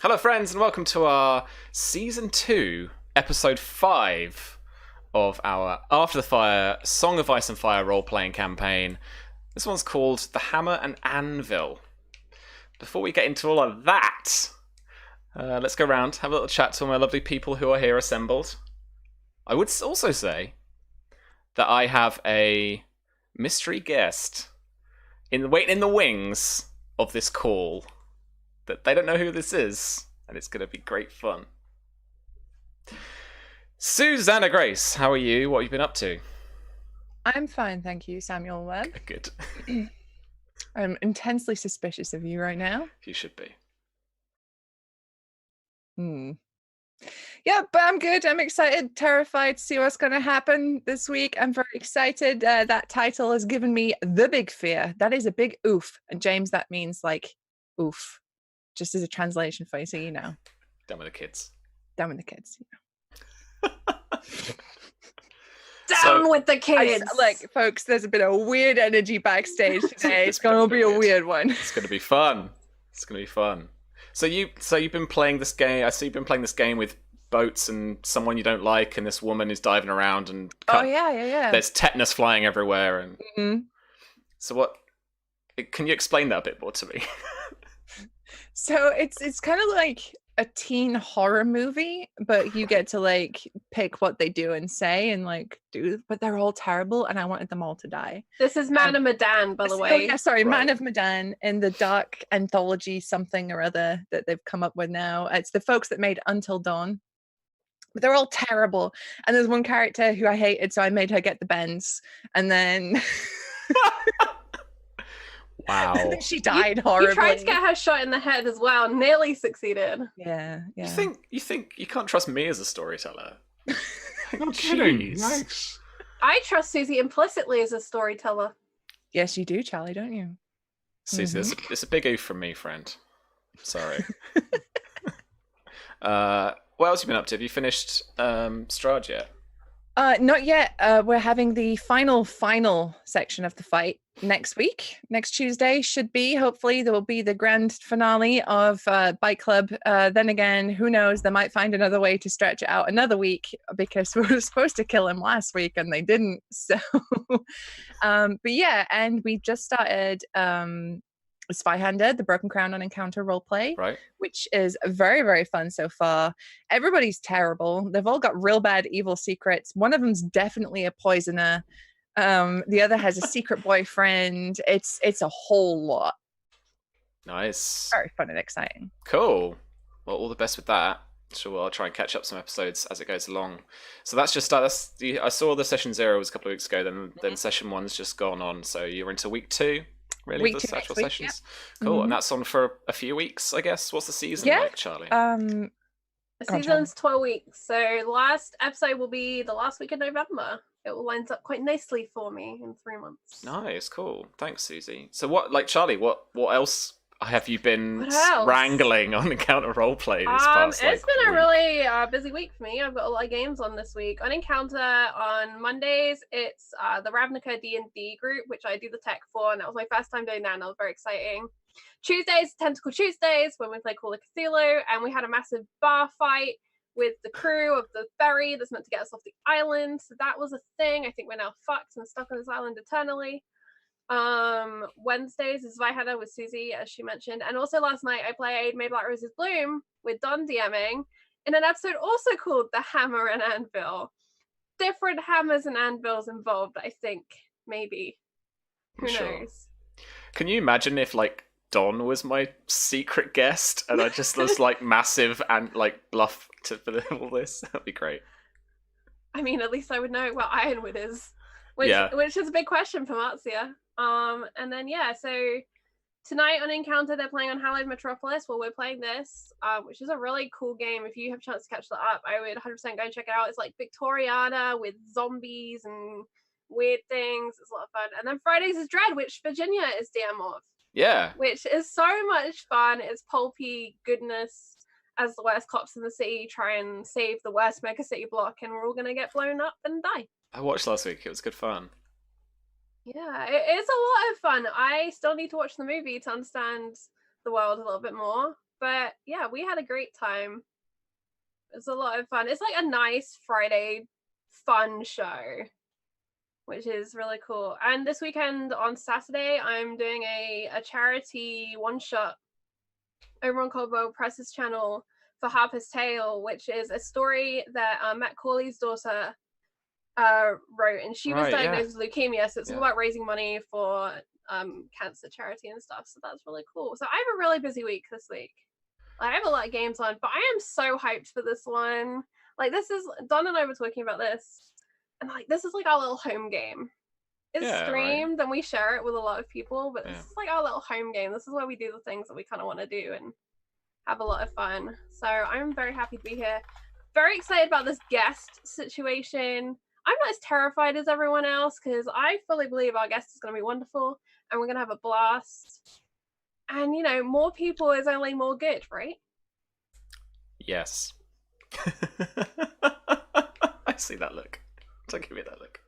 Hello, friends, and welcome to our Season 2, Episode 5 of our After the Fire Song of Ice and Fire role-playing campaign. This one's called The Hammer and Anvil. Before we get into all of that, let's go around, have a little chat to all my lovely people who are here assembled. I would also say that I have a mystery guest waiting in the wings of this call. That they don't know who this is, and it's going to be great fun. Susanna Grace, how are you? What have you been up to? I'm fine, thank you, Samuel Webb. Good. I'm intensely suspicious of you right now. You should be. Yeah, but I'm good. I'm excited, terrified to see what's going to happen this week. I'm very excited. That title has given me the big fear. That is a big oof. And James, that means like oof. Just as a translation for you, so you know. Down with the kids. Down with the kids. Down with the kids. Like, folks, there's a bit of weird energy backstage today. It's going to be a weird one. It's going to be fun. It's going to be fun. So you've been playing this game. I see you've been playing this game with boats and someone you don't like, and this woman is diving around and yeah. There's tetanus flying everywhere, and so what? Can you explain that a bit more to me? So it's kind of like a teen horror movie, but you get to like pick what they do and say and like do, but they're all terrible, and I wanted them all to die. This is Man of Medan, by the way. Yeah, sorry, Right. Man of Medan in the dark anthology something or other that they've come up with now. It's the folks that made Until Dawn. But they're all terrible. And there's one character who I hated, so I made her get the bends. And then Wow. and then she died horribly. You tried to get her shot in the head as well, nearly succeeded. Yeah. You think you can't trust me as a storyteller? No kidding. Jeez. Yikes. I trust Susie implicitly as a storyteller. Yes, you do, Charlie, don't you? Susie, it's a big oof from me, friend. Sorry. What else have you been up to? Have you finished Strahd yet? Not yet. We're having the final section of the fight next week. Next Tuesday should be. Hopefully, there will be the grand finale of Bike Club. Then again, who knows? They might find another way to stretch it out another week because we were supposed to kill him last week and they didn't. So, but yeah, and we just started Spyhander, the Broken Crown on Encounter roleplay, Right. which is very, very fun so far. Everybody's terrible. They've all got real bad evil secrets. One of them's definitely a poisoner. The other has a secret boyfriend. It's a whole lot. Nice. Very fun and exciting. Cool. Well, all the best with that. Sure, I'll try and catch up some episodes as it goes along. So that's just I saw the session 0 was a couple of weeks ago. Then session 1's just gone on. So you're into week 2. Really, Week the 2 actual next week, sessions. Cool, and that's on for a few weeks, I guess. What's the season Yeah. like, Charlie? The Go on, season's 12 weeks, so the last episode will be the last week of November. It will line up quite nicely for me in 3 months. Nice, cool. Thanks, Susie. So Charlie, what else have you been What else? wrangling on Encounter Roleplay this past It's been a week? really busy week for me. I've got a lot of games on this week. On Encounter on Mondays, it's the Ravnica D&D group, which I do the tech for, and that was my first time doing that, and that was very exciting. Tuesdays, Tentacle Tuesdays, when we play Call of Cthulhu, and we had a massive bar fight with the crew of the ferry that's meant to get us off the island. So that was a thing. I think we're now fucked and stuck on this island eternally. Wednesdays is Vihana with Susie, as she mentioned, and also last night I played May Black Roses Bloom with Don DMing in an episode also called The Hammer and Anvil. Different hammers and anvils involved, I think, maybe. Who Sure. knows? Can you imagine if Don was my secret guest and I just was massive and bluff for all this? That'd be great. I mean, at least I would know what Ironwood is, which is a big question for Marzia. And then so tonight on Encounter they're playing on Hallowed Metropolis while we're playing this, which is a really cool game. If you have a chance to catch that up, I would 100% go and check it out. It's like Victoriana with zombies and weird things. It's a lot of fun. And then Fridays is Dread, which Virginia is DM of. Yeah. Which is so much fun. It's pulpy goodness as the worst cops in the city try and save the worst mega city block, and we're all gonna get blown up and die. I watched last week. It was good fun. Yeah, it's a lot of fun. I still need to watch the movie to understand the world a little bit more. But yeah, we had a great time. It was a lot of fun. It's like a nice Friday fun show, which is really cool. And this weekend on Saturday, I'm doing a charity one-shot over on Cold World Press's channel for Harper's Tale, which is a story that Matt Corley's daughter wrote, and she was diagnosed with leukemia, so it's all about raising money for cancer charity and stuff, so that's really cool. So I have a really busy week this week. I have a lot of games on, but I am so hyped for this one. Like, this is, Don and I were talking about this, and like, this is like our little home game. It's streamed and we share it with a lot of people, but this is like our little home game. This is where we do the things that we kind of want to do and have a lot of fun. So I'm very happy to be here. Very excited about this guest situation. I'm not as terrified as everyone else because I fully believe our guest is going to be wonderful and we're going to have a blast. And, you know, more people is only more good, right? Yes. I see that look. Don't give me that look.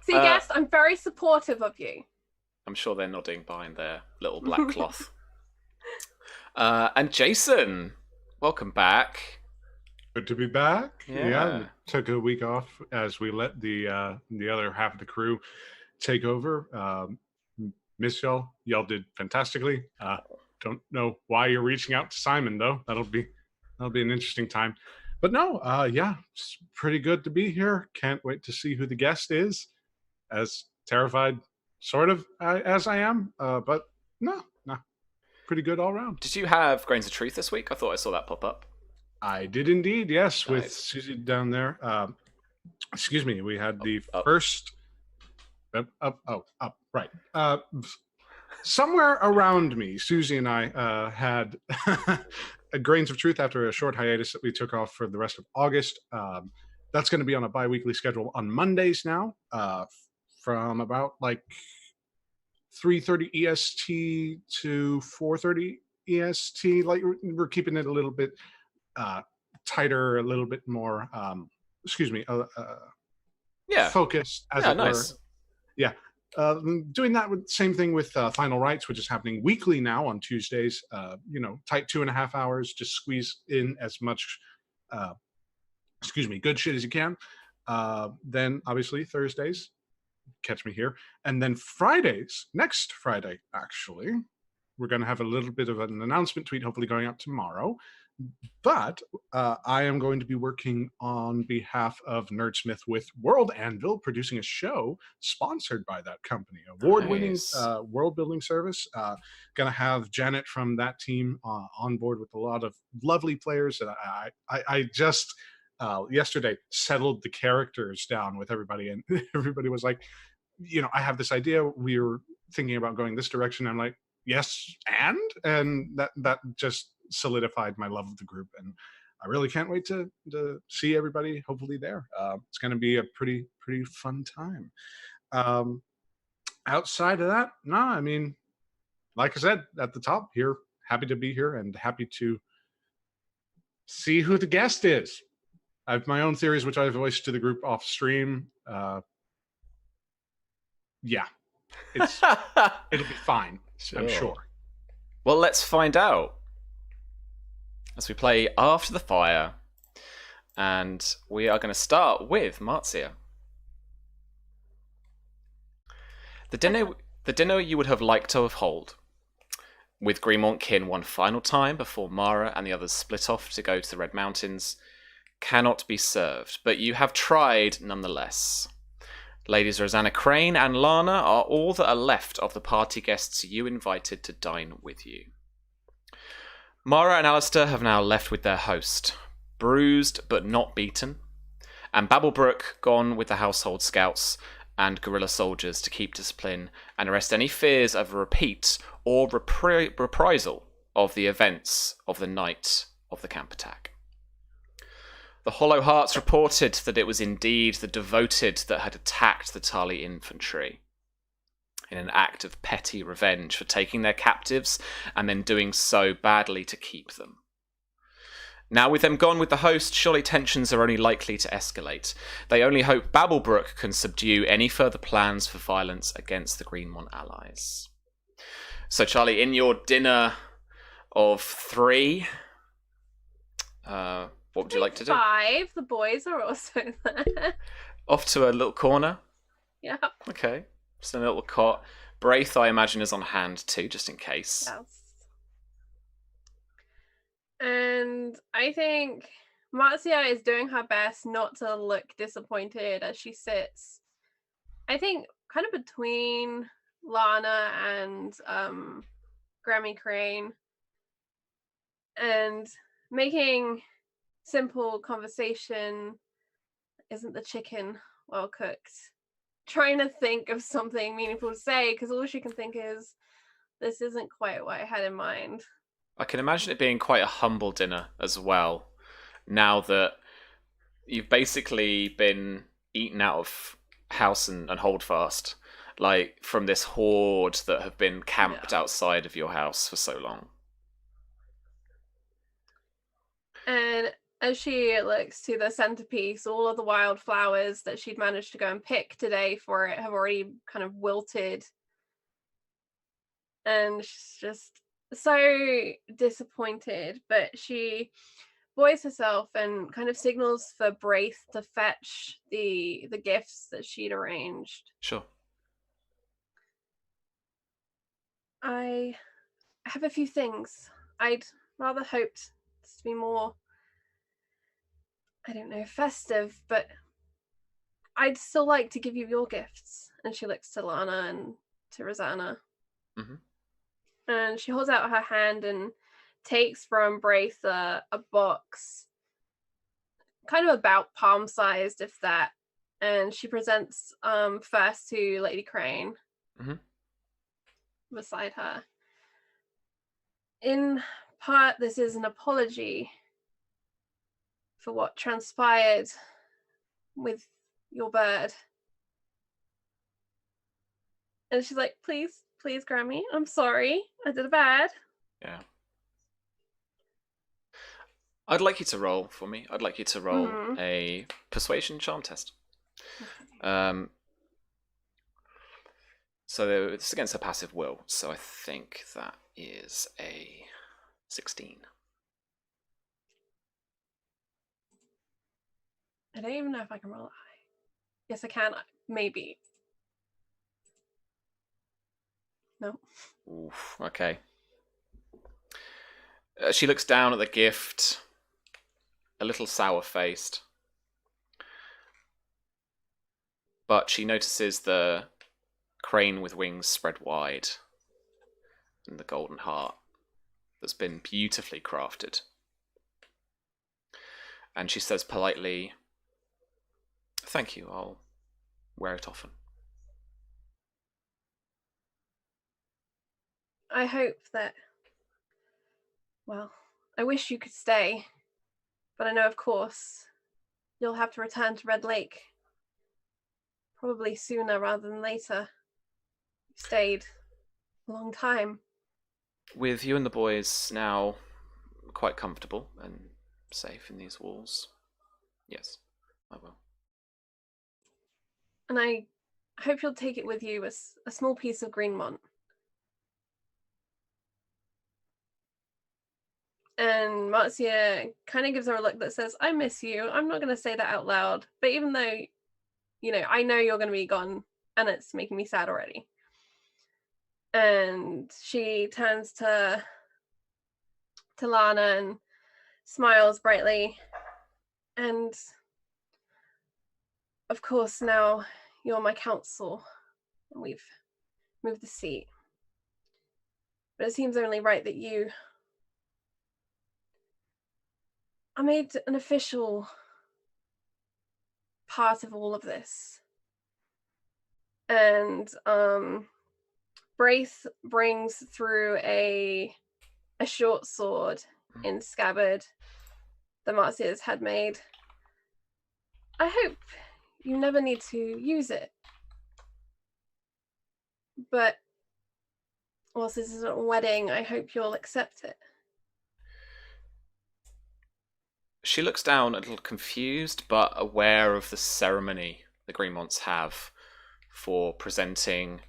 See, guest, I'm very supportive of you. I'm sure they're nodding behind their little black cloth. And Jason, welcome back. Good to be back. Yeah. Took a week off as we let the other half of the crew take over. Miss y'all. Y'all did fantastically. Don't know why you're reaching out to Simon though. That'll be an interesting time. But no, it's pretty good to be here. Can't wait to see who the guest is. As terrified, sort of, as I am. But no, pretty good all around. Did you have Grains of Truth this week? I thought I saw that pop up. I did indeed, yes, Nice. with Susie down there. Excuse me, we had the first... Up, right. Somewhere around me, Susie and I had a Grains of Truth after a short hiatus that we took off for the rest of August. That's going to be on a bi-weekly schedule on Mondays now, from about like 3:30 EST to 4:30 EST. Like, we're keeping it a little bit tighter, a little bit more focused, as it nice. were. Yeah. Doing that with same thing with Final Rites, which is happening weekly now on Tuesdays. Tight 2.5 hours, just squeeze in as much good shit as you can. Then obviously Thursdays, catch me here. And then Fridays, next Friday, actually, we're going to have a little bit of an announcement tweet, hopefully going out tomorrow. But I am going to be working on behalf of Nerdsmith with World Anvil, producing a show sponsored by that company. Award-winning world-building service. Going to have Janet from that team on board with a lot of lovely players. And I just yesterday settled the characters down with everybody, and everybody was like, I have this idea. We were thinking about going this direction. I'm like, yes, and that just solidified my love of the group, and I really can't wait to see everybody hopefully there. It's going to be a pretty fun time. Outside of that, no, I mean, like I said at the top here, happy to be here and happy to see who the guest is. I have my own theories, which I've voiced to the group off stream. It'll be fine. Sure. I'm sure. Well, let's find out as we play After the Fire, and we are going to start with Marzia. The dinner you would have liked to have held, with Greenmont kin one final time before Mara and the others split off to go to the Red Mountains, cannot be served, but you have tried nonetheless. Ladies Rosanna Crane and Lana are all that are left of the party guests you invited to dine with you. Mara and Alistair have now left with their host, bruised but not beaten, and Babblebrook gone with the household scouts and guerrilla soldiers to keep discipline and arrest any fears of a repeat or reprisal of the events of the night of the camp attack. The Hollow Hearts reported that it was indeed the Devoted that had attacked the Tarly infantry in an act of petty revenge for taking their captives and then doing so badly to keep them. Now, with them gone with the host, surely tensions are only likely to escalate. They only hope Babblebrook can subdue any further plans for violence against the Greenmont allies. So, Charlie, in your dinner of 3, what would you like to do? 5. The boys are also there. Off to a little corner. Yeah. Okay. Just a little cot. Braith, I imagine, is on hand too, just in case. Yes. And I think Marzia is doing her best not to look disappointed as she sits, I think, kind of between Lana and Grammy Crane, and making simple conversation, isn't the chicken well cooked? Trying to think of something meaningful to say, because all she can think is, this isn't quite what I had in mind. I can imagine it being quite a humble dinner as well, now that you've basically been eaten out of house and holdfast, like from this horde that have been camped outside of your house for so long. And as she looks to the centerpiece, all of the wildflowers that she'd managed to go and pick today for it have already kind of wilted. And she's just so disappointed, but she buoys herself and kind of signals for Braith to fetch the gifts that she'd arranged. Sure. I have a few things. I'd rather hoped this to be more, I don't know, festive, but I'd still like to give you your gifts. And she looks to Lana and to Rosanna. Mm-hmm. And she holds out her hand and takes from Braith a box, kind of about palm-sized, if that. And she presents first to Lady Crane, beside her. In part, this is an apology for what transpired with your bird. And she's like, please, Grammy, I'm sorry, I did bad. Yeah. I'd like you to roll for me. I'd like you to roll a persuasion charm test. So it's against her passive will, so I think that is a 16. I don't even know if I can roll it high. Yes, I can. Maybe. No. Oof, okay. She looks down at the gift, a little sour-faced. But she notices the crane with wings spread wide and the golden heart that's been beautifully crafted. And she says politely, "Thank you, I'll wear it often." I hope that, well, I wish you could stay, but I know, of course, you'll have to return to Red Lake. Probably sooner rather than later. You've stayed a long time. With you and the boys now quite comfortable and safe in these walls, yes, I will. And I hope you'll take it with you as a small piece of Greenmont. And Marzia kind of gives her a look that says, I miss you. I'm not going to say that out loud. But even though, you know, I know you're going to be gone and it's making me sad already. And she turns to Lana and smiles brightly. And of course, now you're my counsel. And we've moved the seat. But it seems only right that you are made an official part of all of this. And Braith brings through a short sword in scabbard that Marzia's had made. I hope you never need to use it. But whilst this isn't a wedding, I hope you'll accept it. She looks down a little confused, but aware of the ceremony the Greenmonts have for presenting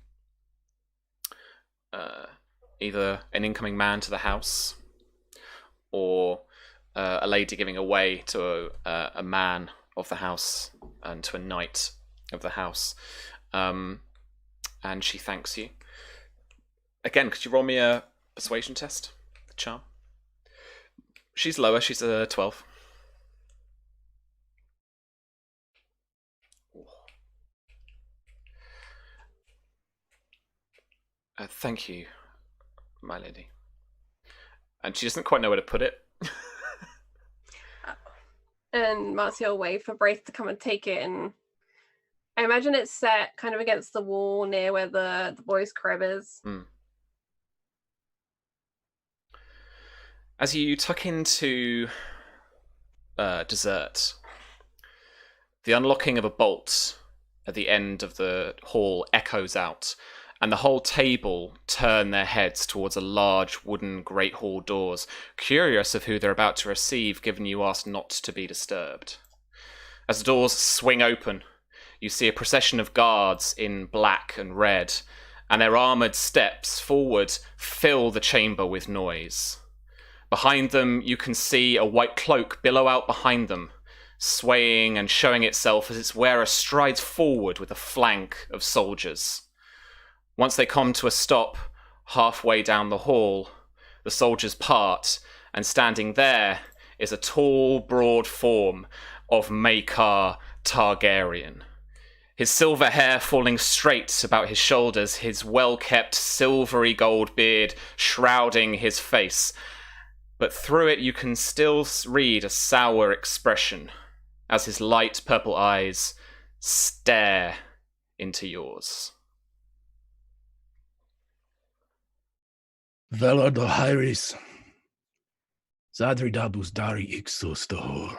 either an incoming man to the house or a lady giving away to a man of the house and to a knight of the house. And she thanks you. Again, could you roll me a persuasion test? The charm. She's lower. She's a 12. Thank you, my lady. And she doesn't quite know where to put it. And Marzia will wait for Braith to come and take it, and I imagine it's set kind of against the wall near where the boys' crib is. As you tuck into dessert, the unlocking of a bolt at the end of the hall echoes out, and the whole table turn their heads towards a large wooden great hall doors, curious of who they're about to receive, given you asked not to be disturbed. As the doors swing open, you see a procession of guards in black and red, and their armoured steps forward fill the chamber with noise. Behind them, you can see a white cloak billow out behind them, swaying and showing itself as its wearer strides forward with a flank of soldiers. Once they come to a stop halfway down the hall, the soldiers part, and standing there is a tall, broad form of Maekar Targaryen. His silver hair falling straight about his shoulders, his well-kept silvery gold beard shrouding his face. But through it you can still read a sour expression as his light purple eyes stare into yours. Velar do Hyris, Zadri Dabus Dari Ixos Dahor.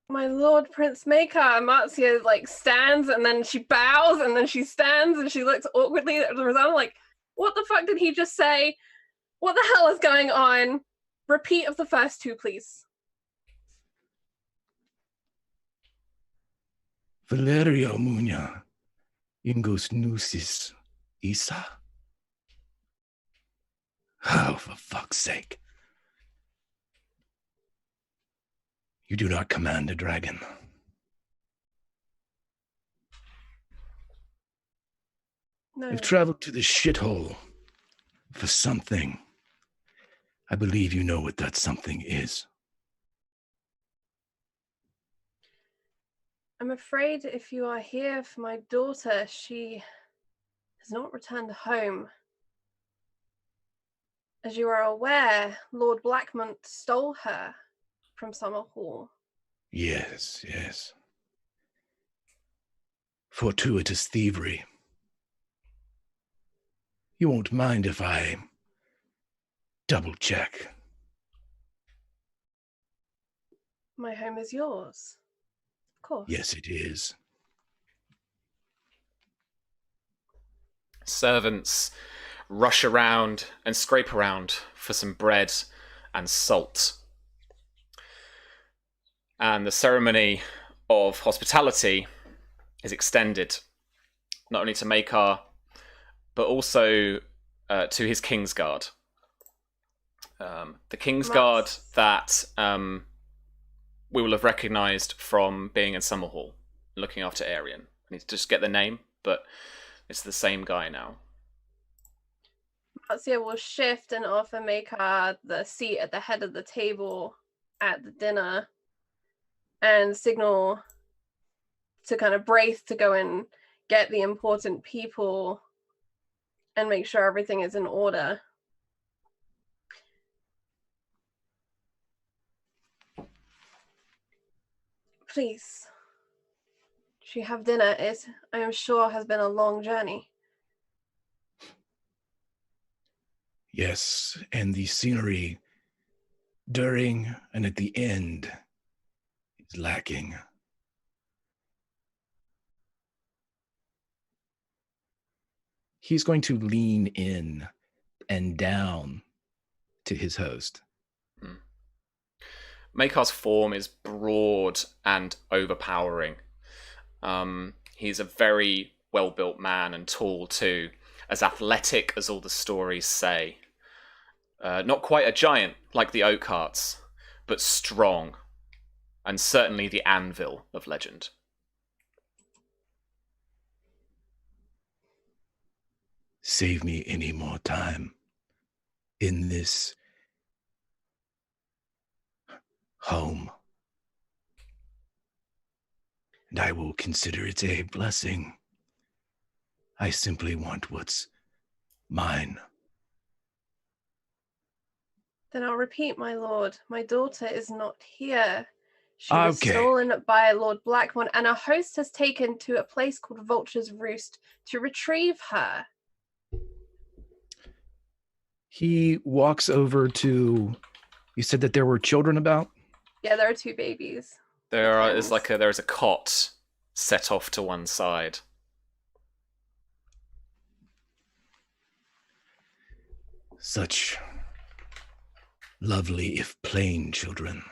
My lord, Prince Makar. Marzia stands and then she bows and then she stands and she looks awkwardly at the Rosanna like, what the fuck did he just say? What the hell is going on? Repeat of the first two, please. Valerio Munya, Ingos Nusis, Isa. Oh, for fuck's sake. You do not command a dragon. No. I've traveled to the shithole for something. I believe you know what that something is. I'm afraid if you are here for my daughter, she has not returned home. As you are aware, Lord Blackmont stole her from Summer Hall. Yes, yes. Fortuitous thievery. You won't mind if I double check. My home is yours. Of course. Yes, it is. Servants rush around and scrape around for some bread and salt. And the ceremony of hospitality is extended, not only to Makar, but also to his Kingsguard. The Kingsguard that we will have recognised from being in Summerhall, looking after Aerion. I need to just get the name, but it's the same guy now. Marzia will shift and offer Makar the seat at the head of the table at the dinner and signal to kind of Braith to go and get the important people and make sure everything is in order. Please. Should you have dinner? It, I am sure, has been a long journey. Yes, and the scenery during and at the end is lacking. He's going to lean in and down to his host. Makar's form is broad and overpowering. He's a very well-built man and tall too, as athletic as all the stories say. Not quite a giant like the Oakhearts, but strong, and certainly the Anvil of legend. Save me any more time in this home, and I will consider it a blessing. I simply want what's mine. Then I'll repeat, my lord. My daughter is not here. She was stolen by Lord Blackmon, and a host has taken to a place called Vulture's Roost to retrieve her. He walks over to... You said that there were children about? Yeah, there are 2 babies. There's a cot set off to one side. Such lovely, if plain, children.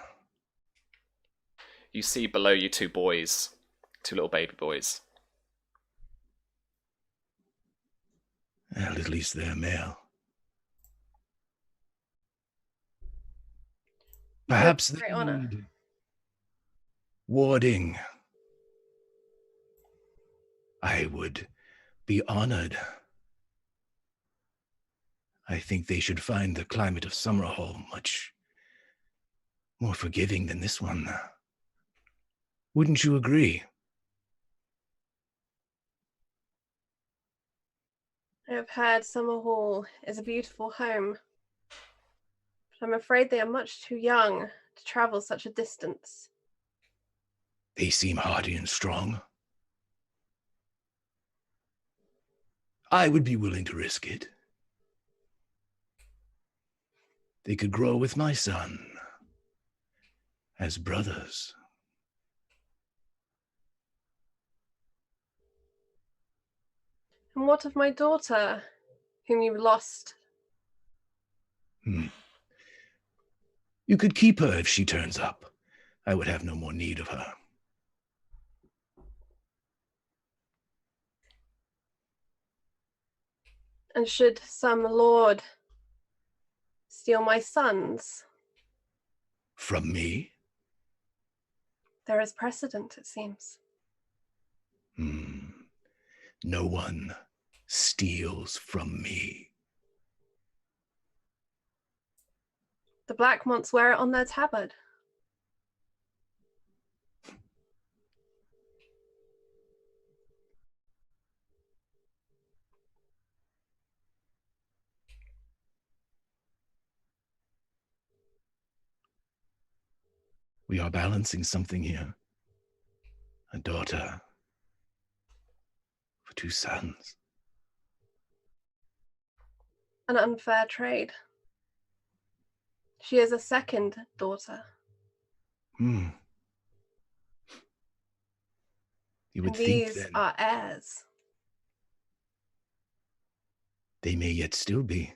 You see below you 2 boys, 2 little baby boys. Well, at least they're male. Perhaps they need warding. I would be honored. I think they should find the climate of Summerhall much more forgiving than this one. Wouldn't you agree? I have heard Summerhall is a beautiful home, but I'm afraid they are much too young to travel such a distance. They seem hardy and strong. I would be willing to risk it. They could grow with my son as brothers. And what of my daughter, whom you lost? You could keep her if she turns up. I would have no more need of her. And should some lord steal my sons? From me? There is precedent, it seems. No one steals from me. The Blackmonts wear it on their tabard. We are balancing something here. A daughter for 2 sons. An unfair trade. She is a second daughter. You would And think these then are heirs. they may yet still be.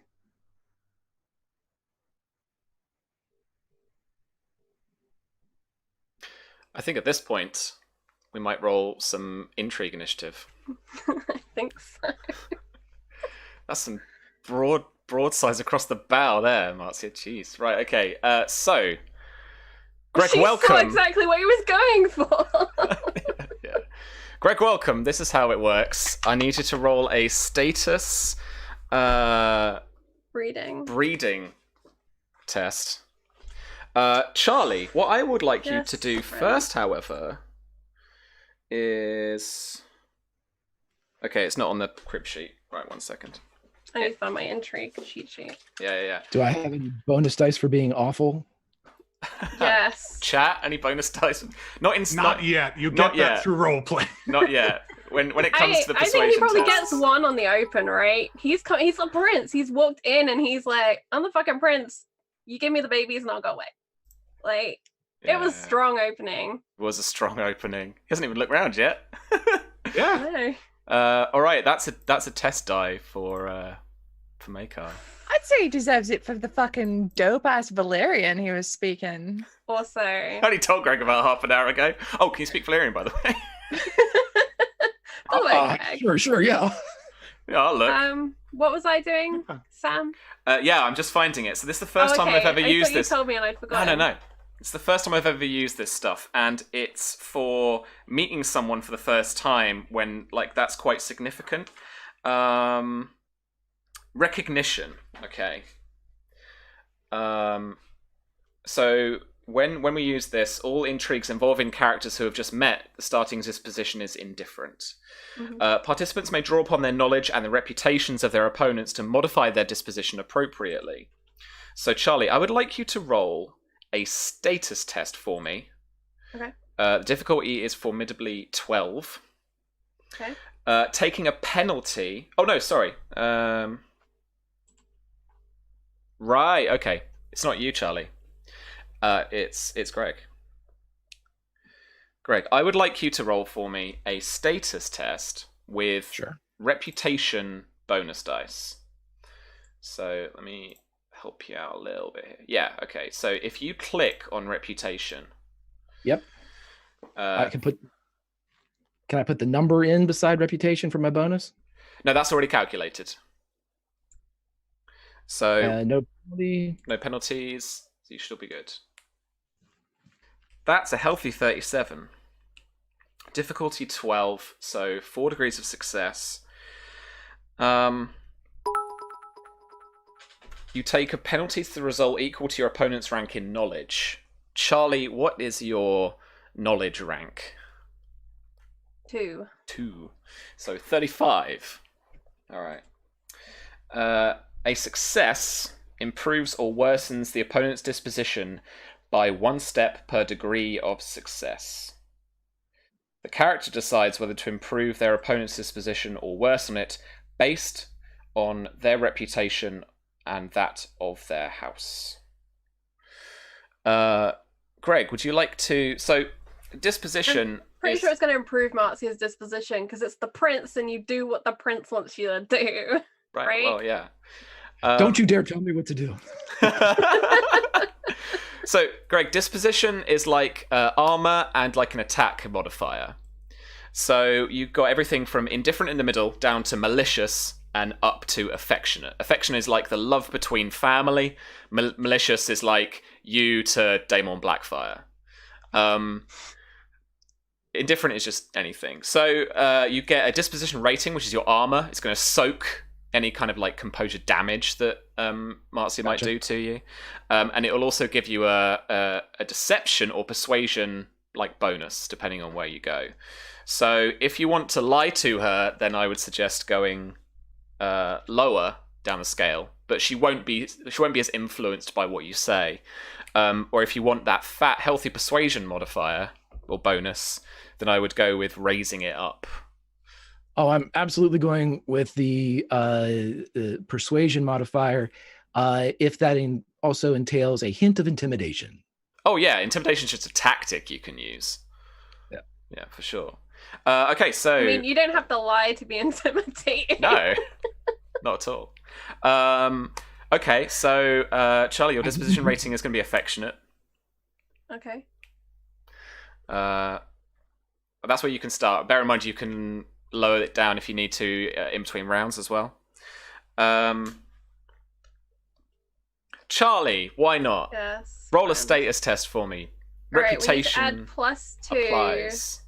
I think at this point, we might roll some intrigue initiative. I think so. That's some broadsides across the bow there, Marzia. Jeez. Right, okay. So, Greg, welcome. Saw exactly what he was going for. Yeah. Greg, welcome. This is how it works. I need you to roll a status breeding test. Charlie, what I would like you to do first, however, is... Okay, it's not on the crib sheet. Right, 1 second. I need to find my intrigue cheat sheet. Yeah. Do I have any bonus dice for being awful? Yes. Chat, any bonus dice? Not yet. You get that through roleplay. Not yet. When it comes to the persuasion I think he probably tests. gets 1 on the open, right? He's a prince. He's walked in and he's like, I'm the fucking prince. You give me the babies and I'll go away. Like, It was strong opening. It was a strong opening. He hasn't even looked around yet. Yeah. All right, that's a test die for Makar. I'd say he deserves it for the fucking dope ass Valyrian he was speaking. Also, I only told Greg about half an hour ago. Oh, can you speak Valyrian, by the way? look, Greg. Sure, yeah. Yeah, I'll look. What was I doing, Sam? Yeah, I'm just finding it. So this is the first time I've ever I used thought this. You told me and I'd forgotten. No. It's the first time I've ever used this stuff, and it's for meeting someone for the first time when, like, that's quite significant. Recognition. Okay. So when we use this, all intrigues involving characters who have just met, the starting disposition is indifferent. Mm-hmm. Participants may draw upon their knowledge and the reputations of their opponents to modify their disposition appropriately. So, Charlie, I would like you to roll a status test for me. Okay. The difficulty is formidably 12. Okay. Taking a penalty... Oh, no, sorry. Right, okay. It's not you, Charlie. It's Greg. Greg, I would like you to roll for me a status test with reputation bonus dice. So let me help you out a little bit here. Yeah, okay. So if you click on reputation. Yep. Can I put the number in beside reputation for my bonus? No, that's already calculated. So no penalty. No penalties. So you should be good. That's a healthy 37. Difficulty 12, so 4 degrees of success. You take a penalty to the result equal to your opponent's rank in knowledge. Charlie, what is your knowledge rank? 2. So 35. Alright. A success improves or worsens the opponent's disposition by 1 step per degree of success. The character decides whether to improve their opponent's disposition or worsen it based on their reputation and that of their house. Greg, would you like to... So, disposition... Pretty sure it's going to improve Marzia's disposition because it's the prince and you do what the prince wants you to do. Right? Well, yeah. Don't you dare tell me what to do. So, Greg, disposition is like armor and like an attack modifier. So you've got everything from indifferent in the middle down to malicious and up to affectionate. Affectionate is like the love between family. Malicious is like you to Daemon Blackfyre. Indifferent is just anything. So you get a disposition rating, which is your armor. It's going to soak any kind of like composure damage that Marzia might do to you, and it will also give you a deception or persuasion like bonus depending on where you go. So if you want to lie to her, then I would suggest going lower down the scale, but she won't be as influenced by what you say. Or if you want that fat healthy persuasion modifier or bonus, then I would go with raising it up. Oh, I'm absolutely going with the persuasion modifier, if that also entails a hint of intimidation. Oh yeah, intimidation is just a tactic you can use. Yeah, for sure. Okay, so I mean, you don't have to lie to be intimidating. No, not at all. Okay, so Charlie, your disposition rating is going to be affectionate. Okay. That's where you can start. Bear in mind, you can lower it down if you need to in between rounds as well. Charlie, why not? Yes. Roll a status test for me. Reputation we need to add +2 applies.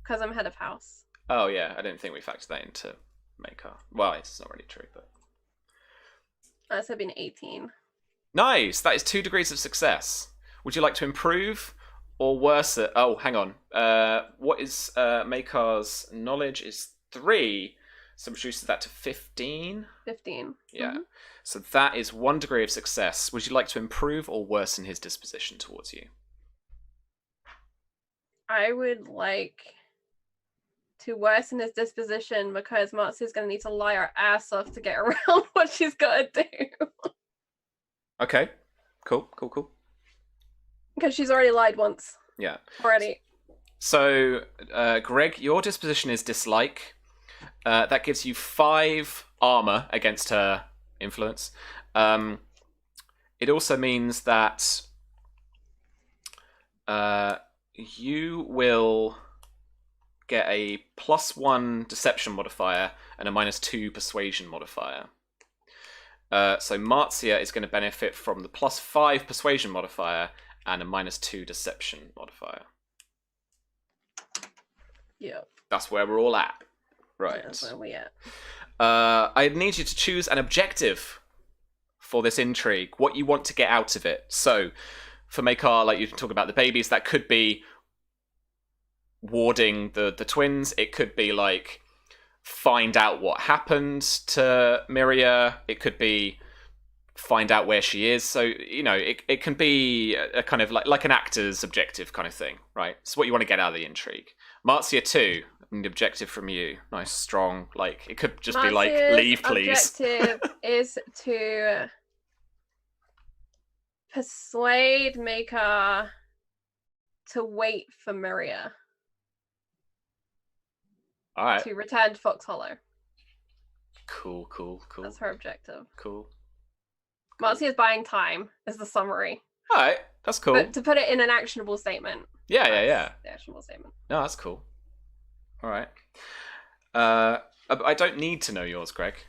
Because I'm head of house. Oh yeah, I didn't think we factored that into Makar. Well, it's not really true, but That's been 18. Nice. That is 2 degrees of success. Would you like to improve or worsen? Oh, hang on. What is Makar's knowledge is 3, so reduces that to 15. 15. Yeah. Mm-hmm. So that is 1 degree of success. Would you like to improve or worsen his disposition towards you? I would like to worsen his disposition because Marzia's going to need to lie her ass off to get around what she's got to do. Okay. Cool. Because she's already lied once. Yeah. Already. So, Greg, your disposition is dislike. That gives you 5 armor against her influence. It also means that you will get a +1 deception modifier and a -2 persuasion modifier. So Marzia is going to benefit from the +5 persuasion modifier and a -2 deception modifier. Yeah. That's where we're all at. Right. That's where we at. I need you to choose an objective for this intrigue, what you want to get out of it. So, for Makar, like you talk about the babies, that could be warding the twins. It could be like find out what happened to Miria. It could be find out where she is. So, you know, it can be a kind of like an actor's objective kind of thing, right? It's what you want to get out of the intrigue. Marzia 2, an objective from you. Nice, strong, like, it could just be like, leave, please. Objective is to persuade Makar to wait for Miria. All right. To return to Fox Hollow. Cool. That's her objective. Cool. Marzia is buying time, is the summary. All right, that's cool. But to put it in an actionable statement. Yeah. The actionable statement. No, that's cool. All right. I don't need to know yours, Greg.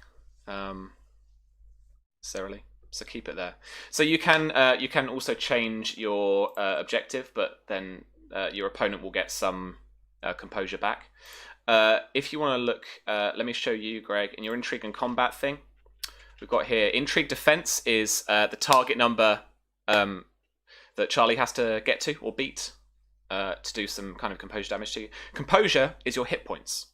Necessarily. So keep it there. So you can also change your objective, but then your opponent will get some composure back. If you want to look, let me show you, Greg, in your intrigue and combat thing. We've got here, intrigue defense is the target number that Charlie has to get to or beat to do some kind of composure damage to you. Composure is your hit points.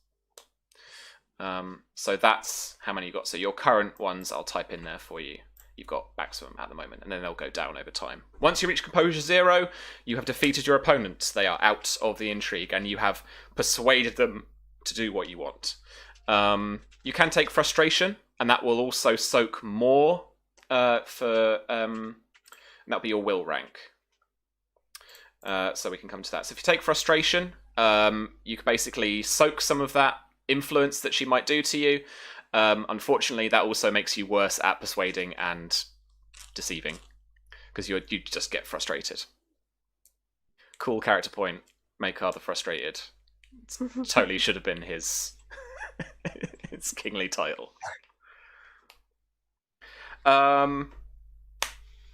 So that's how many you got. So your current ones, I'll type in there for you. You've got maximum at the moment, and then they'll go down over time. Once you reach composure 0, you have defeated your opponent. They are out of the intrigue, and you have persuaded them to do what you want. You can take frustration, and that will also soak more for... and that'll be your will rank. So we can come to that. So if you take frustration, you can basically soak some of that influence that she might do to you. Unfortunately, that also makes you worse at persuading and deceiving, because you just get frustrated. Cool character point. Makar the Frustrated. Totally should have been his his kingly title.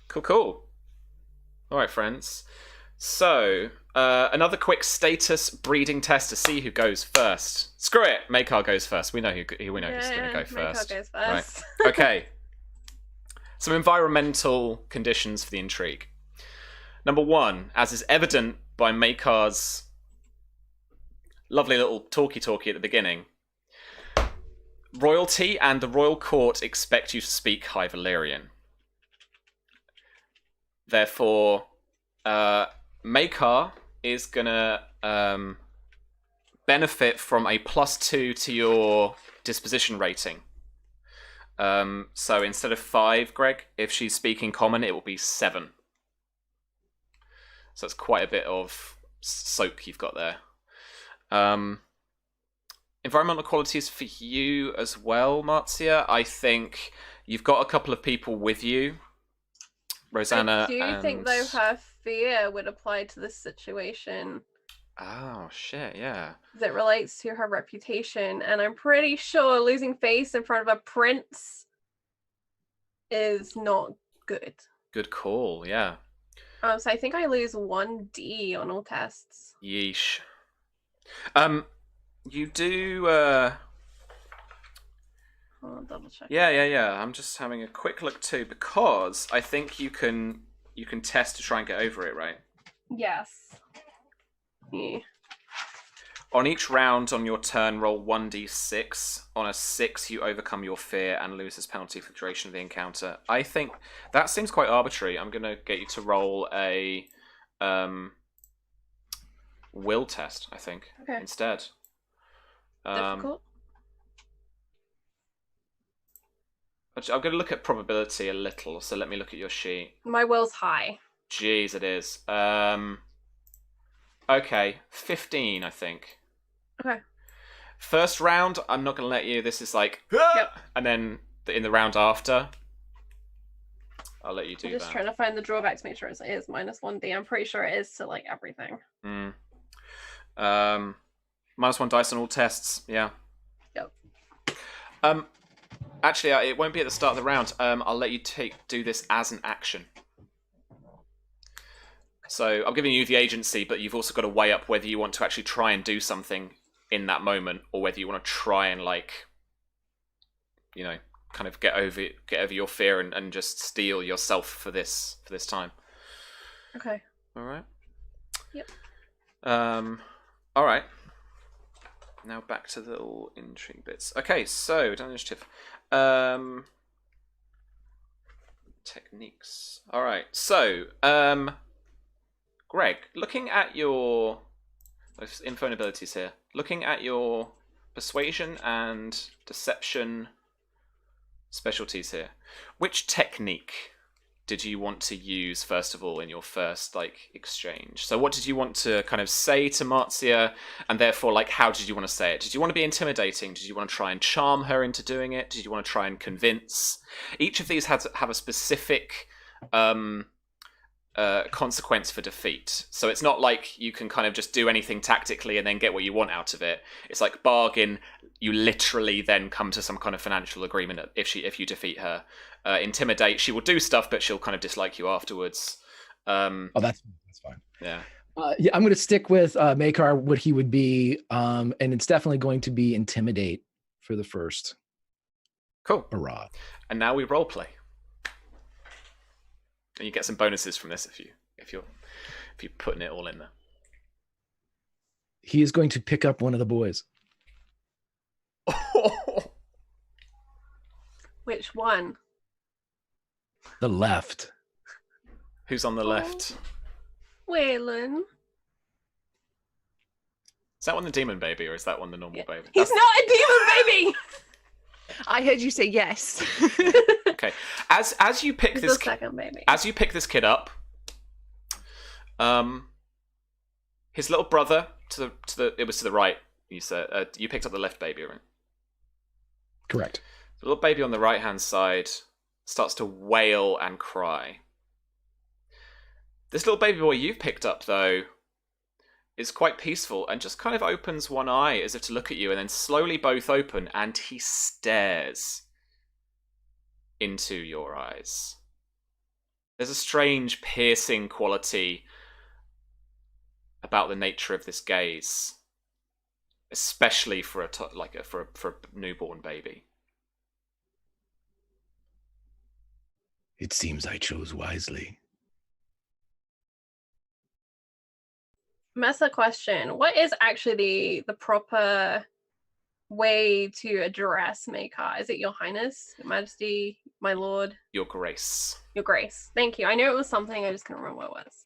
Cool. All right, friends. So, another quick status breeding test to see who goes first. Screw it, Makar goes first. We know who's going to go first. Makar goes first. Right. Okay. Some environmental conditions for the intrigue. Number 1, as is evident by Makar's lovely little talkie at the beginning, royalty and the royal court expect you to speak High Valyrian. Therefore, Makar is gonna benefit from a +2 to your disposition rating. So instead of 5, Greg, if she's speaking common, it will be 7. So it's quite a bit of soak you've got there. Environmental qualities for you as well, Marzia. I think you've got a couple of people with you. Rosanna. Do you think though her fear would apply to this situation? Oh shit, yeah. That relates to her reputation, and I'm pretty sure losing face in front of a prince is not good. Good call, yeah. So I think I lose 1D on all tests. Yeesh. You do I'll double check. Yeah. I'm just having a quick look too, because I think you can test to try and get over it, right? Yes. Yeah. On each round on your turn, roll 1d6. On a 6, you overcome your fear and lose this penalty for the duration of the encounter. I think that seems quite arbitrary. I'm going to get you to roll a will test, I think, instead. Difficult? I'm going to look at probability a little, so let me look at your sheet. My will's high. Jeez, it is. Okay, 15, I think. Okay. First round, I'm not going to let you. This is like... Yep. And then in the round after, I'll let you do that. I'm just trying to find the drawback to make sure it is -1D. I'm pretty sure it is to, like, everything. -1 dice on all tests. Yeah. Yep. Actually, it won't be at the start of the round. I'll let you do this as an action. So I'm giving you the agency, but you've also got to weigh up whether you want to actually try and do something in that moment, or whether you want to try and kind of get over your fear and just steel yourself for this time. Okay. All right. Yep. All right. Now back to the little intrigue bits. Okay, so down initiative. Techniques. All right. So, Greg, looking at your info and abilities here, looking at your persuasion and deception specialties here, which technique did you want to use first of all in your first exchange? So what did you want to kind of say to Marzia, and therefore how did you want to say it? Did you want to be intimidating? Did you want to try and charm her into doing it? Did you want to try and convince? Each of these have a specific consequence for defeat. So it's not like you can kind of just do anything tactically and then get what you want out of it. It's like bargain. You literally then come to some kind of financial agreement if you defeat her. Intimidate. She will do stuff, but she'll kind of dislike you afterwards. That's fine. Yeah. Yeah, I'm going to stick with Makar, what he would be, and it's definitely going to be intimidate for the first. Cool. Hurrah. And now we role play. And you get some bonuses from this if you're putting it all in there. He is going to pick up one of the boys. Which one? The left. Who's on the left? Waylon. Is that one the demon baby, or is that one the normal baby? He's not a demon baby. I heard you say yes. Okay. As you pick this second baby. As you pick this kid up, his little brother it was to the right. You said you picked up the left baby, right? Correct. The little baby on the right hand side starts to wail and cry. This little baby boy you've picked up, though, is quite peaceful and just kind of opens one eye as if to look at you, and then slowly both open, and he stares into your eyes. There's a strange piercing quality about the nature of this gaze, especially for a newborn baby. It seems I chose wisely. Mesa question. What is actually the proper way to address Maekar? Is it Your Highness, Your Majesty, My Lord? Your Grace. Your Grace. Thank you. I knew it was something, I just couldn't remember what it was.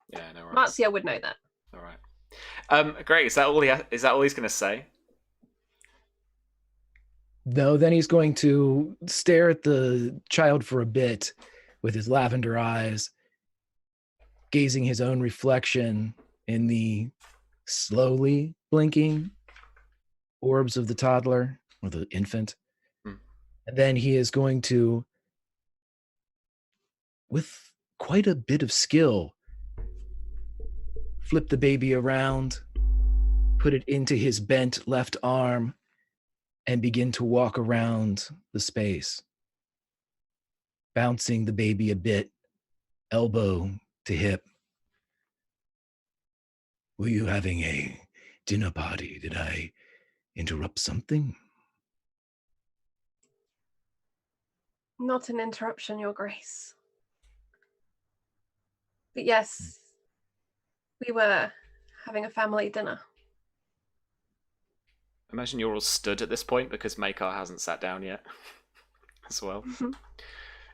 Yeah, no worries. Marzia would know that. All right. Great. Is that all he's going to say? No, then he's going to stare at the child for a bit with his lavender eyes, gazing his own reflection in the slowly blinking orbs of the toddler or the infant. And then he is going to, with quite a bit of skill, flip the baby around, put it into his bent left arm, and begin to walk around the space, bouncing the baby a bit, elbow to hip. Were you having a dinner party? Did I interrupt something? Not an interruption, Your Grace. But yes, we were having a family dinner. Imagine you're all stood at this point because Makar hasn't sat down yet as well.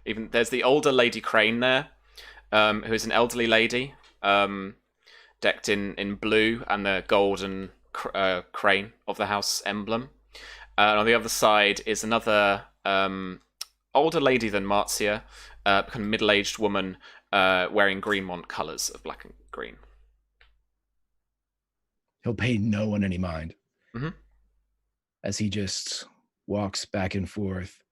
Even there's the older Lady Crane there, who is an elderly lady, decked in blue and the golden crane of the house emblem. And on the other side is another older lady than Marzia, kind of middle-aged woman wearing Greenmont colours of black and green. He'll pay no one any mind. Mm-hmm. As he just walks back and forth.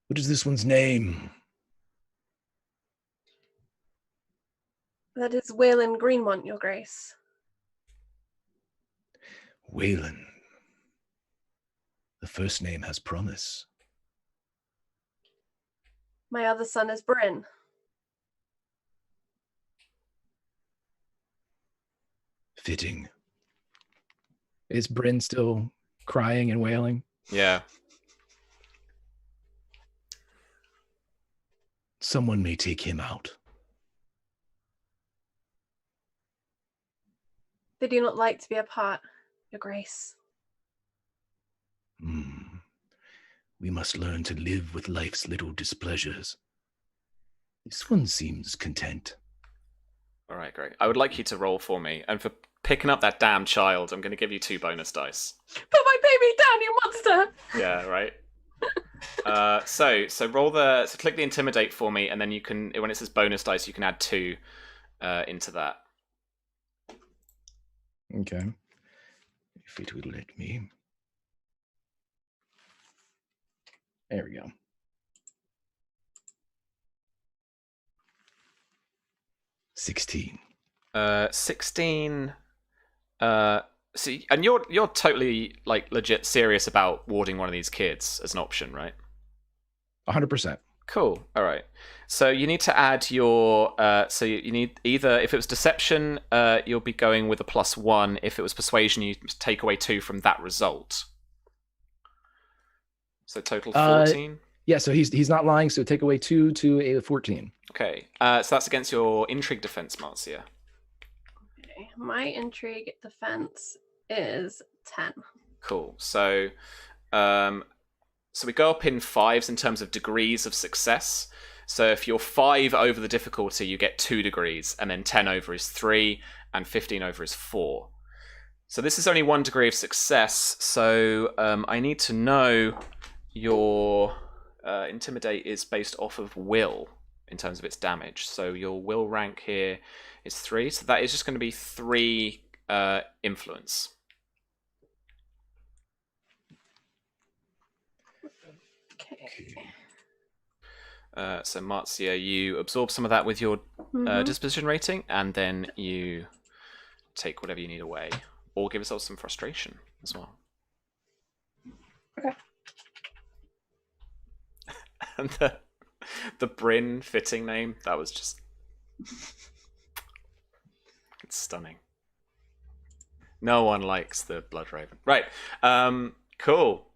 What is this one's name? That is Waylon Greenmont, Your Grace. Waylon. The first name has promise. My other son is Bryn. Fitting. Is Bryn still crying and wailing? Yeah. Someone may take him out. They do not like to be apart, Your Grace. We must learn to live with life's little displeasures. This one seems content. All right, great. I would like you to roll for me, and for picking up that damn child, I'm going to give you 2 bonus dice. Put my baby down, you monster! Yeah, right. So roll so click the intimidate for me, and then you can, when it says bonus dice, you can add 2 into that. Okay. If it will let me. There we go. 16. 16. See, and you're totally like legit serious about warding one of these kids as an option, right? 100%. Cool. All right. So you need to add your. So you need either, if it was deception, you'll be going with a +1. If it was persuasion, you take away 2 from that result. So total 14. Yeah, so he's not lying, so take away 2 to a 14. Okay. So that's against your intrigue defense, Marzia. Okay. My intrigue defense is 10. Cool. So, so we go up in 5s in terms of degrees of success. So if you're 5 over the difficulty, you get 2 degrees, and then 10 over is 3, and 15 over is 4. So this is only 1 degree of success. So I need to know your intimidate is based off of will in terms of its damage. So your will rank here is 3. So that is just going to be 3 influence. Okay. So Marzia, you absorb some of that with your disposition rating, and then you take whatever you need away, or give yourself some frustration as well. Okay. And the Bryn fitting name, that was just it's stunning. No one likes the Blood Raven. Right. Cool.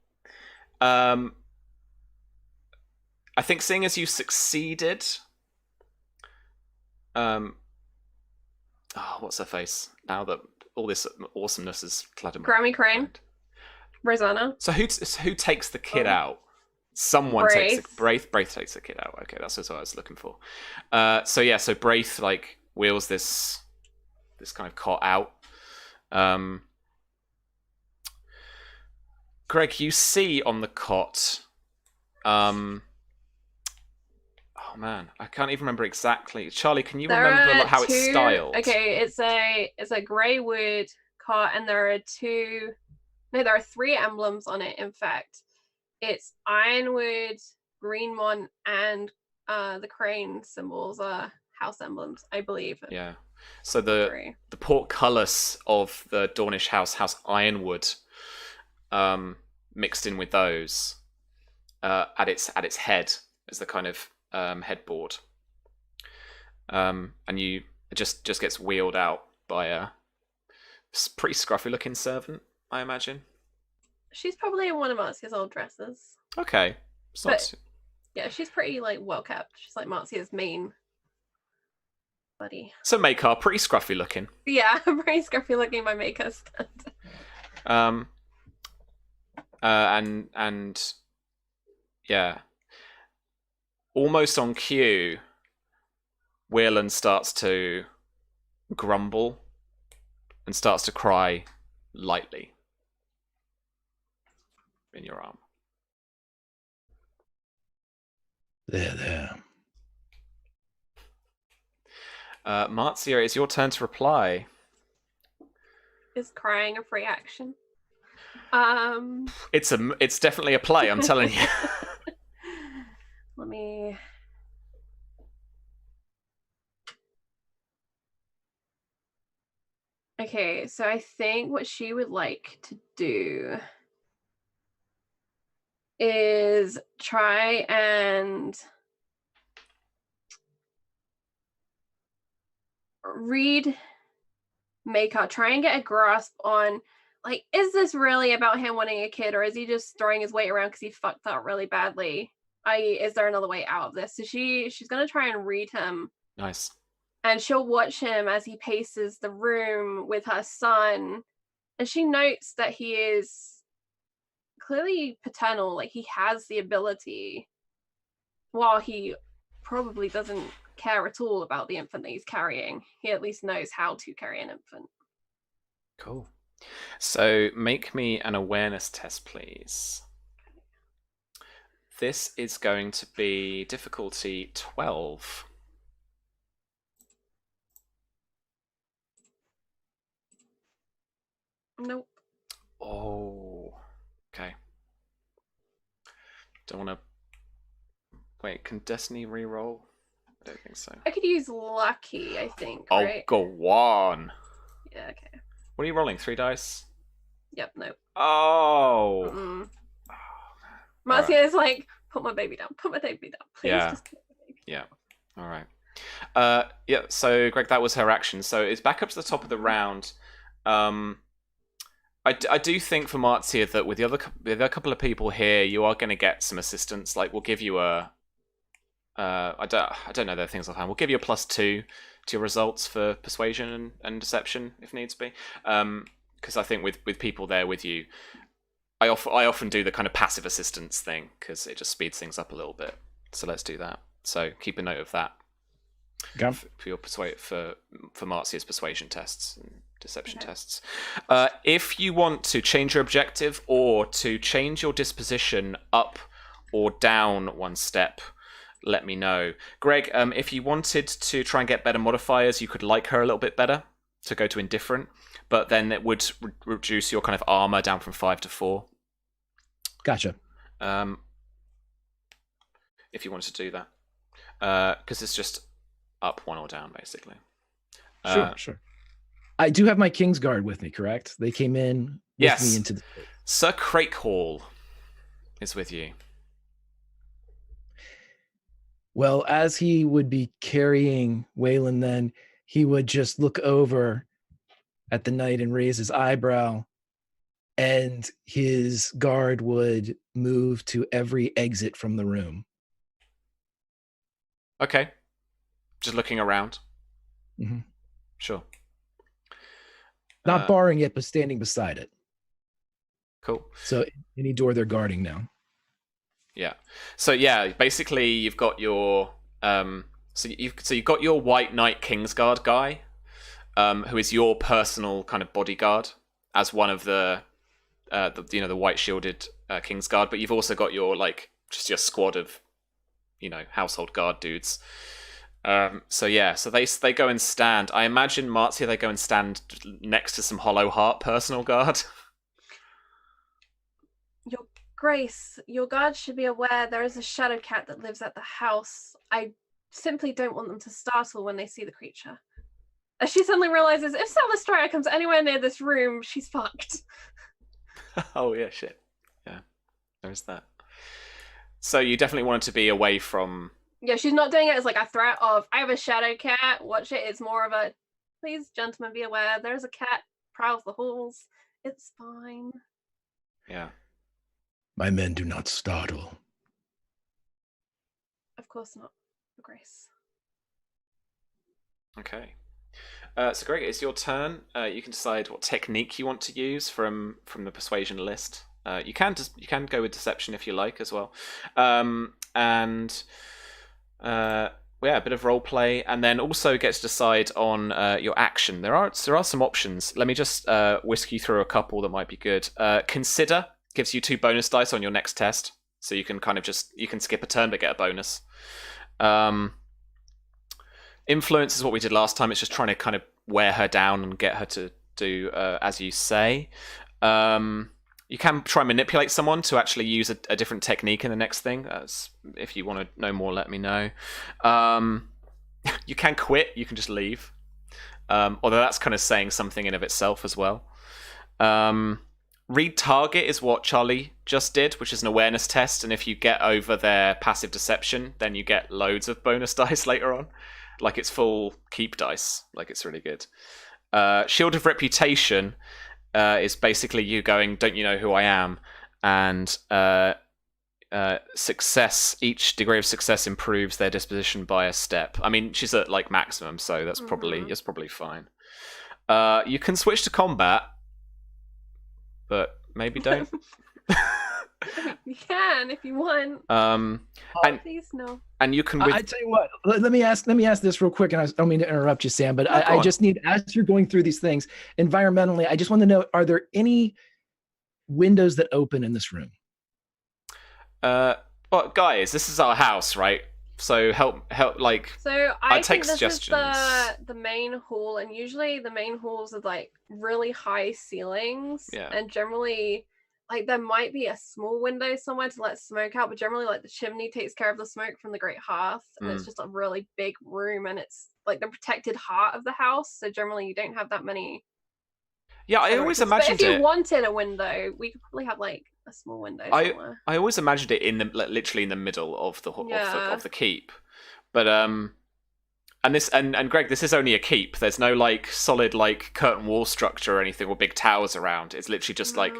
I think seeing as you succeeded, what's her face? Now that all this awesomeness is clad in my Grammy Crane. mind. Rosanna. So who takes the kid out? Someone Braith. Braith takes the kid out. Okay, that's what I was looking for. So Braith like wheels this kind of cot out. Greg, you see on the cot. Oh man, I can't even remember exactly. Charlie, can you remember how it's styled? Okay, it's a grey wood cart, and there are 3 emblems on it. In fact, it's Ironwood, Greenmont, and the crane symbols are house emblems, I believe. Yeah. So the portcullis of the Dornish house Ironwood, mixed in with those at its head as the kind of headboard, and it just gets wheeled out by a pretty scruffy looking servant, I imagine. She's probably in one of Marzia's old dresses. Okay, Yeah, she's pretty like well kept. She's like Marzia's main buddy. So Makar, pretty scruffy looking. Yeah, pretty scruffy looking by Makar standard. And yeah. Almost on cue, Waylon starts to grumble and starts to cry lightly in your arm. There. Marzia, it's your turn to reply. Is crying a free action? It's definitely a play, I'm telling you. Let me. Okay, so I think what she would like to do is try and read Makar, try and get a grasp on, like, is this really about him wanting a kid, or is he just throwing his weight around because he fucked up really badly? I.e., is there another way out of this? So she's gonna try and read him. Nice. And she'll watch him as he paces the room with her son, and she notes that he is clearly paternal, like he has the ability, while he probably doesn't care at all about the infant that he's carrying, he at least knows how to carry an infant. Cool. So make me an awareness test, please. This is going to be difficulty 12. Nope. Oh, okay. Don't want to... Wait, can Destiny reroll? I don't think so. I could use lucky, I think, Oh, right? go on. Yeah, okay. What are you rolling? 3 dice? Yep, nope. Oh. Mm-mm. Oh, Marzia is like, put my baby down, please Yeah. just put my baby Yeah. All right. Yeah. So, Greg, that was her action. So it's back up to the top of the round. I do think for Marzia that with the other couple of people here, you are going to get some assistance. Like, we'll give you a. I don't know their things offhand. We'll give you a +2 to your results for persuasion and deception if needs be. Because I think with people there with you, I often do the kind of passive assistance thing because it just speeds things up a little bit. So let's do that. So keep a note of that. Okay. For your for Marzia's persuasion tests and deception tests. If you want to change your objective or to change your disposition up or down one step, let me know. Greg, if you wanted to try and get better modifiers, you could like her a little bit better to go to indifferent, but then it would reduce your kind of armor down from 5 to 4. Gotcha. If you wanted to do that. Because it's just up 1 or down, basically. Sure. I do have my Kingsguard with me, correct? They came in with me into the... Sir Crakehall is with you. Well, as he would be carrying Waylon, then he would just look over at the knight and raise his eyebrow, and his guard would move to every exit from the room. Okay. Just looking around. Mm-hmm. Sure. Not barring it, but standing beside it. Cool. So any door they're guarding now. Yeah. So yeah, basically you've got your so you've got your White Knight Kingsguard guy, who is your personal kind of bodyguard as one of the white shielded Kingsguard, but you've also got your just your squad of household guard dudes. So they go and stand. I imagine Marzia, they go and stand next to some Hollow Heart personal guard. Your Grace, your guards should be aware there is a shadow cat that lives at the house. I simply don't want them to startle when they see the creature. As she suddenly realizes if Salastria comes anywhere near this room, she's fucked. Oh yeah, shit. Yeah, there's that. So you definitely want it to be away from... Yeah, she's not doing it as like a threat of, I have a shadow cat, watch it. It's more of a, please, gentlemen, be aware. There's a cat, prowls the halls. It's fine. Yeah. My men do not startle. Of course not, Your Grace. Okay. So Greg, it's your turn. You can decide what technique you want to use from the persuasion list. You can go with deception if you like as well. A bit of role play, and then also get to decide on your action. There are some options. Let me just whisk you through a couple that might be good. Consider gives you 2 bonus dice on your next test, so you can kind of you can skip a turn but get a bonus. Influence is what we did last time. It's just trying to kind of wear her down and get her to do as you say. You can try and manipulate someone to actually use a different technique in the next thing. If you want to know more, let me know. You can quit. You can just leave. Although that's kind of saying something in of itself as well. Read target is what Charlie just did, which is an awareness test, and if you get over their passive deception, then you get loads of bonus dice later on. Like it's full keep dice. Like it's really good. Shield of Reputation is basically you going, don't you know who I am? And success, each degree of success improves their disposition by a step. I mean, she's at like maximum, so that's probably fine. You can switch to combat, but maybe don't. You can if you want. And Please no. And you can. I tell you what. Let me ask this real quick, and I don't mean to interrupt you, Sam, but I just need, as you're going through these things environmentally, I just want to know: are there any windows that open in this room? Well, guys, this is our house, right? So help. Like, so I take think this suggestions. is the main hall, and usually the main halls are like really high ceilings, and generally, like there might be a small window somewhere to let smoke out, but generally, like the chimney takes care of the smoke from the great hearth, and it's just a really big room, and it's like the protected heart of the house. So generally, you don't have that many. Yeah, I always imagined it. If you wanted a window, we could probably have like a small window somewhere. I always imagined it in the literally in the middle of the of the keep, but and Greg, this is only a keep. There's no like solid like curtain wall structure or anything or big towers around. It's literally just like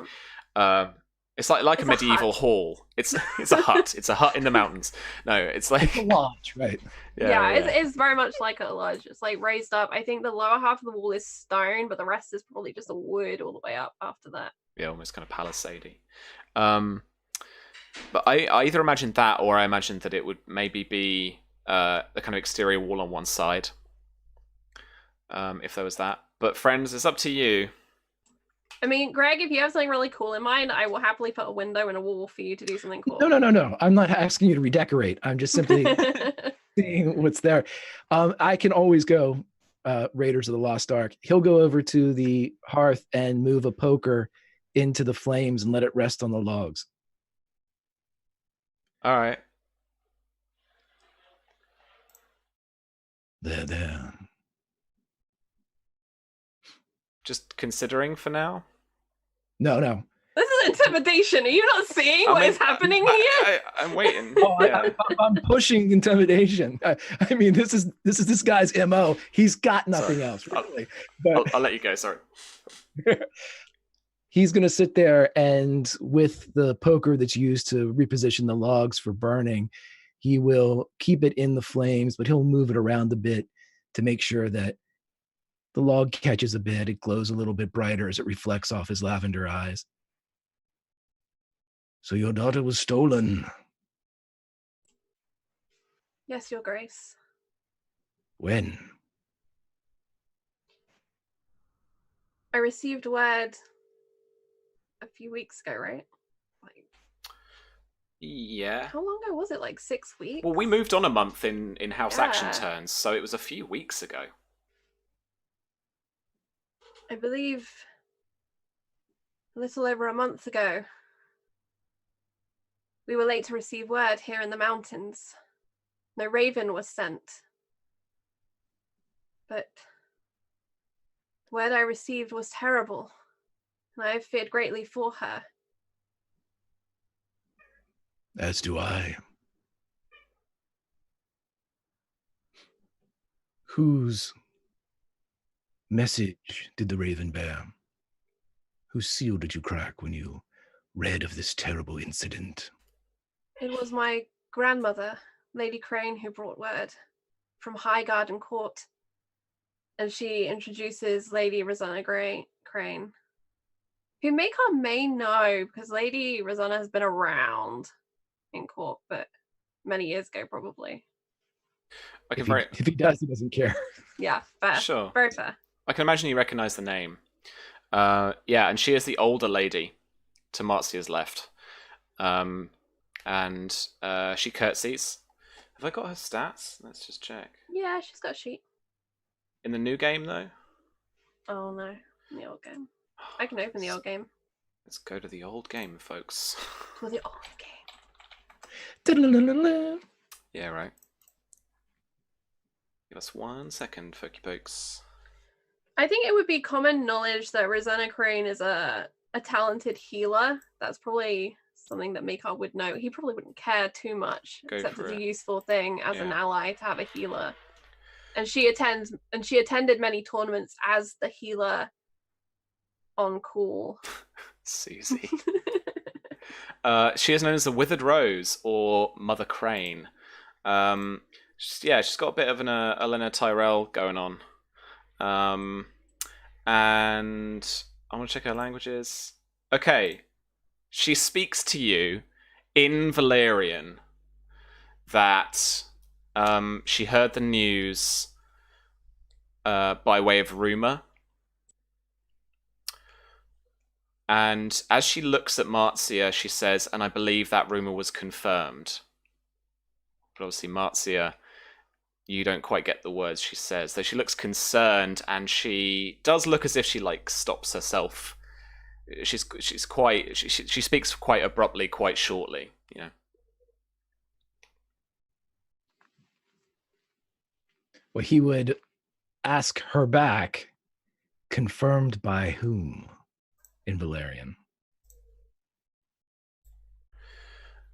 it's like a medieval hall. It's a hut. It's a hut in the mountains. No, it's like a lodge, right? Yeah. It's very much like a lodge. It's like raised up. I think the lower half of the wall is stone, but the rest is probably just a wood all the way up after that. Yeah, almost kind of palisade-y. But I either imagined that or I imagined that it would maybe be the kind of exterior wall on one side. If there was that. But friends, it's up to you. I mean, Greg, if you have something really cool in mind, I will happily put a window and a wall for you to do something cool. No. I'm not asking you to redecorate. I'm just simply seeing what's there. I can always go Raiders of the Lost Ark. He'll go over to the hearth and move a poker into the flames and let it rest on the logs. All right. There. Just considering for now? No. This is intimidation. Are you not seeing what is happening here? I'm waiting. I'm pushing intimidation. I mean, this is this guy's MO. He's got nothing else, really. I'll let you go. Sorry. He's going to sit there, and with the poker that's used to reposition the logs for burning, he will keep it in the flames, but he'll move it around a bit to make sure that the log catches a bit. It glows a little bit brighter as it reflects off his lavender eyes. So your daughter was stolen. Yes, Your Grace. When? I received word a few weeks ago, right? Yeah. How long ago was it? Like 6 weeks? Well, we moved on a month in house action turns, so it was a few weeks ago. I believe a little over a month ago. We were late to receive word here in the mountains. No raven was sent. But the word I received was terrible, and I have feared greatly for her. As do I. Whose message did the raven bear? Whose seal did you crack when you read of this terrible incident? It was my grandmother, Lady Crane, who brought word from High Garden Court. And she introduces Lady Rosanna Crane, who Makar may know, because Lady Rosanna has been around in court, but many years ago, probably. If he does, he doesn't care. Yeah, fair. Sure. Very fair. I can imagine you recognize the name. Yeah, and she is the older lady to Marzia's left. And she curtsies. Have I got her stats? Let's just check. Yeah, she's got a sheet. In the new game, though? Oh, no. In the old game. I can open the old game. Let's go to the old game, folks. To the old game. Yeah, right. Give us 1 second, folky pokes. I think it would be common knowledge that Rosanna Crane is a talented healer. That's probably something that Makar would know. He probably wouldn't care too much, except it's a useful thing as an ally to have a healer. And she attended many tournaments as the healer on call. Susie. She is known as the Withered Rose or Mother Crane. She's got a bit of an Helena Tyrell going on. And I want to check her languages. Okay. She speaks to you in Valyrian that she heard the news by way of rumor. And as she looks at Marzia, she says, and I believe that rumor was confirmed. But obviously, Marzia, you don't quite get the words she says. Though she looks concerned, and she does look as if she stops herself. She speaks quite abruptly, quite shortly. Well, he would ask her back, confirmed by whom in Valyrian?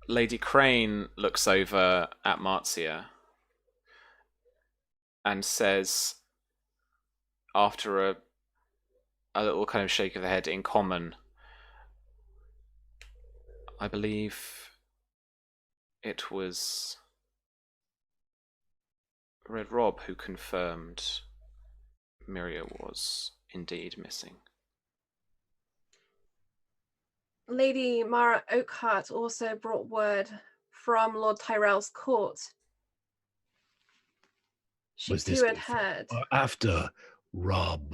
Lady Crane looks over at Marzia and says, after a little kind of shake of the head in common, I believe it was Red Rob who confirmed Miria was indeed missing. Lady Mara Oakhart also brought word from Lord Tyrell's court. She too had heard. After Rob.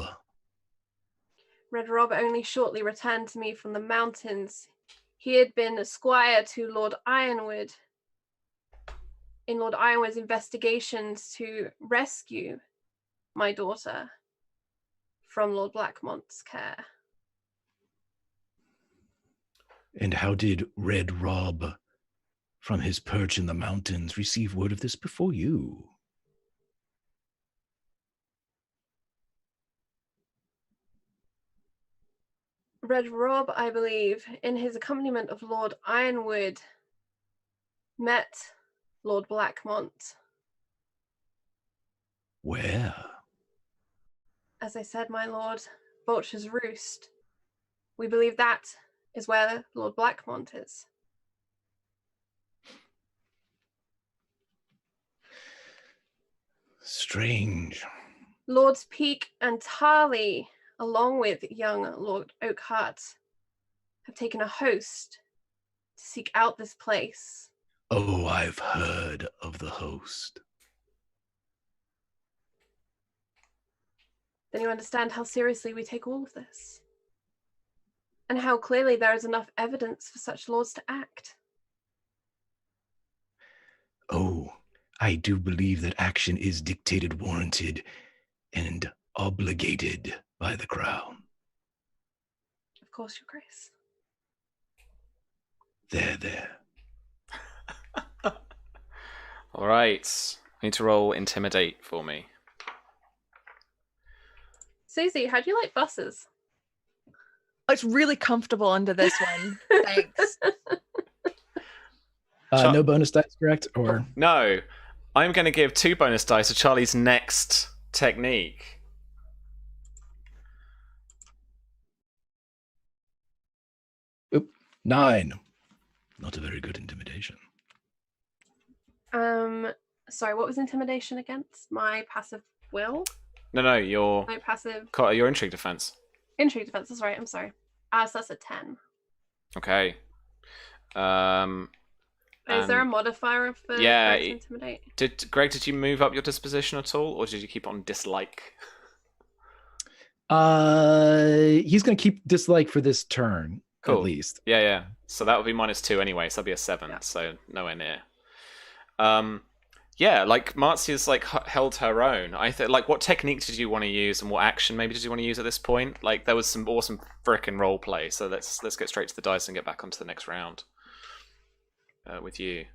Red Rob only shortly returned to me from the mountains. He had been a squire to Lord Ironwood in Lord Ironwood's investigations to rescue my daughter from Lord Blackmont's care. And how did Red Rob, from his perch in the mountains, receive word of this before you? Red Rob, I believe, in his accompaniment of Lord Ironwood, met Lord Blackmont. Where? As I said, my lord, Vulture's Roost. We believe that is where Lord Blackmont is. Strange. Lords Peake and Tarley, along with young Lord Oakhart, have taken a host to seek out this place. Oh, I've heard of the host. Then you understand how seriously we take all of this. And how clearly there is enough evidence for such lords to act. Oh, I do believe that action is dictated, warranted, and obligated by the crown. Of course, Your Grace. There. All right. You need to roll Intimidate for me. Susie, how do you like buses? It's really comfortable under this one. Thanks. No bonus dice, correct? Or no, I'm going to give 2 bonus dice to Charlie's next technique. Oop, 9. Not a very good intimidation. Sorry, what was intimidation against? My passive will? No, your My passive your intrigue defense. intrigue defense, that's right, I'm sorry. So that's a 10. Okay. Is there a modifier for intimidate? Greg, did you move up your disposition at all, or did you keep on dislike? He's going to keep dislike for this turn, Cool. at least. Yeah. So that would be -2 anyway, so that'd be a 7, so nowhere near. Marzia's held her own. I think what technique did you want to use, and what action maybe did you want to use at this point? There was some awesome frickin' role play. So let's get straight to the dice and get back onto the next round with you.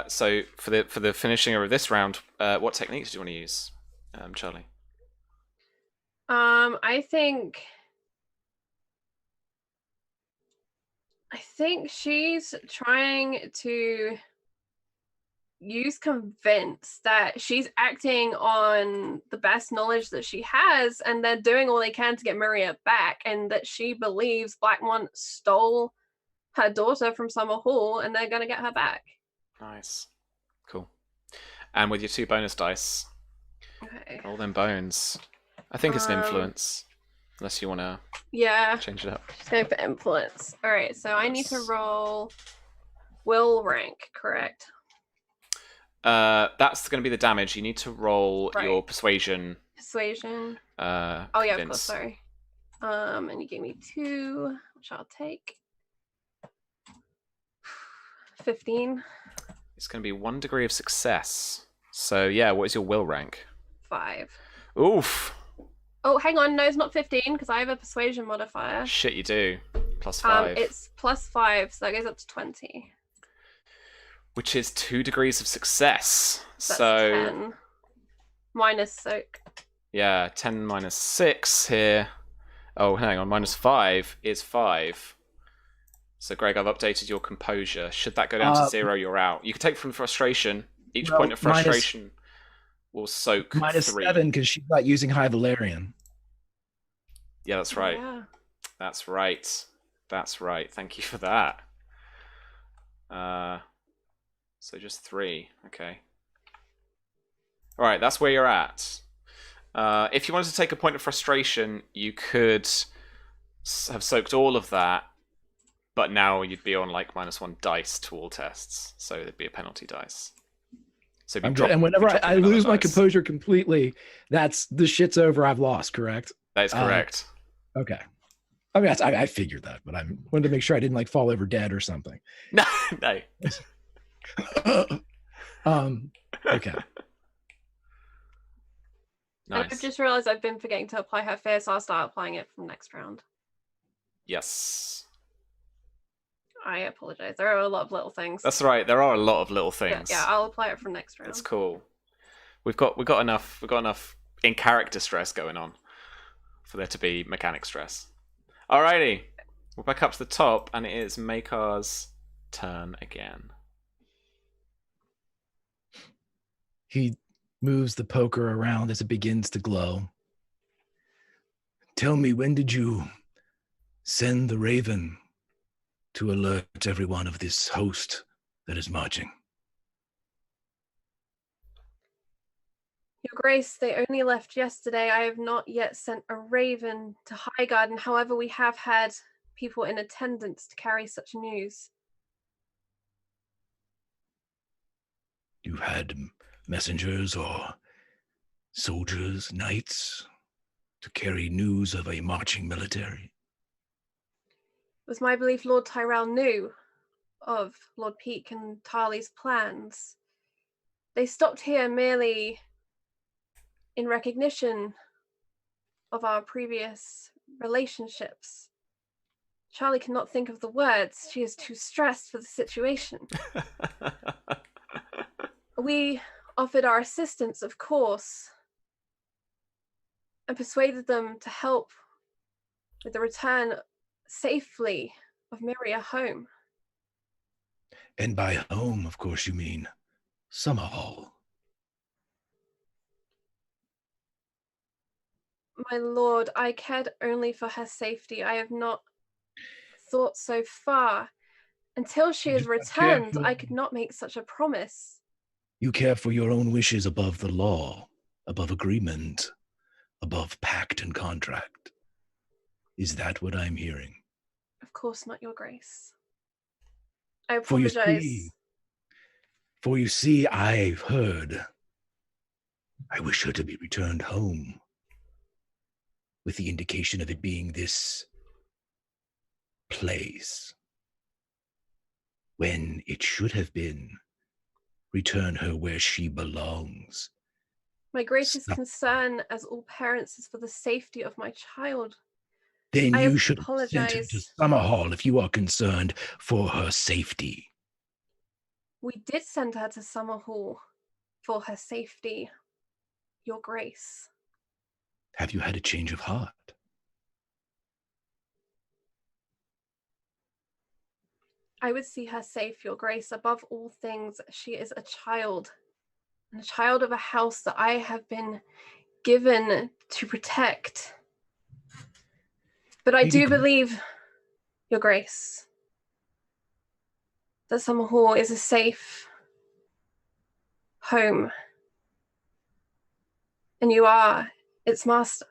So for the finishing of this round, what technique did you want to use, Charlie? I think she's trying to use convince that she's acting on the best knowledge that she has, and they're doing all they can to get Maria back, and that she believes Blackmont stole her daughter from Summer Hall, and they're going to get her back. Nice. Cool. And with your 2 bonus dice, roll them bones. I think it's an influence, unless you want to change it up. Just going for influence. All right, so I need to roll will rank, correct? That's going to be the damage. You need to roll your persuasion. Persuasion. Oh yeah, of course. Sorry. And you gave me 2, which I'll take. 15. It's going to be 1 degree of success. So yeah, what is your will rank? 5. Oof. Oh, hang on. No, it's not 15 because I have a persuasion modifier. Shit, you do. +5. It's +5, so that goes up to 20. Which is 2 degrees of success. That's so 10. Minus soak. Yeah, 10 minus 6 here. Oh, hang on. -5 is 5. So, Greg, I've updated your composure. Should that go down to 0, you're out. You can take from frustration. Each point of frustration will soak -3. -7 because she's not using High Valyrian. Yeah, that's right. Yeah. That's right. That's right. Thank you for that. So just 3. Okay. All right, that's where you're at. If you wanted to take a point of frustration, you could have soaked all of that, but now you'd be on like -1 dice to all tests, so there'd be a penalty dice. So and whenever I lose my composure completely, that's the shit's over. I've lost. Correct? That is correct. Okay. I mean, I figured that, but I wanted to make sure I didn't like fall over dead or something. No. Okay. Nice. I've just realized I've been forgetting to apply her fear, so I'll start applying it from next round. Yes. I apologize. There are a lot of little things. That's right. There are a lot of little things. Yeah, I'll apply it from next round. That's cool. We've got enough in character stress going on for there to be mechanic stress. Alrighty. We're back up to the top, and it is Makar's turn again. He moves the poker around as it begins to glow. Tell me, when did you send the raven to alert everyone of this host that is marching? Your Grace, they only left yesterday. I have not yet sent a raven to Highgarden. However, we have had people in attendance to carry such news. You had messengers or soldiers, knights, to carry news of a marching military? It was my belief Lord Tyrell knew of Lord Peake and Tarly's plans. They stopped here merely in recognition of our previous relationships. Charlie cannot think of the words. She is too stressed for the situation. We offered our assistance, of course, and persuaded them to help with the return safely of Maria home. And by home, of course, you mean Summerhall. My lord, I cared only for her safety. I have not thought so far. Until she is returned, I could not make such a promise. You care for your own wishes above the law, above agreement, above pact and contract. Is that what I'm hearing? Of course not, Your Grace. I apologize. For you see, I've heard. I wish her to be returned home, with the indication of it being this place, when it should have been return her where she belongs. My greatest concern, as all parents, is for the safety of my child. Then I you should apologize. send her to Summerhall if you are concerned for her safety. We did send her to Summerhall for her safety, Your Grace. Have you had a change of heart? I would see her safe, Your Grace. Above all things, she is a child, and a child of a house that I have been given to protect. But I do believe, Your Grace, that Summer Hall is a safe home, and you are its master.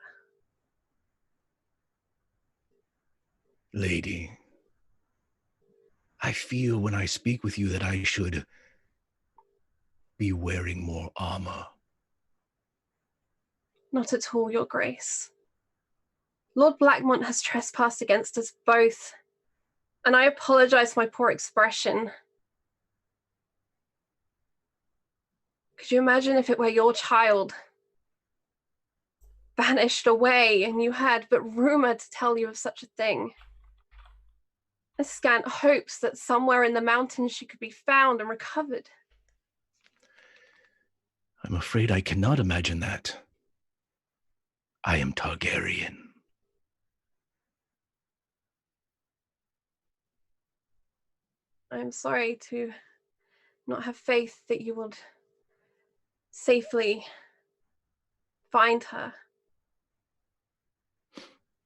Lady, I feel when I speak with you that I should be wearing more armor. Not at all, Your Grace. Lord Blackmont has trespassed against us both, and I apologize for my poor expression. Could you imagine if it were your child, vanished away, and you had but rumor to tell you of such a thing? A scant hopes that somewhere in the mountains she could be found and recovered. I'm afraid I cannot imagine that. I am Targaryen. I'm sorry to not have faith that you would safely find her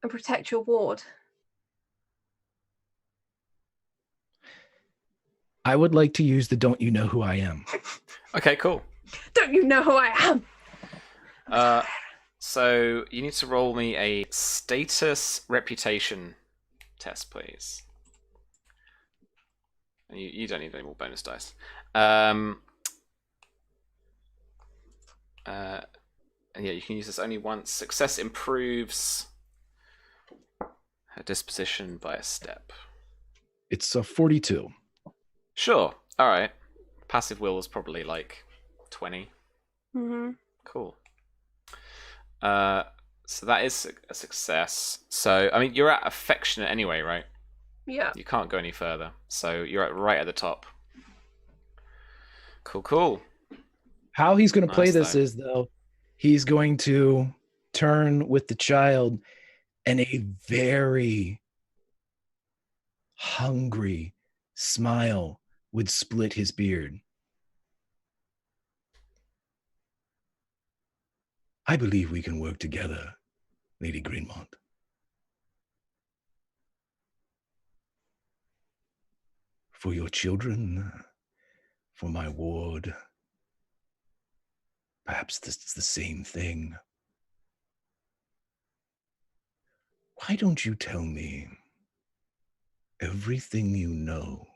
and protect your ward. I would like to use the "Don't you know who I am"? Okay, cool. Don't you know who I am? So you need to roll me a status reputation test, please. You don't need any more bonus dice. And yeah, you can use this only once. Success improves her disposition by a step. It's a 42. Sure. All right. Passive will was probably like 20. Mm-hmm. Cool. So that is a success. So, I mean, you're at affectionate anyway, right? Yeah. You can't go any further. So you're right at the top. Cool. How he's going to play Nice, this though. is, though, he's going to turn with the child, and a very hungry smile would split his beard. I believe we can work together, Lady Greenmont. For your children, for my ward. Perhaps this is the same thing. Why don't you tell me everything you know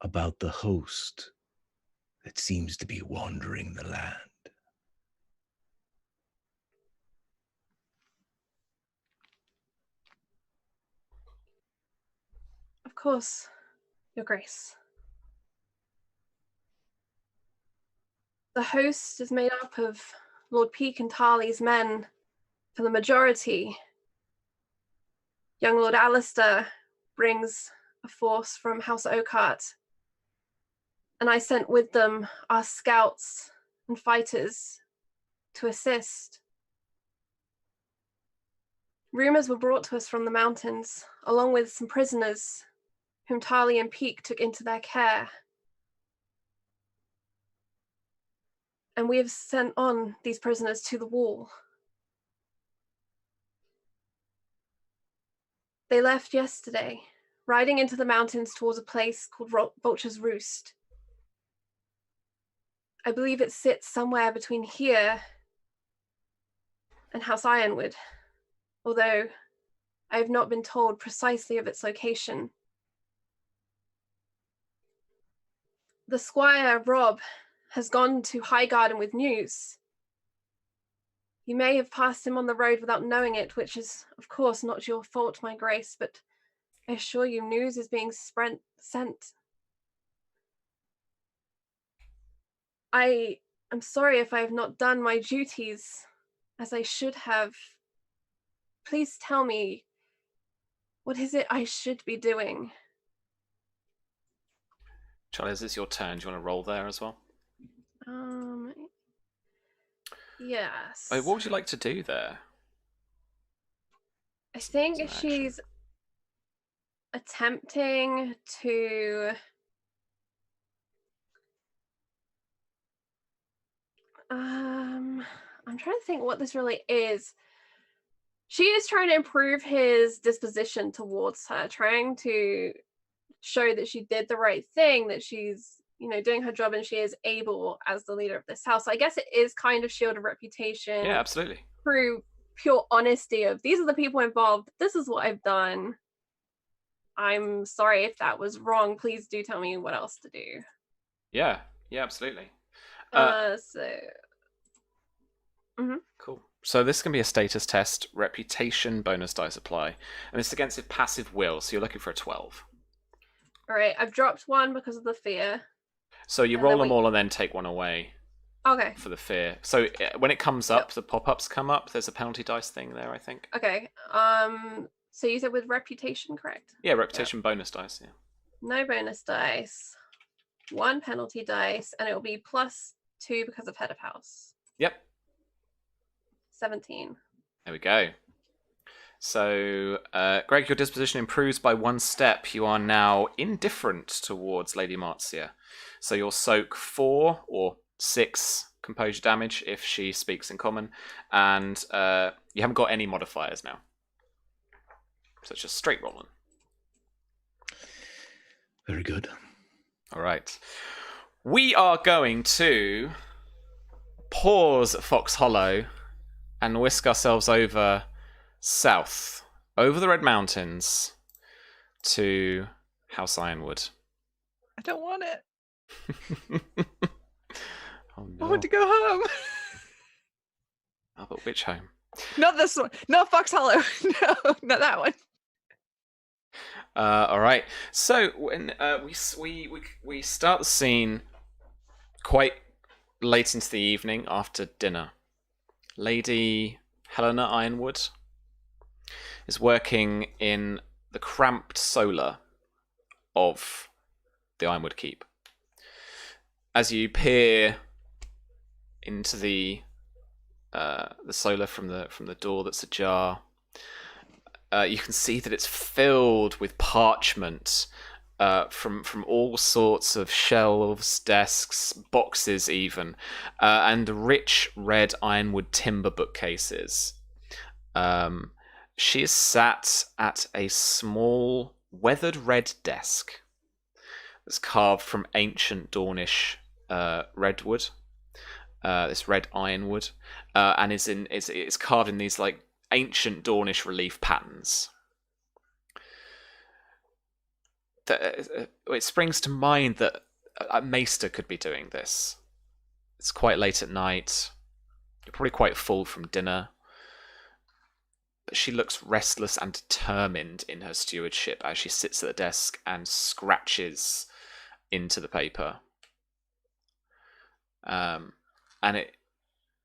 about the host that seems to be wandering the land? Of course, Your Grace. The host is made up of Lord Peake and Tarly's men for the majority. Young Lord Alistair brings a force from House Oakheart, and I sent with them our scouts and fighters to assist. Rumors were brought to us from the mountains, along with some prisoners whom Tarly and Peake took into their care. And we have sent on these prisoners to the wall. They left yesterday, riding into the mountains towards a place called Vulture's Roost. I believe it sits somewhere between here and House Ironwood, although I have not been told precisely of its location. The Squire, Rob, has gone to Highgarden with news. You may have passed him on the road without knowing it, which is, of course, not your fault, my grace, but I assure you news is being sent. I am sorry if I have not done my duties as I should have. Please tell me, what is it I should be doing? Charlie, is this your turn? Do you want to roll there as well? Yes. What would you like to do there? I think Some action. she's attempting to I'm trying to think what this really is. She is trying to improve his disposition towards her, trying to show that she did the right thing, that she's, doing her job and she is able as the leader of this house. So I guess it is kind of shield of reputation. Yeah, absolutely. Through pure honesty of these are the people involved. This is what I've done. I'm sorry if that was wrong. Please do tell me what else to do. Yeah, absolutely. Cool. So this can be a status test, reputation, bonus dice apply. And it's against a passive will, so you're looking for a 12. All right, I've dropped one because of the fear. So you roll them all and then take one away. Okay. For the fear. So when it comes up, the pop-ups come up. There's a penalty dice thing there, I think. Okay. So you said with reputation, correct? Yeah, reputation bonus dice, yeah. No bonus dice. One penalty dice, and it will be +2 because of head of house. Yep. 17. There we go. So, Greg, your disposition improves by 1 step. You are now indifferent towards Lady Marzia. So you'll soak 4 or 6 composure damage if she speaks in common, and you haven't got any modifiers now. So it's just straight rolling. Very good. All right. We are going to pause at Fox Hollow and whisk ourselves over south, over the Red Mountains, to House Ironwood. I don't want it. Oh, no. I want to go home. Oh, but which home? Not this one. Not Fox Hollow. No, not that one. All right. So when we start the scene quite late into the evening after dinner, Lady Helena Ironwood is working in the cramped solar of the Ironwood Keep. As you peer into the solar from the door that's ajar, you can see that it's filled with parchment from all sorts of shelves, desks, boxes even, and rich red ironwood timber bookcases. She is sat at a small weathered red desk that's carved from ancient Dornish redwood, this red ironwood, and it's carved in these like ancient Dornish relief patterns. It springs to mind that a maester could be doing this. It's quite late at night. You're probably quite full from dinner. But she looks restless and determined in her stewardship as she sits at the desk and scratches into the paper. And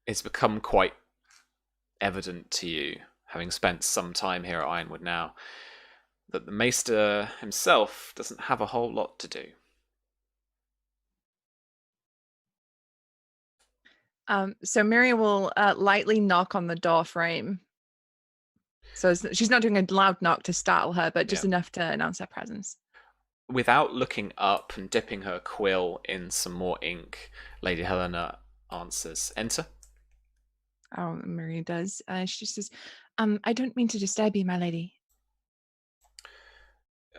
it's become quite evident to you, having spent some time here at Ironwood now, that the Maester himself doesn't have a whole lot to do. So Mary will lightly knock on the door frame. So she's not doing a loud knock to startle her, but just enough to announce her presence. Without looking up and dipping her quill in some more ink, Lady Helena answers, "Enter." Oh, Mary does. She says, I don't mean to disturb you, my lady.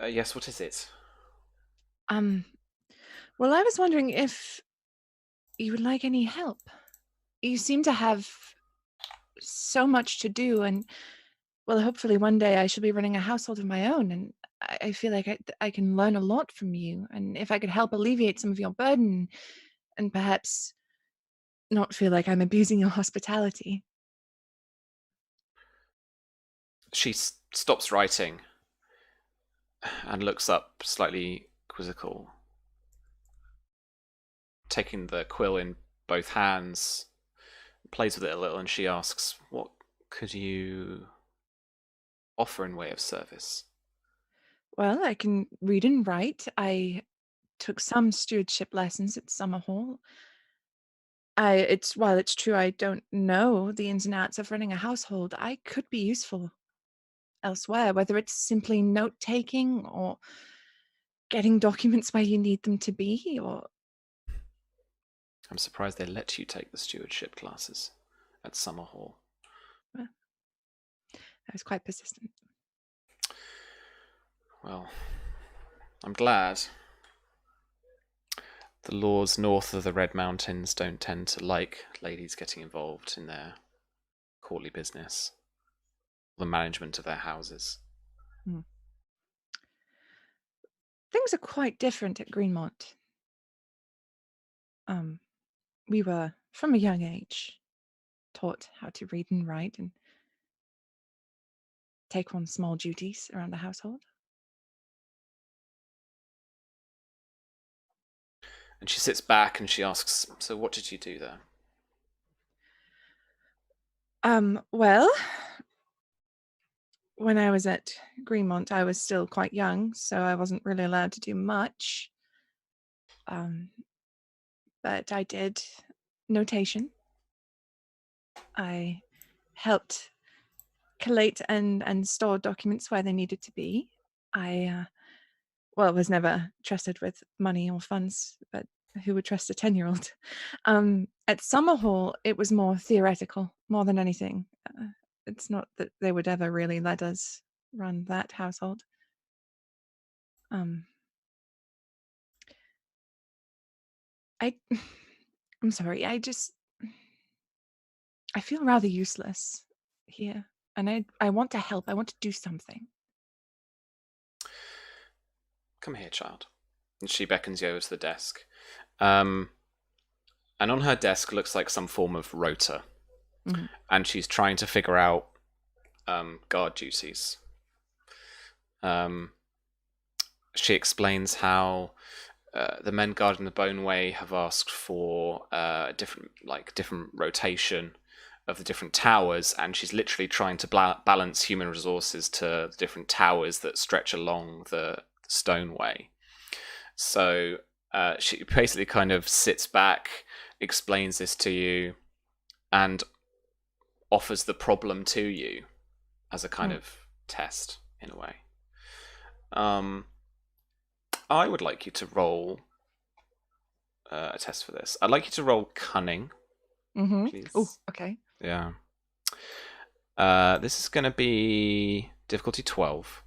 Yes, what is it? Well, I was wondering if you would like any help. You seem to have so much to do, and well, hopefully one day I shall be running a household of my own, and I feel like I can learn a lot from you, and if I could help alleviate some of your burden, and perhaps not feel like I'm abusing your hospitality. She stops writing and looks up, slightly quizzical, taking the quill in both hands, plays with it a little, and she asks, "What could you offer in way of service?" Well, I can read and write. I took some stewardship lessons at Summer Hall. While it's true I don't know the ins and outs of running a household, I could be useful elsewhere, whether it's simply note-taking or getting documents where you need them to be, or... I'm surprised they let you take the stewardship classes at Summerhall. Well, I was quite persistent. Well, I'm glad. The laws north of the Red Mountains don't tend to like ladies getting involved in their courtly business, the management of their houses. Things are quite different at Greenmont. We were, from a young age, taught how to read and write and take on small duties around the household. And she sits back and she asks, "So what did you do there?" Well, when I was at Greenmont, I was still quite young, so I wasn't really allowed to do much. But I did notation. I helped collate and store documents where they needed to be. I was never trusted with money or funds, but who would trust a 10-year-old? At Summerhall, it was more theoretical, more than anything. It's not that they would ever really let us run that household. I'm sorry, I feel rather useless here, and I want to help. I want to do something. Come here, child. And she beckons you over to the desk. And on her desk looks like some form of rota. Mhm. And she's trying to figure out guard duties. She explains how the men guarding the Boneway have asked for different rotation of the different towers, and she's literally trying to balance human resources to the different towers that stretch along the Stoneway. So she basically kind of sits back, explains this to you, and offers the problem to you as a kind of test, in a way. I would like you to roll a test for this. I'd like you to roll cunning, please. Oh, okay. Yeah. This is going to be difficulty 12.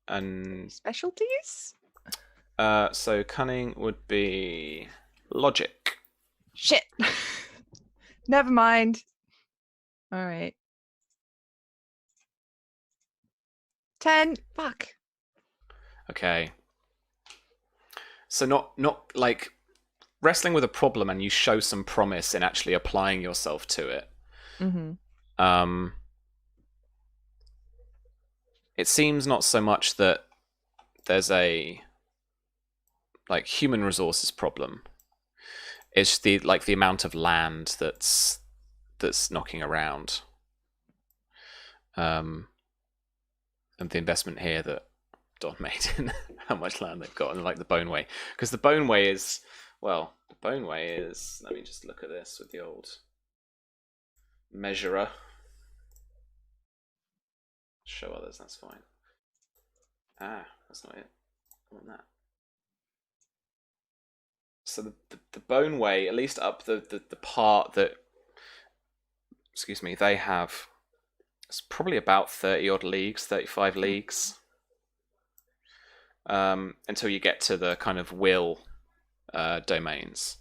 And Specialties? so cunning would be logic. Shit. Never mind. All right. 10. Fuck. Okay. So not like wrestling with a problem, and you show some promise in actually applying yourself to it. It seems not so much that there's a human resources problem. It's the amount of land that's knocking around, and the investment here that Don made in how much land they've got, and the Boneway, because the Boneway is let me just look at this with the old measurer. Show others, that's fine. That's not it. I want that. So the Boneway, at least up the part that, they have, it's probably about 30 odd leagues, 35 leagues, until you get to the kind of will domains.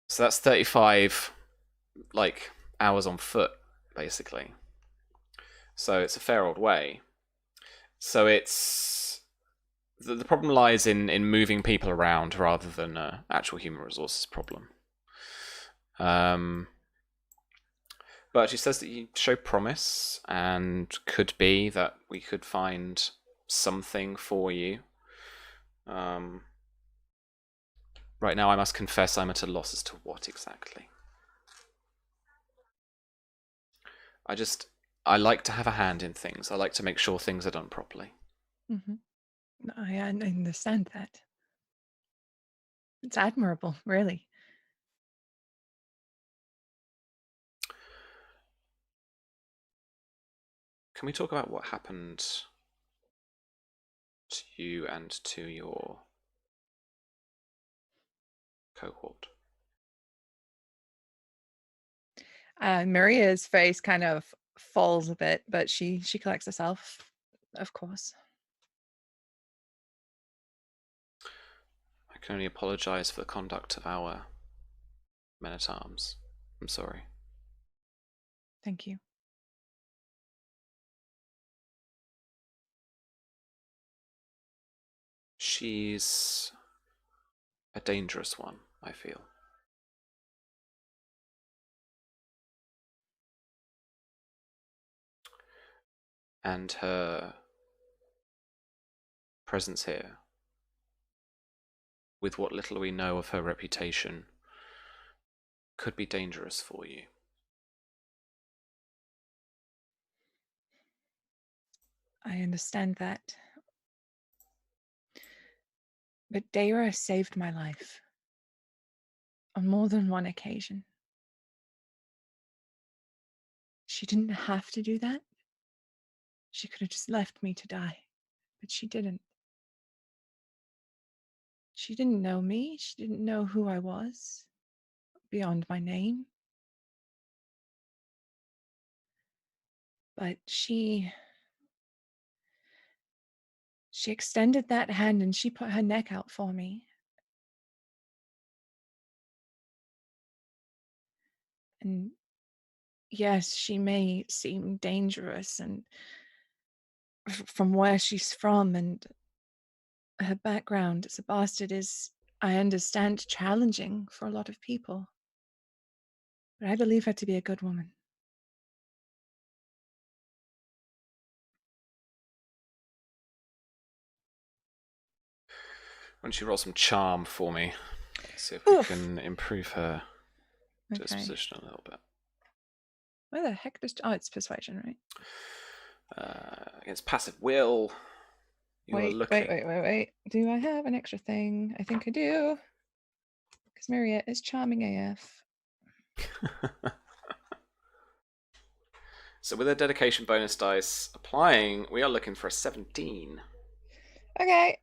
So that's 35 hours on foot, basically. So it's a fair old way. So it's the problem lies in moving people around rather than an actual human resources problem. But she says that you show promise, and could be that we could find something for you. Right now, I must confess I'm at a loss as to what exactly. I like to have a hand in things. I like to make sure things are done properly. I understand that. It's admirable, really. Can we talk about what happened to you and to your cohort? Maria's face kind of falls a bit, but she collects herself, of course. I can only apologize for the conduct of our men-at-arms. I'm sorry. Thank you. She's a dangerous one, I feel. And her presence here, with what little we know of her reputation, could be dangerous for you. I understand that. But Daira saved my life on more than one occasion. She didn't have to do that. She could have just left me to die, but she didn't. She didn't know me. She didn't know who I was beyond my name. But she extended that hand and she put her neck out for me. And yes, she may seem dangerous and from where she's from and her background as a bastard is, I understand, challenging for a lot of people. But I believe her to be a good woman. Why don't you roll some charm for me? See if we can improve her disposition a little bit. Where the heck does... Oh, it's persuasion, right? Against passive will. Wait. Do I have an extra thing? I think I do. Because Maria is charming AF. So with a dedication bonus dice applying, we are looking for a 17. Okay.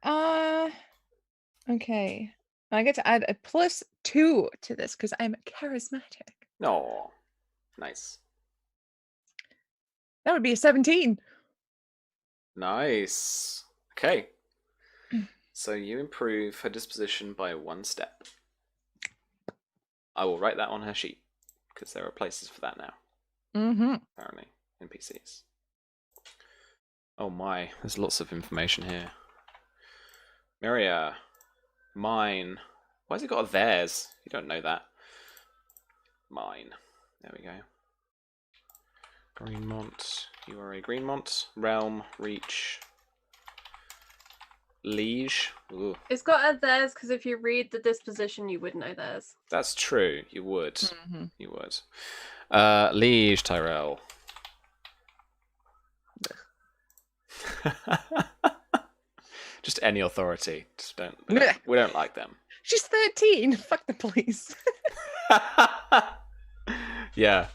Okay. I get to add a +2 to this because I'm charismatic. No. Nice. That would be a 17. Nice. Okay. So you improve her disposition by 1 step. I will write that on her sheet because there are places for that now. Apparently, NPCs. Oh my, there's lots of information here. Maria, mine. Why has it got a theirs? You don't know that. Mine. There we go. Greenmont. You are a Greenmont. Realm, reach. Liege. Ooh. It's got a theirs because if you read the disposition, you would know theirs. That's true. You would. You would. Liege Tyrell. Just any authority. Just we don't like them. She's 13. Fuck the police. Yeah,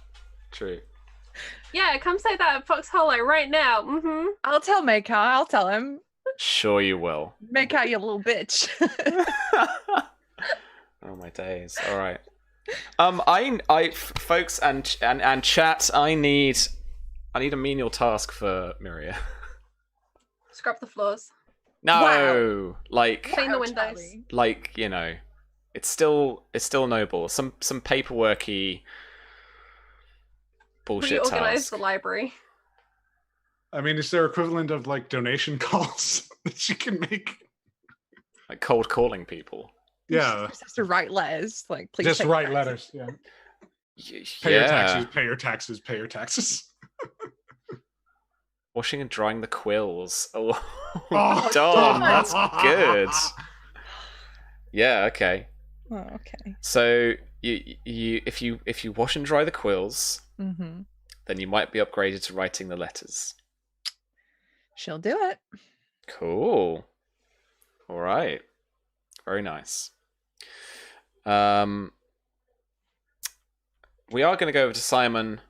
true. Yeah, come say that at Fox Hollow right now. I'll tell Makar. I'll tell him. Sure you will. Makar, you little bitch. Oh my days. All right. I folks and chat. I need a menial task for Miria. Scrub the floors. No, like Clean the windows. Like, you know, it's still noble. Some paperworky bullshit Reorganize task. the library. I mean, is there equivalent of like donation calls that she can make? Like cold calling people. Yeah. Just has to write letters. Like, please. Just write letters. Yeah. Pay your taxes. Pay your taxes. Pay your taxes. Washing and drying the quills. Oh, Oh, Dawn, that's good. Yeah. Okay. Oh, okay. So if you wash and dry the quills, then you might be upgraded to writing the letters. She'll do it. Cool. All right. Very nice. We are going to go over to Simon,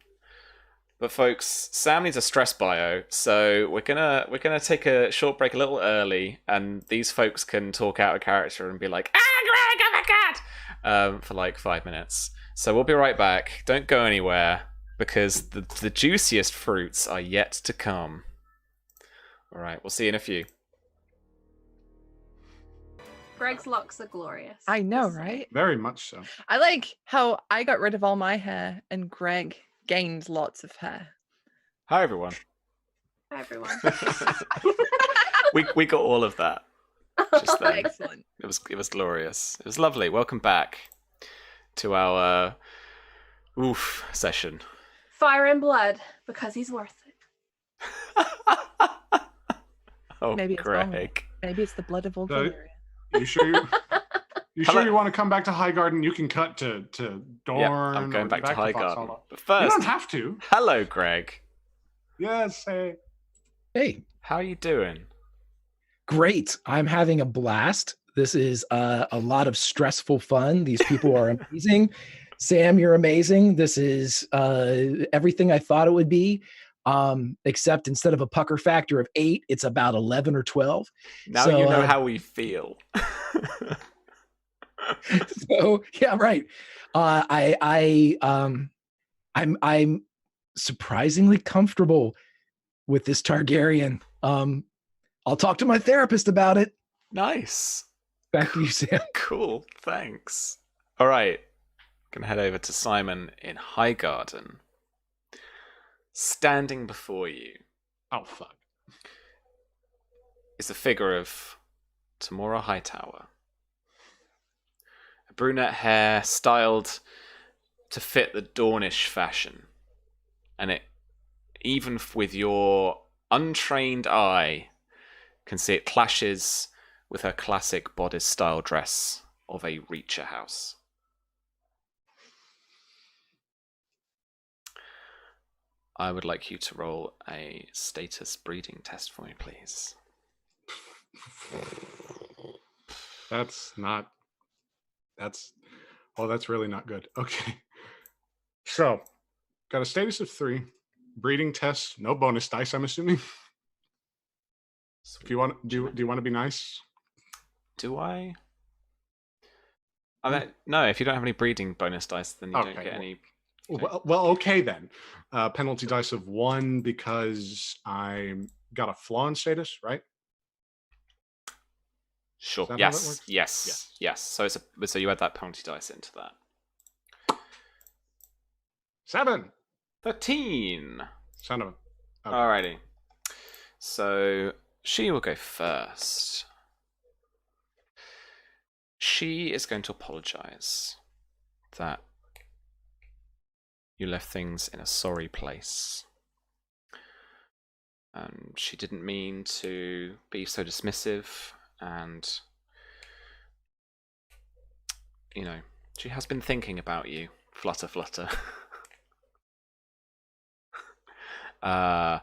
but folks, Sam needs a stress bio, so we're gonna take a short break a little early, and these folks can talk out of character and be like, "Ah, Greg, oh my god!" for like 5 minutes. So we'll be right back. Don't go anywhere because the juiciest fruits are yet to come. All right, we'll see you in a few. Greg's locks are glorious. I know, right? Very much so. I like how I got rid of all my hair and Greg gained lots of hair. Hi everyone. Hi, everyone. we got all of that just then. Excellent. It was glorious. It was lovely. Welcome back to our session. Fire and blood, because he's worth it. Oh, Maybe it's wrong. Greg. Maybe it's the blood of Old So- Valyria. You sure you Hello? sure you want to come back to Highgarden? You can cut to Dorne. Yeah, I'm going or back to Highgarden. Foxhall. But You first, don't have to. hello, Greg. Yes, hey. Hey, How are you doing? great. I'm having a blast. This is a lot of stressful fun. These people are amazing. Sam, you're amazing. This is everything I thought it would be, except instead of a pucker factor of 8, it's about 11 or 12. Now So, you know how we feel. So yeah, right. I'm surprisingly comfortable with this Targaryen. I'll talk to my therapist about it. Nice. Back to you, Sam. Cool. Thanks. All right. Gonna head over to Simon in Highgarden. Standing before you Oh fuck. is a figure of Tamora Hightower. A brunette hair styled to fit the Dornish fashion. And it, even with your untrained eye, can see it clashes with her classic bodice-style dress of a Reacher house. I would like you to roll a status breeding test for me, please. That's really not good. Okay. So, got a status of 3. Breeding test, no bonus dice, I'm assuming. If you want, do you want to be nice? Do I? I mean, no, if you don't have any breeding bonus dice, then you don't Okay, get well- any. Well, okay then. Penalty dice of 1 because I got a flaw in status, right? Sure. Is that how that Yes. works? Yes. Yes. So you add that penalty dice into that. 7. 13. Son of a. Okay. Alrighty. So she will go first. She is going to apologize that you left things in a sorry place. She didn't mean to be so dismissive, and you know, she has been thinking about you. Flutter, flutter. I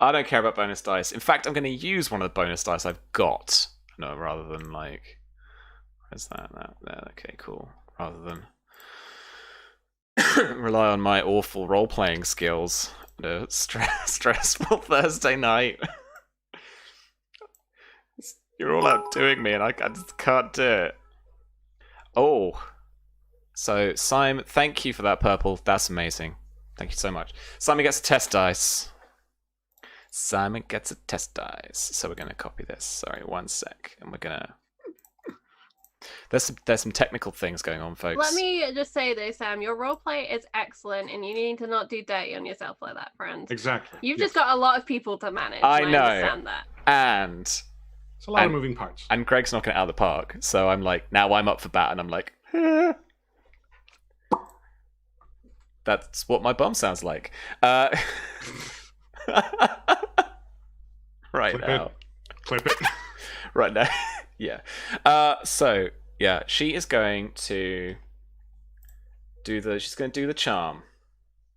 don't care about bonus dice. In fact, I'm going to use one of the bonus dice I've got. No, rather than like, where's that? There. Okay, cool. Rather than rely on my awful role-playing skills on a stressful Thursday night. You're all outdoing me, and I just can't do it. Oh, so Simon, thank you for that purple. That's amazing. Thank you so much. Simon gets a test dice. Simon gets a test dice. So we're going to copy this. Sorry, 1 sec. And we're going to... There's some technical things going on, folks. Let me just say though, Sam, your roleplay is excellent, and you need to not do dirty on yourself like that, friend. Exactly. You've Yes. just got a lot of people to manage. I and know. I understand that. And It's a lot of moving parts. And Greg's knocking it out of the park. So I'm like, now I'm up for bat, and I'm like, that's what my bum sounds like. Right Clip now. it. Clip it. Right now. Yeah. So yeah, she is going to she's going to do the charm.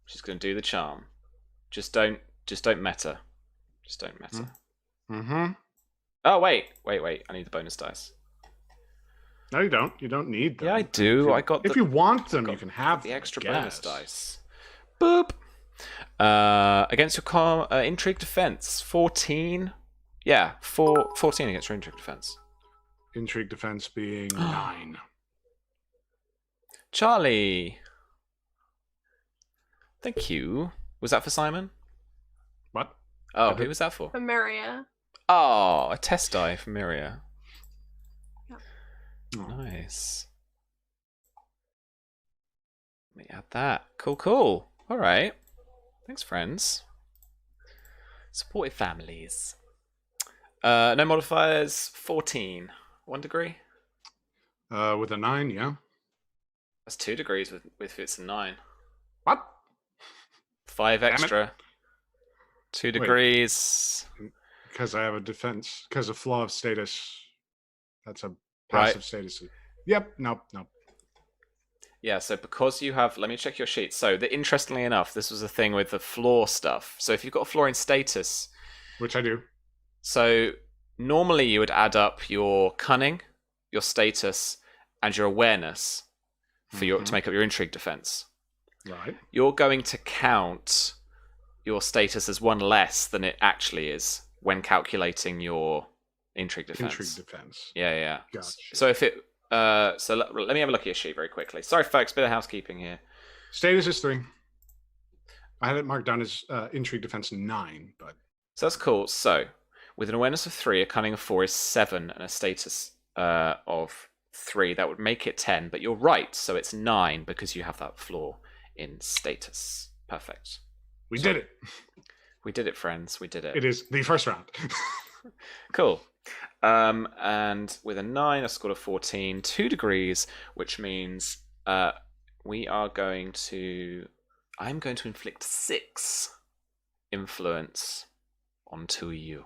She's going to do the charm. Just don't meta. Just don't meta. Mm-hmm. Oh wait. I need the bonus dice. No, you don't. You don't need them. Yeah, I do. If you want them, got you can have the them, extra I bonus guess. dice. Boop. Against your intrigue defense, 14. Yeah, 14 against your intrigue defense. Intrigue defense being 9. Charlie. Thank you. Was that for Simon? What? Oh, who was that for? For Maria. Oh, a test die for Miria. Yep. Oh. Nice. Let me add that. Cool. All right. Thanks, friends. Supportive families. No modifiers. 14. 1 degree. With a 9, yeah. That's 2 degrees with it's a 9. What? 5 Damn it. extra. 2 degrees. Because I have a defense. Because of flaw of status. That's a Right. passive status. Yep. Nope. Yeah, so because you have... Let me check your sheet. So, interestingly enough, this was a thing with the flaw stuff. So, if you've got a flaw in status... Which I do. So, normally you would add up your cunning, your status, and your awareness for to make up your intrigue defense. Right. You're going to count your status as 1 less than it actually is when calculating your intrigue defense. Intrigue defense. Yeah. Gotcha. So if it... so let me have a look at your sheet very quickly. Sorry, folks, bit of housekeeping here. Status is 3. I had it marked down as intrigue defense 9, but... So that's cool. So, with an awareness of 3, a cunning of 4 is 7, and a status of 3, that would make it 10. But you're right, so it's 9 because you have that flaw in status. Perfect. We did it. We did it, friends. We did it. It is the first round. Cool. And with a 9, a score of 14, 2 degrees, which means we are going to... I'm going to inflict 6 influence onto you.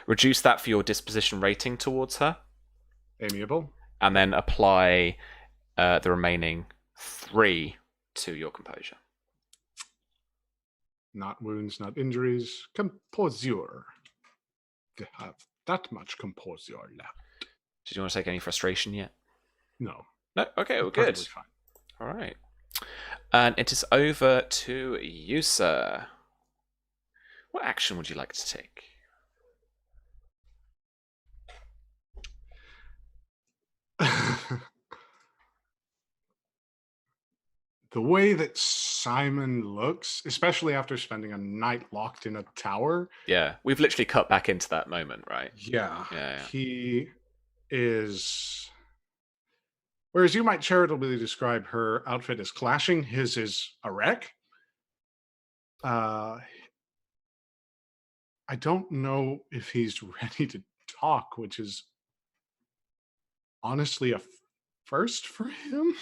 Reduce that for your disposition rating towards her. Amiable. And then apply the remaining 3 to your composure. Not wounds, not injuries. Composure. To have that much composure left. Did you want to take any frustration yet? No. No? Okay, well, good. Perfectly fine. All right. And it is over to you, sir. What action would you like to take? The way that Simon looks, especially after spending a night locked in a tower. Yeah, we've literally cut back into that moment, right? Yeah. Yeah. He is... Whereas you might charitably describe her outfit as clashing, his is a wreck. I don't know if he's ready to talk, which is honestly a first for him.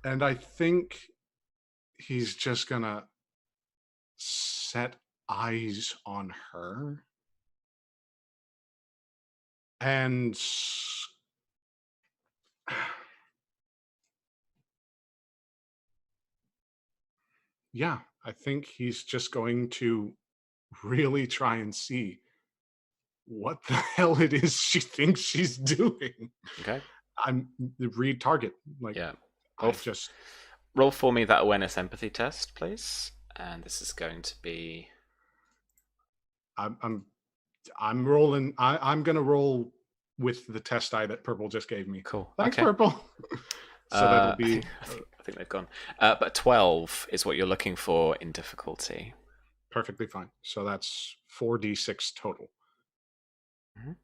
And I think he's just gonna set eyes on her and yeah, I think he's just going to really try and see what the hell it is she thinks she's doing. Okay. I'm the read target. Like, Yeah. I just Roll for me that awareness empathy test, please. And this is going to be... I'm rolling. I'm gonna roll with the test die that Purple just gave me. Cool. Thanks, Okay. Purple. So that'll be I think they've gone. But 12 is what you're looking for in difficulty. perfectly fine. So that's 4d6 total. Mhm.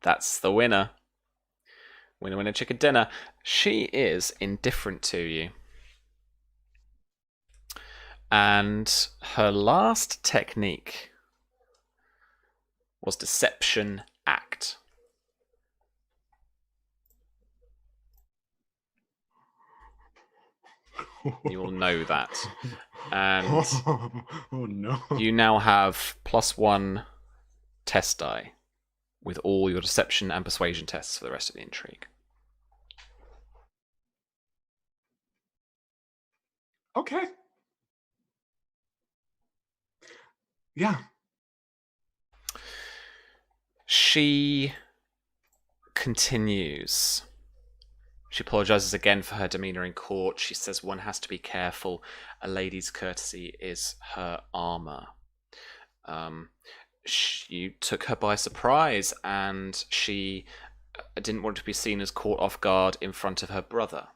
That's the winner. Winner, winner, chicken dinner. She is indifferent to you. And her last technique was Deception Act. You will know that. And oh no. you now have +1 test die with all your deception and persuasion tests for the rest of the intrigue. Okay. Yeah. She continues. She apologizes again for her demeanor in court. She says one has to be careful. A lady's courtesy is her armor. You took her by surprise, and she didn't want to be seen as caught off guard in front of her brother.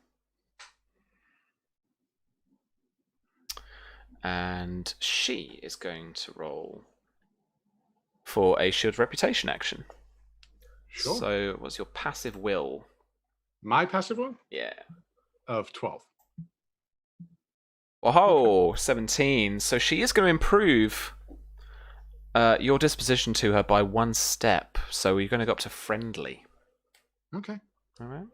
And she is going to roll for a shield reputation action. Sure. So, what's your passive will? My passive one? Yeah. Of 12. Oh, 17. So she is going to improve your disposition to her by 1 step. So you're going to go up to friendly. Okay. All right.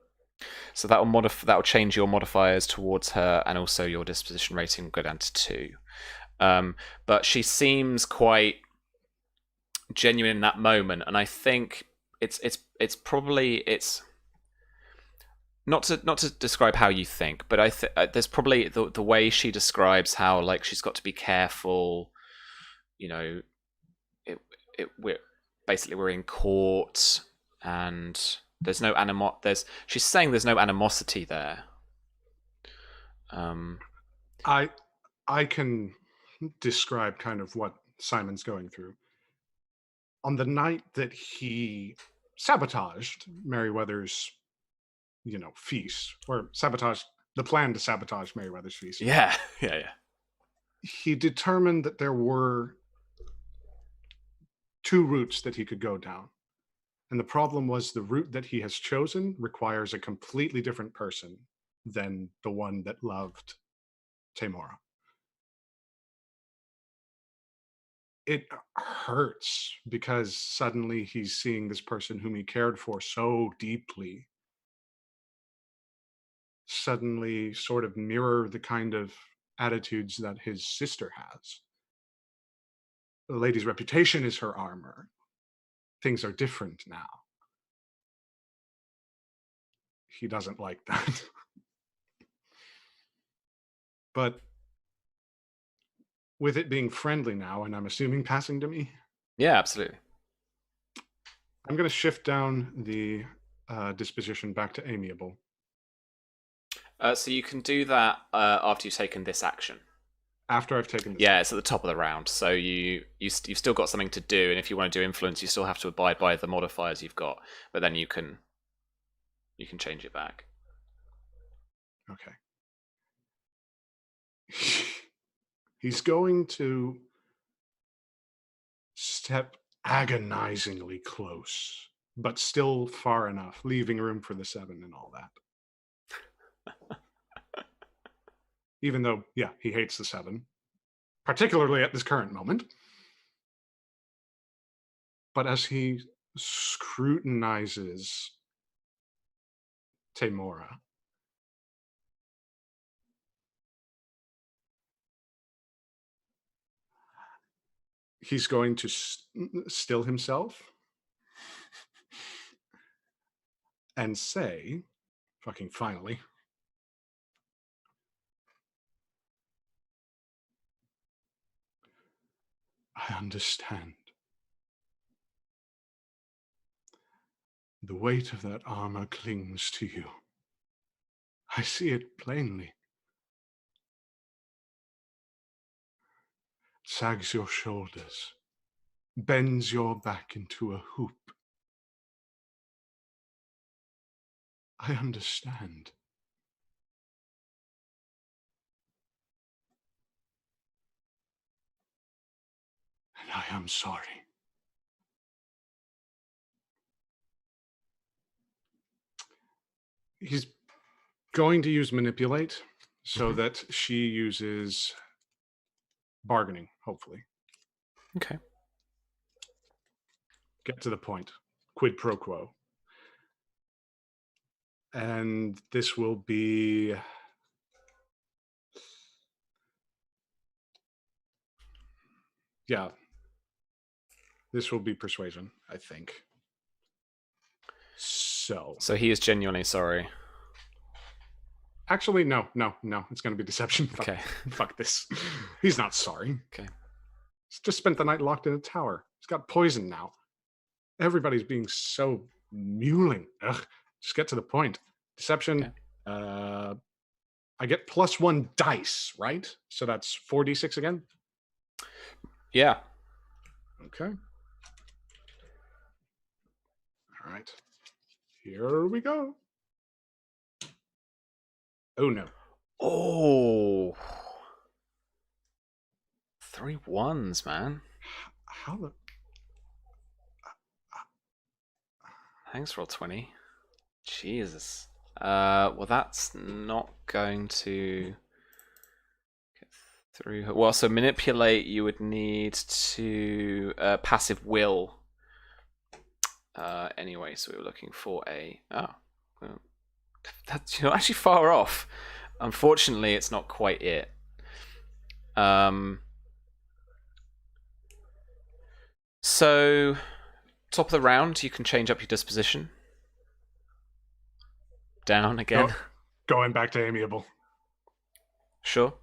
So that'll change your modifiers towards her, and also your disposition rating will go down to 2. But she seems quite genuine in that moment, and I think it's probably not to describe how you think, but there's probably the way she describes how, like, she's got to be careful. You know, we're in court, and there's no she's saying there's no animosity there. I can describe kind of what Simon's going through. On the night that he sabotaged Merryweather's, feast, or sabotaged the plan to sabotage Merryweather's feast. Yeah. He determined that there were 2 routes that he could go down. And the problem was the route that he has chosen requires a completely different person than the one that loved Tamora. It hurts because suddenly he's seeing this person whom he cared for so deeply suddenly sort of mirror the kind of attitudes that his sister has. The lady's reputation is her armor. Things are different now. He doesn't like that. But with it being friendly now, and I'm assuming passing to me? Yeah, absolutely. I'm going to shift down the disposition back to amiable. So you can do that after you've taken this action. After I've taken this. Yeah, it's at the top of the round. So you've still got something to do, and if you want to do influence, you still have to abide by the modifiers you've got. But then you can change it back. Okay. He's going to step agonizingly close, but still far enough, leaving room for the 7 and all that. Even though, yeah, he hates the 7, particularly at this current moment. But as he scrutinizes Tamora, he's going to still himself and say, fucking finally, I understand. The weight of that armor clings to you. I see it plainly. Sags your shoulders, bends your back into a hoop. I understand. And I am sorry. He's going to use manipulate so that she uses bargaining, hopefully. Okay. Get to the point. Quid pro quo. And this will be... Yeah. This will be persuasion, I think. So he is genuinely sorry. Actually, no. It's going to be deception. Okay. Fuck this. He's not sorry. Okay. He's just spent the night locked in a tower. He's got poison now. Everybody's being so mewling. Ugh, just get to the point. Deception. Okay. I get +1 dice, right? So that's 4d6 again? Yeah. Okay. All right. Here we go. Oh, no. Oh. 3 1s, man. How the... Thanks, Roll20. Jesus. Well, that's not going to get through. Well, so manipulate, you would need to passive will. Anyway, so we were looking for a... Oh. Well, that's, you're actually far off. Unfortunately, it's not quite it. So, top of the round, you can change up your disposition. Down again. Going back to amiable. Sure.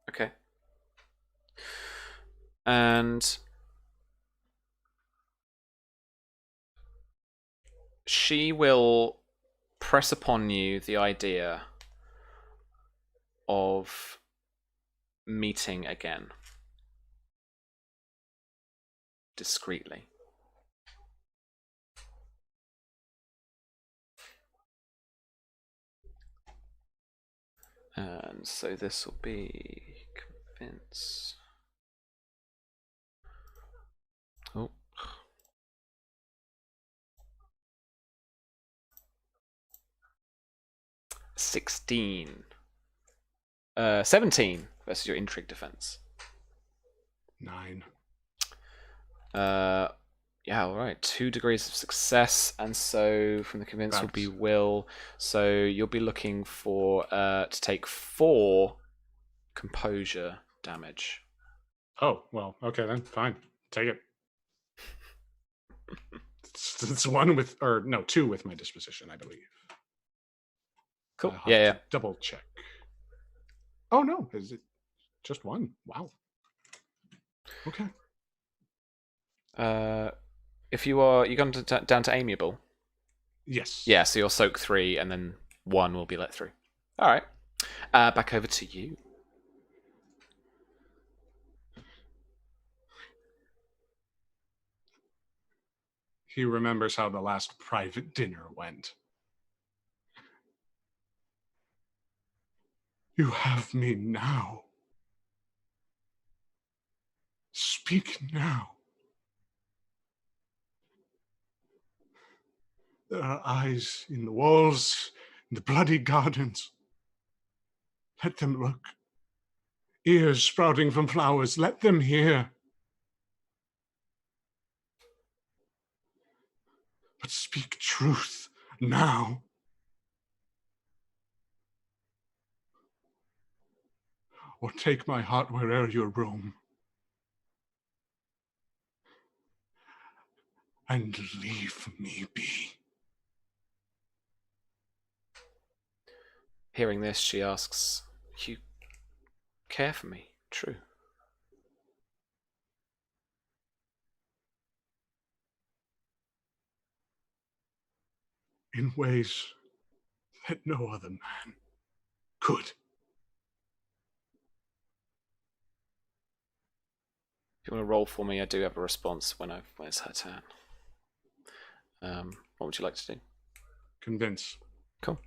Okay. And she will press upon you the idea of meeting again. Discreetly. And so this will be convince. Oh. 16. 17 versus your intrigue defense. 9. Yeah, all right. 2 degrees of success, and so from the convince will be will. So you'll be looking for to take 4 composure damage. Oh, well, okay then. Fine. Take it. It's 1 with, or no, 2 with my disposition, I believe. Cool. Yeah. Double check. Oh no, is it just 1? Wow. Okay. If you're gone down to amiable. Yes. Yeah. So you'll soak 3, and then 1 will be let through. All right. Back over to you. He remembers how the last private dinner went. You have me now. Speak now. There are eyes in the walls, in the bloody gardens. Let them look. Ears sprouting from flowers, let them hear. But speak truth now. Or take my heart where'er you roam. And leave me be. Hearing this, she asks, "You care for me? True." In ways that no other man could. If you want to roll for me, I do have a response when it's her turn. What would you like to do? Convince. Cool.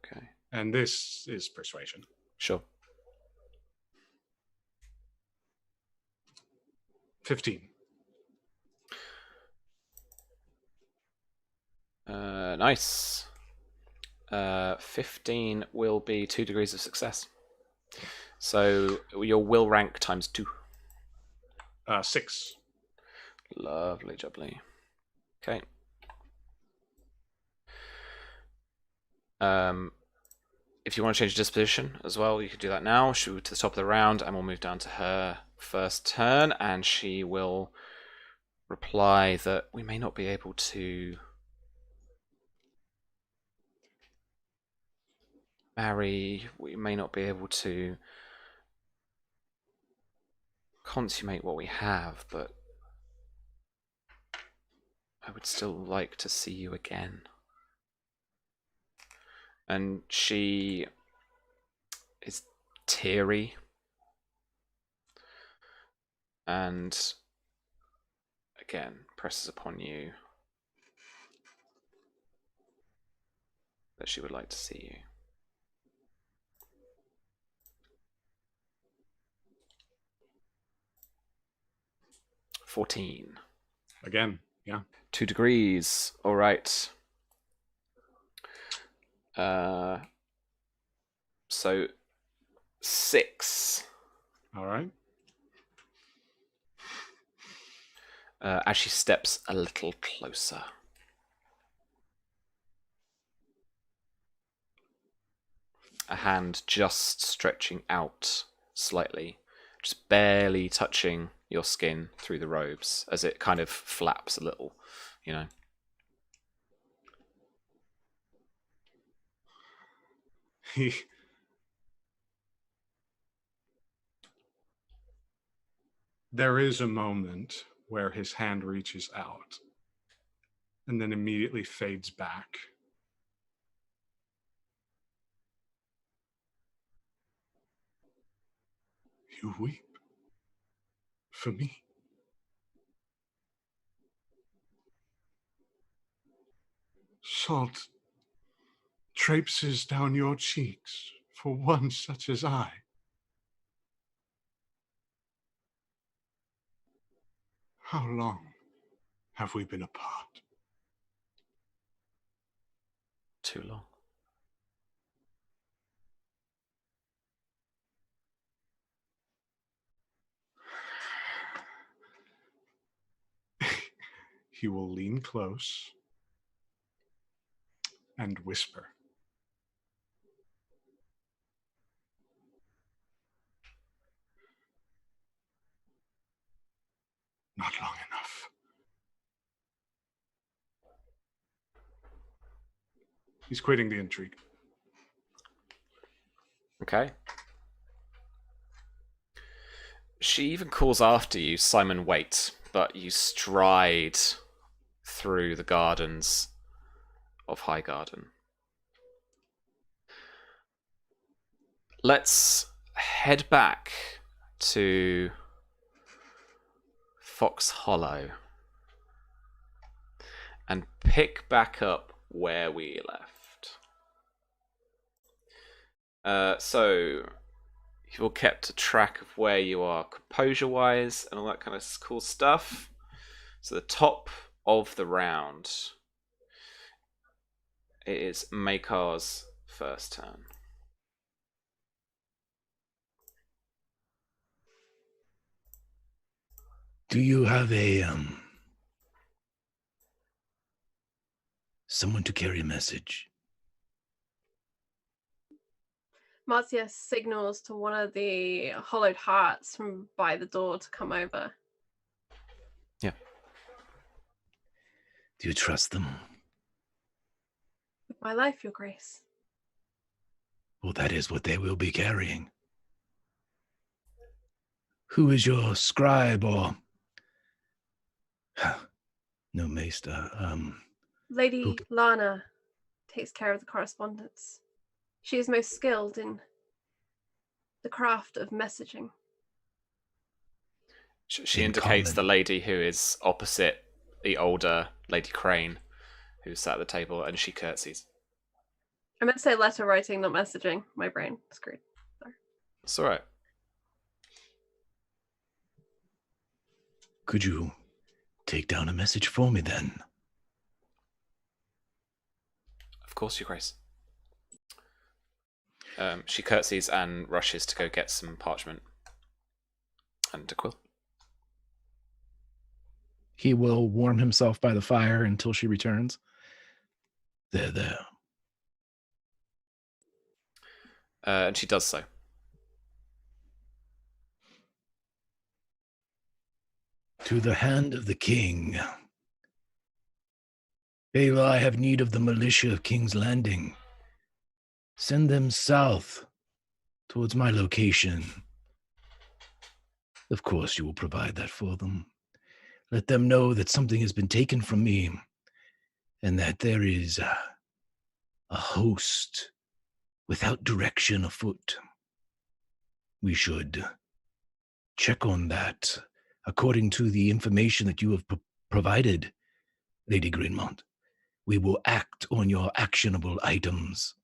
Okay. And this is persuasion. Sure. 15. Nice. 15 will be 2 degrees of success. So your will rank times 2. 6. Lovely jubbly. Okay. If you want to change disposition as well, you could do that now. Shoot to the top of the round, and we'll move down to her first turn, and she will reply that we may not be able to marry. We may not be able to consummate what we have, but I would still like to see you again. And she is teary and again presses upon you that she would like to see you. $14. Again, yeah. 2 degrees. All right. So 6. All right. As she steps a little closer. A hand just stretching out slightly, just barely touching your skin through the robes as it kind of flaps a little, you know. There is a moment where his hand reaches out and then immediately fades back. You weep for me. Salt traipses down your cheeks for one such as I. How long have we been apart? Too long. He will lean close and whisper. Not long enough. He's quitting the intrigue. Okay. She even calls after you, Simon, wait, but you stride through the gardens of Highgarden. Let's head back to Fox Hollow and pick back up where we left. So you've all kept a track of where you are composure-wise and all that kind of cool stuff. So the top of the round, it is Makar's first turn. Do you have a someone to carry a message? Marzia signals to one of the hollowed hearts from by the door to come over. Yeah. Do you trust them? With my life, Your Grace. Well, that is what they will be carrying. Who is your scribe or... No, Maester. Lady Lana takes care of the correspondence. She is most skilled in the craft of messaging. She indicates the lady who is opposite the older Lady Crane, who's sat at the table, and she curtsies. I meant to say letter writing, not messaging. My brain screwed. Sorry. It's all right. Could you take down a message for me then? Of course, Your Grace. She curtsies and rushes to go get some parchment and a quill. He will warm himself by the fire until she returns. There. And she does so. To the hand of the king. Baela, I have need of the militia of King's Landing. Send them south towards my location. Of course, you will provide that for them. Let them know that something has been taken from me and that there is a host without direction afoot. We should check on that according to the information that you have provided, Lady Greenmont. We will act on your actionable items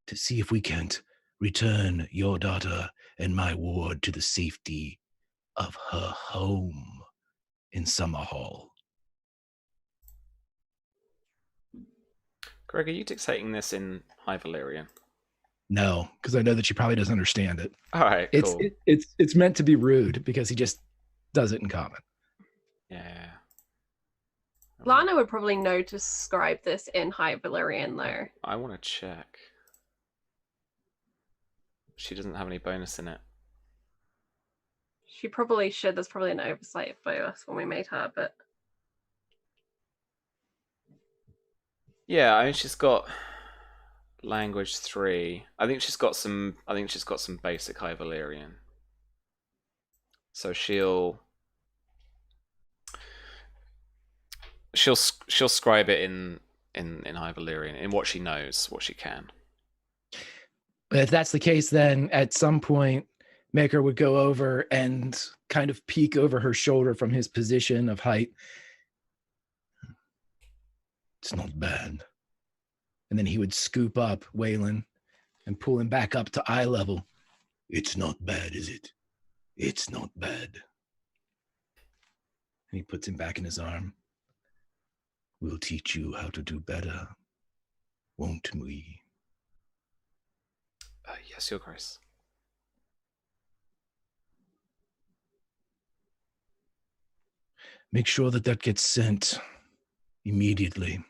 to see if we can't return your daughter and my ward to the safety of her home in Summerhall. Greg, are you dictating this in High Valyrian? No, because I know that she probably doesn't understand it. All right, cool. It's meant to be rude because he just does it in common. Yeah. Lana would probably know to describe this in High Valyrian, though. I want to check. She doesn't have any bonus in it. She probably should. There's probably an oversight by us when we made her, but Yeah, I mean she's got language 3. I think she's got some basic High Valyrian. So she'll scribe it in High Valyrian, in what she knows, what she can. But if that's the case, then at some point, Makar would go over and kind of peek over her shoulder from his position of height. It's not bad. And then he would scoop up Waylon and pull him back up to eye level. It's not bad, is it? It's not bad. And he puts him back in his arm. We'll teach you how to do better, won't we? Yes, Your Grace. Make sure that gets sent immediately.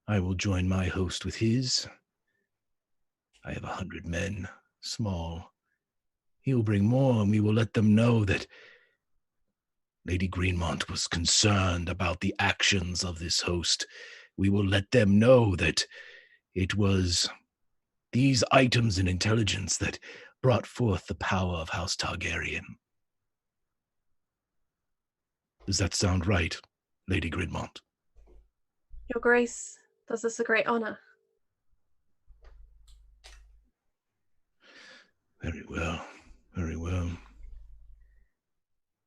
I will join my host with his. I have 100 men, small. He will bring more, and we will let them know that Lady Greenmont was concerned about the actions of this host. We will let them know that it was these items and intelligence that brought forth the power of House Targaryen. Does that sound right, Lady Greenmont? Your Grace does us a great honor. Very well, very well.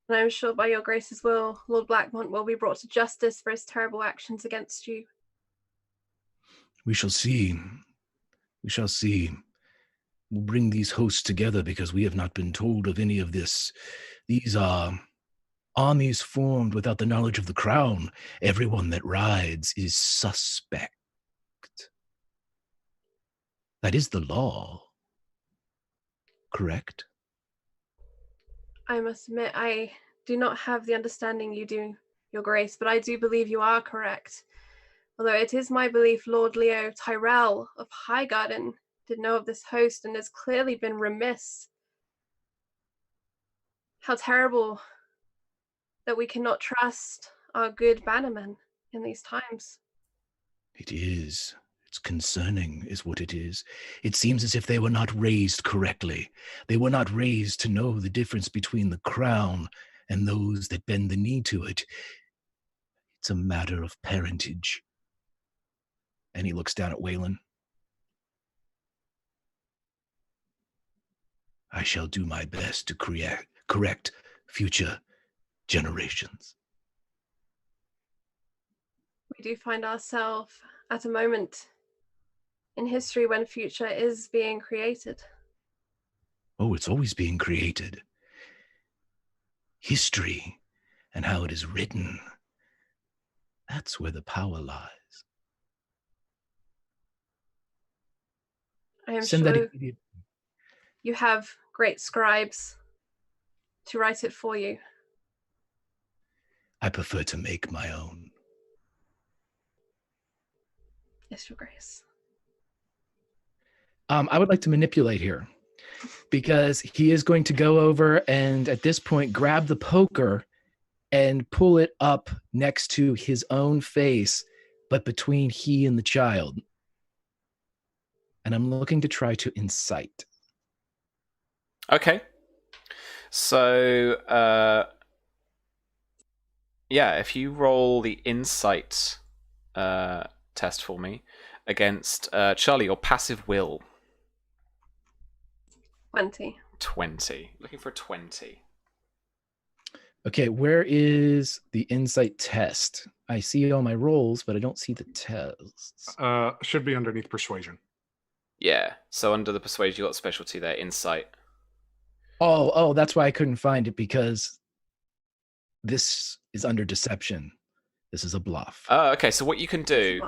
And I'm sure by your Grace's will, Lord Blackmont will be brought to justice for his terrible actions against you. We shall see. We shall see. We'll bring these hosts together because we have not been told of any of this. These are armies formed without the knowledge of the crown. Everyone that rides is suspect. That is the law. Correct? I must admit, I do not have the understanding you do, Your Grace, but I do believe you are correct. Although it is my belief Lord Leo Tyrell of Highgarden did know of this host and has clearly been remiss. How terrible that we cannot trust our good bannermen in these times. It is. It's concerning, is what it is. It seems as if they were not raised correctly. They were not raised to know the difference between the crown and those that bend the knee to it. It's a matter of parentage. And he looks down at Waylon. I shall do my best to correct future generations. We do find ourselves at a moment in history when future is being created. Oh, it's always being created. History and how it is written. That's where the power lies. I am Send sure that you have great scribes to write it for you. I prefer to make my own. Yes, Your Grace. I would like to manipulate here because he is going to go over and at this point grab the poker and pull it up next to his own face, but between he and the child. And I'm looking to try to incite. Okay. So, if you roll the insight test for me against Charlie, your passive will. 20. 20. Looking for a 20. Okay, where is the insight test? I see all my rolls, but I don't see the tests. Should be underneath persuasion. Yeah, so under the persuasion, you got specialty there, insight. Oh, that's why I couldn't find it, because this is under deception. This is a bluff. Oh, okay. So what you can do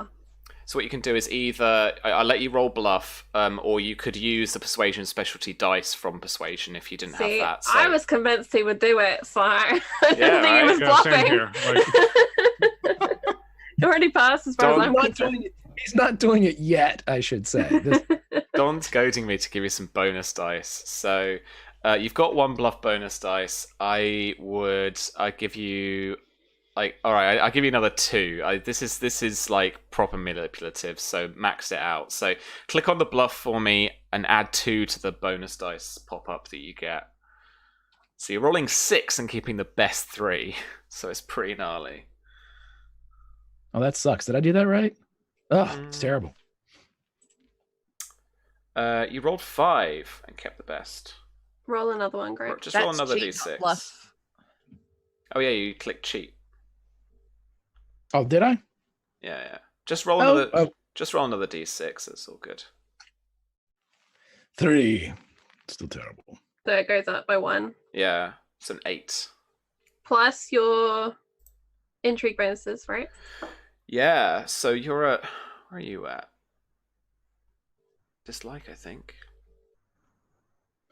is either I'll let you roll bluff, or you could use the persuasion specialty dice from persuasion if you didn't have that. So... I was convinced he would do it, so I didn't Yeah, think he was Yeah, same bluffing. here. Like, He already passed as far as Don- I'm concerned. He's not doing it yet, I should say. This, Don's goading me to give you some bonus dice. So you've got one bluff bonus dice. I give you all right. I'll give you another 2. This is like proper manipulative. So max it out. So click on the bluff for me and add 2 to the bonus dice pop up that you get. So you're rolling 6 and keeping the best 3. So it's pretty gnarly. oh, that sucks. Did I do that right? Oh, it's terrible. You rolled 5 and kept the best. Roll another one, great. Just roll That's another cheat, d6. not bluff. Oh yeah, you clicked cheat. Oh, did I? Yeah. Just roll another. Oh. Just roll another d6. It's all good. 3. Still terrible. So it goes up by 1. Yeah, it's an 8. Plus your intrigue bonuses, right? Yeah. So you're at. Where are you at? Dislike, I think.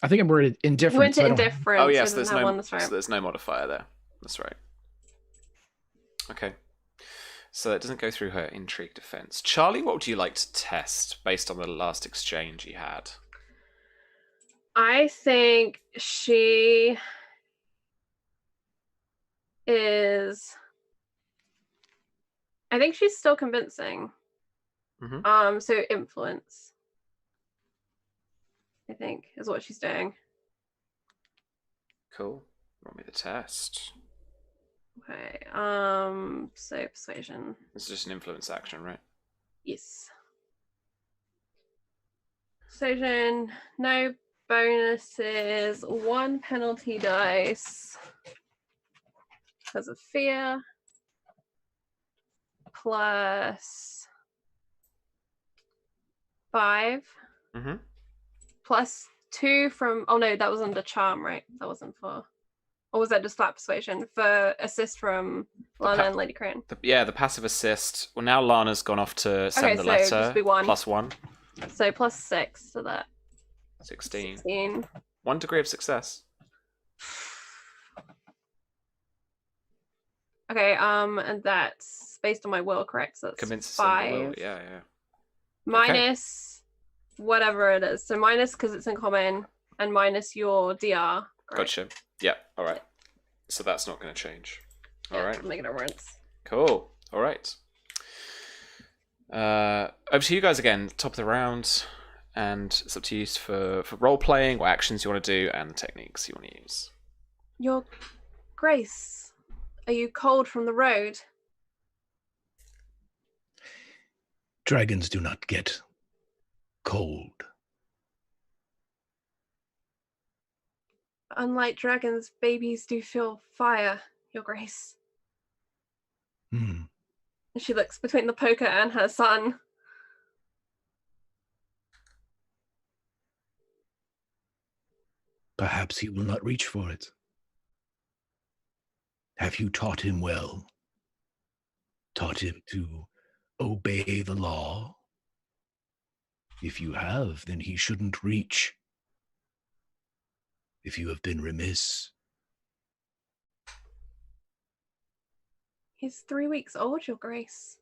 I think I'm worded indifferent. You went to so I don't- indifference. Oh yes, so there's there's no. one that's right. So there's no modifier there. That's right. Okay. So that doesn't go through her intrigue defense. Charlie, what would you like to test based on the last exchange you had? I think she is. I think she's still convincing. Mhm. So influence, I think, is what she's doing. Cool. Roll me the test. Okay. So persuasion. It's just an influence action, right? Yes. Persuasion. No bonuses. 1 penalty dice because of fear. Plus 5. Mm-hmm. Plus 2 from. Oh no, that was under charm, right? That wasn't for. Or was that just flat persuasion for assist from Lana and Lady Crane? The passive assist. Well, now Lana's gone off to send Okay, the so letter. just be 1. Plus 1. So plus 6 to that. 16. 16. 1 degree of success. Okay, and that's based on my will, correct? So that's Convinces 5. the will. Yeah. Minus whatever it is. So minus because it's in common, and minus your DR. Correct? Gotcha. Yeah. All right. So that's not going to change. All right. Make a difference. Cool. All right. Over to you guys again. Top of the round, and it's up to you for role playing, what actions you want to do, and the techniques you want to use. Your Grace, are you cold from the road? Dragons do not get cold. Unlike dragons, babies do feel fire, Your Grace. Hmm. And she looks between the poker and her son. Perhaps he will not reach for it. Have you taught him well? Taught him to obey the law? If you have, then he shouldn't reach. If you have been remiss, He's 3 weeks old, Your Grace.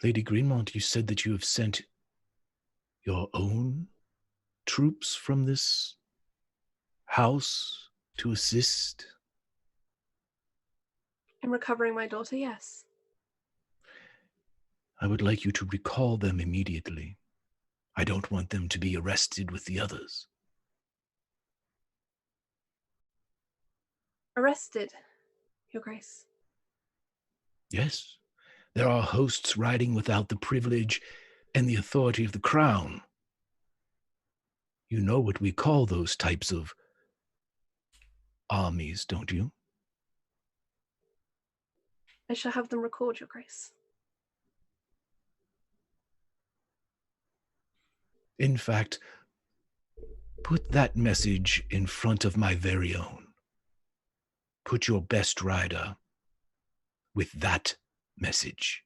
Lady Greenmont, you said that you have sent your own troops from this house to assist. In recovering my daughter, yes. I would like you to recall them immediately. I don't want them to be arrested with the others. Arrested, Your Grace. Yes, there are hosts riding without the privilege and the authority of the crown. You know what we call those types of armies, don't you? I shall have them record, Your Grace. In fact, put that message in front of my very own. Put your best rider with that message.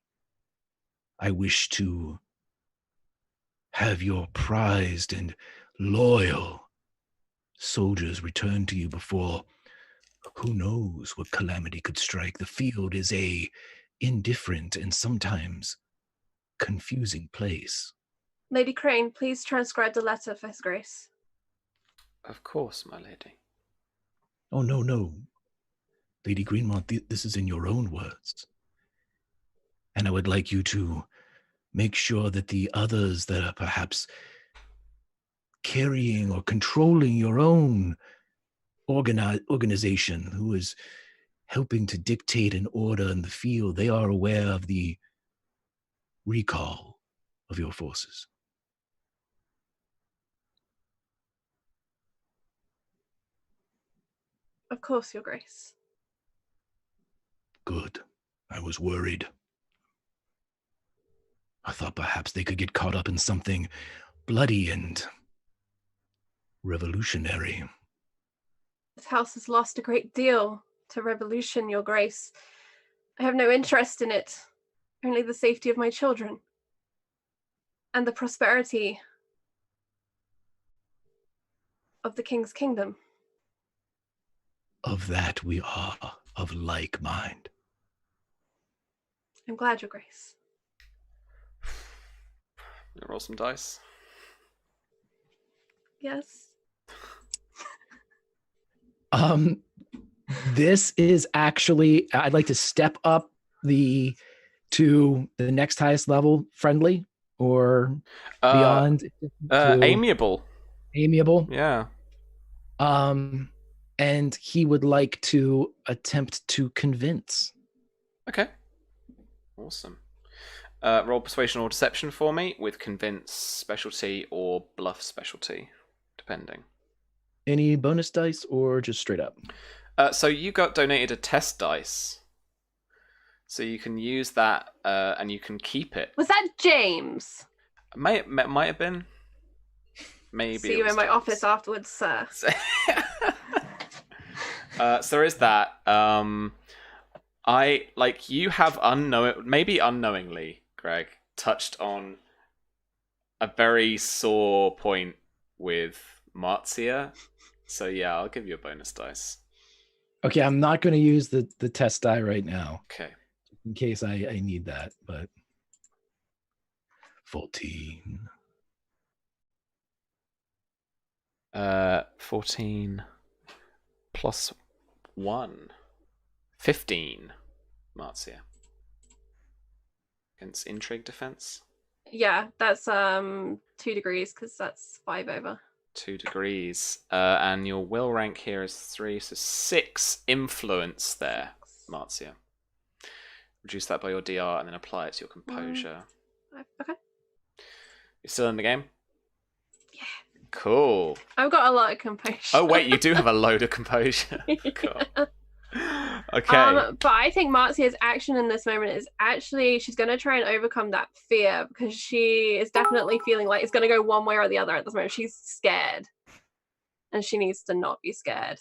I wish to have your prized and loyal soldiers return to you before who knows what calamity could strike. The field is a indifferent and sometimes confusing place. Lady Crane, please transcribe the letter for His Grace. Of course, my lady. Oh, no. Lady Greenmont, this is in your own words. And I would like you to make sure that the others that are perhaps carrying or controlling your own organization, who is helping to dictate an order in the field, they are aware of the recall of your forces. Of course, Your Grace. Good. I was worried. I thought perhaps they could get caught up in something bloody and revolutionary. This house has lost a great deal to revolution, Your Grace. I have no interest in it, only the safety of my children and the prosperity of the King's kingdom. Of that we are of like mind. I'm glad, Your Grace. Roll some dice. Yes. This is actually, I'd like to step up to the next highest level, friendly or beyond. Amiable. Amiable. Yeah. And he would like to attempt to convince. Okay. Awesome. Roll persuasion or deception for me with convince specialty or bluff specialty, depending. Any bonus dice or just straight up? So you got donated a test dice. So you can use that and you can keep it. Was that James? Might have been. Maybe. See you in my office afterwards, sir. So there is that. You have maybe unknowingly, Greg, touched on a very sore point with Marzia. So yeah, I'll give you a bonus dice. Okay, I'm not going to use the test die right now. Okay. In case I need that, but 14. 14 plus 1. 15. Marzia. Against intrigue defense. Yeah, that's 2 degrees because that's 5 over. 2 degrees. And your will rank here is 3, so 6 influence there, Marzia. Reduce that by your DR and then apply it to your composure. Okay. You're still in the game? Yeah. Cool. I've got a lot of composure. Oh wait, you do have a load of composure. Cool. Okay. But I think Marzia's action in this moment is actually she's going to try and overcome that fear because she is definitely feeling like it's going to go one way or the other at this moment. She's scared, and she needs to not be scared.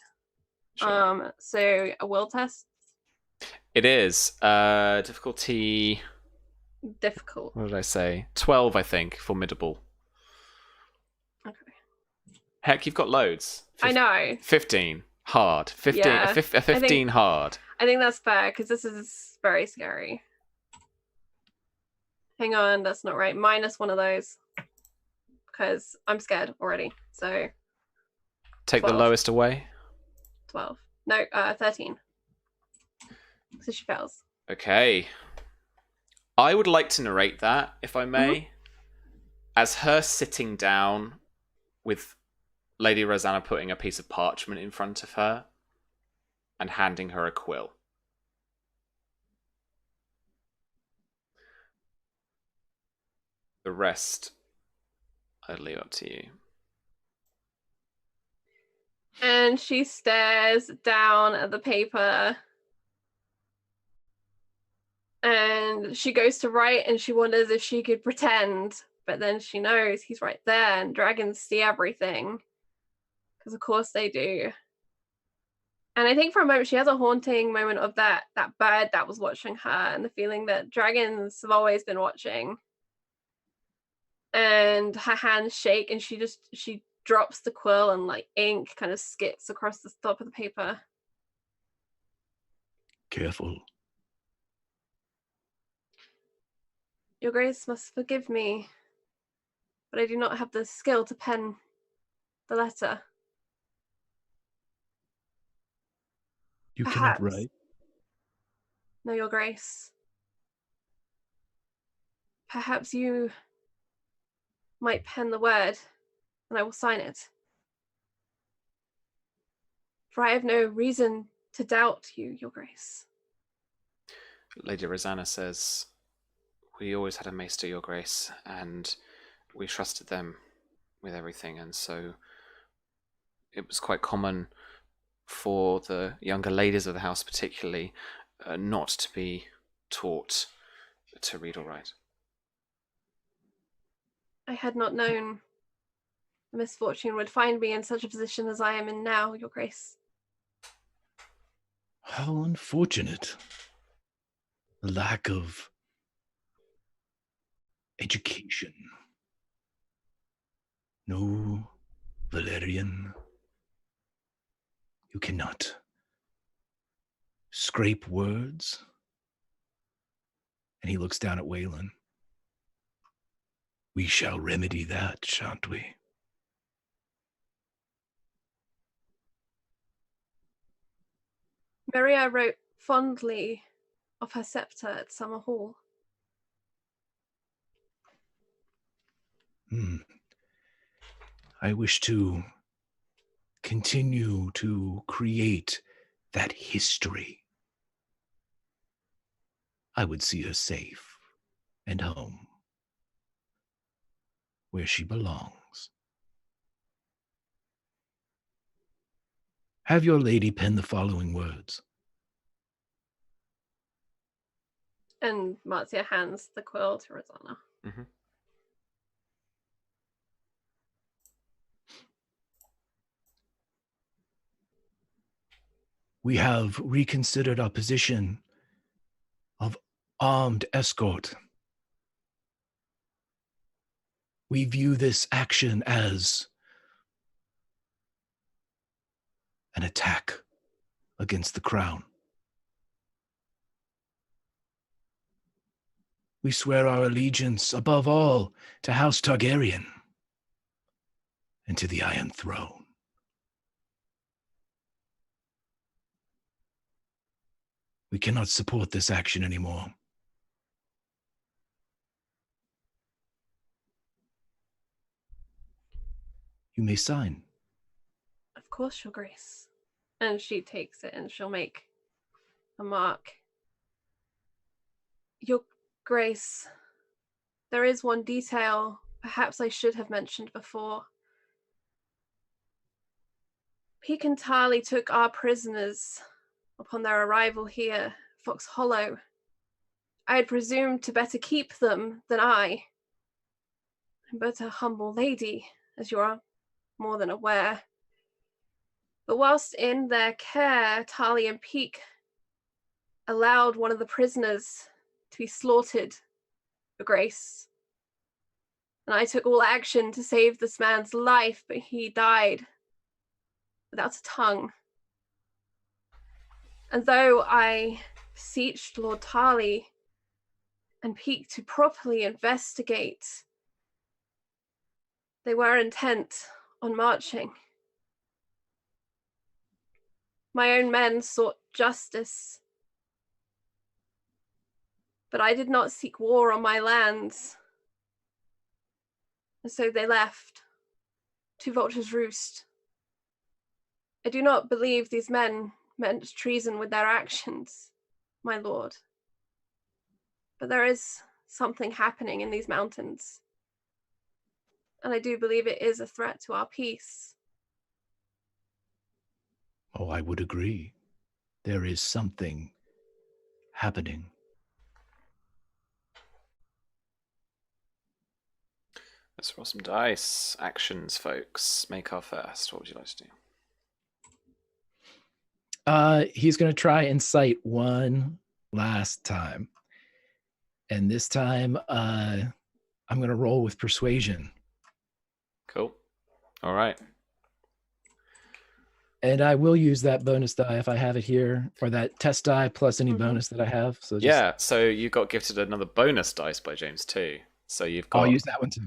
Sure. So a will test. It is difficulty. Difficult. What did I say? 12, I think. Formidable. Okay. Heck, you've got loads. I know. 15. Hard. 15. Yeah, a 15 hard. I think that's fair because this is very scary. Hang on, that's not right. Minus one of those because I'm scared already. So take 12. the lowest away. 12. No, 13. So she fails. Okay. I would like to narrate that, if I may. as her sitting down with Lady Rosanna putting a piece of parchment in front of her and handing her a quill. The rest, I'd leave up to you. And she stares down at the paper. And she goes to write and she wonders if she could pretend. But then she knows he's right there and dragons see everything. Because of course they do. And I think for a moment she has a haunting moment of that bird that was watching her and the feeling that dragons have always been watching. And her hands shake and she drops the quill and like ink kind of skips across the top of the paper. Careful. Your Grace must forgive me, but I do not have the skill to pen the letter. You Perhaps. cannot write. No, Your Grace. Perhaps you might pen the word, and I will sign it. For I have no reason to doubt you, Your Grace. Lady Rosanna says, we always had a maester, Your Grace, and we trusted them with everything, and so it was quite common for the younger ladies of the house particularly not to be taught to read or write. I had not known the misfortune would find me in such a position as I am in now, Your Grace. How unfortunate. The lack of education. No, Valerian. You cannot scrape words. And he looks down at Waylon. We shall remedy that, shan't we? Maria wrote fondly of her scepter at Summer Hall. I wish to continue to create that history. I would see her safe and home, where she belongs. Have your lady pen the following words. And Marzia hands the quill to Rosanna. Mm-hmm. We have reconsidered our position of armed escort. We view this action as an attack against the crown. We swear our allegiance above all to House Targaryen and to the Iron Throne. We cannot support this action anymore. You may sign. Of course, Your Grace. And she takes it and she'll make a mark. Your Grace, there is one detail perhaps I should have mentioned before. Peake and Tarly took our prisoners upon their arrival here, Fox Hollow. I had presumed to better keep them than I. I'm but a humble lady, as you are more than aware. But whilst in their care, Tarly and Peake allowed one of the prisoners to be slaughtered, Your Grace. And I took all action to save this man's life, but he died without a tongue. And though I beseeched Lord Tarly and Peake to properly investigate, they were intent on marching. My own men sought justice, but I did not seek war on my lands. And so they left to Vulture's Roost. I do not believe these men meant treason with their actions, my lord. But there is something happening in these mountains. And I do believe it is a threat to our peace. Oh, I would agree. There is something happening. Let's roll some dice. Actions, folks. Makar first. What would you like to do? He's going to try incite one last time. And this time, I'm going to roll with persuasion. Cool. All right. And I will use that bonus die if I have it here, or that test die plus any bonus that I have. So Yeah, so you got gifted another bonus dice by James too. So you've got I'll use that one too.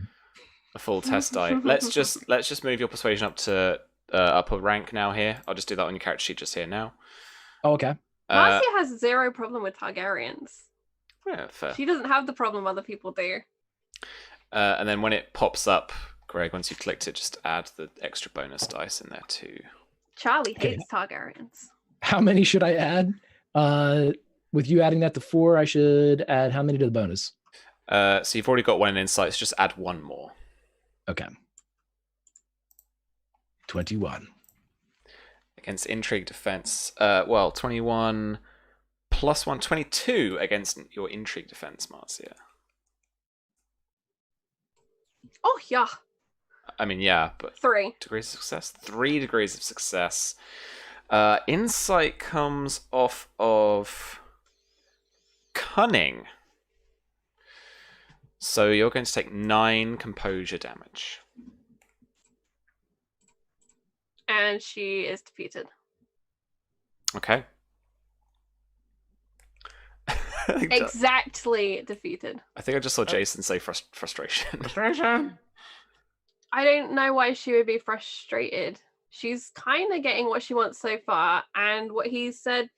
a full test die. Let's just move your persuasion up to upper rank now here. I'll just do that on your character sheet just here now. Oh, okay. Marzia has zero problem with Targaryens. Yeah, fair. She doesn't have the problem other people do. And then when it pops up, Greg, once you've clicked it, just add the extra bonus dice in there too. Charlie hates Targaryens. How many should I add? With you adding that to 4, I should add how many to the bonus? So you've already got one in insight, so just add one more. Okay. 21. Against intrigue defense. 21 plus 1, 22 against your intrigue defense, Marzia. Oh, yeah. I mean, yeah, but 3 degrees of success? 3 degrees of success. Insight comes off of cunning. So you're going to take 9 composure damage. And she is defeated. Okay. Exactly defeated. I think I just saw Jason say frustration. Frustration. I don't know why she would be frustrated. She's kind of getting what she wants so far, and what he said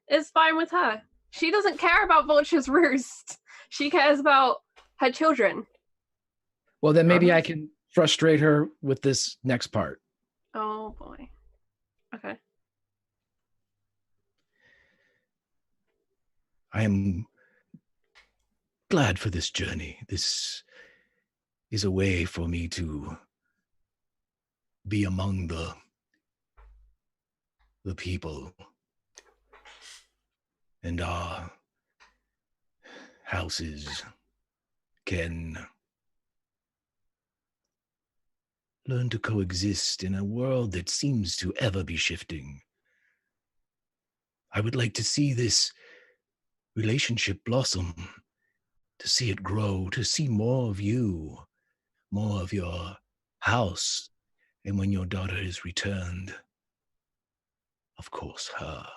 is fine with her. She doesn't care about Vulture's Roost. She cares about her children. Well, then maybe I can frustrate her with this next part. Oh, boy. Okay. I am glad for this journey. This is a way for me to be among the people and our houses can learn to coexist in a world that seems to ever be shifting. I would like to see this relationship blossom, to see it grow, to see more of you, more of your house, and when your daughter is returned, of course, her.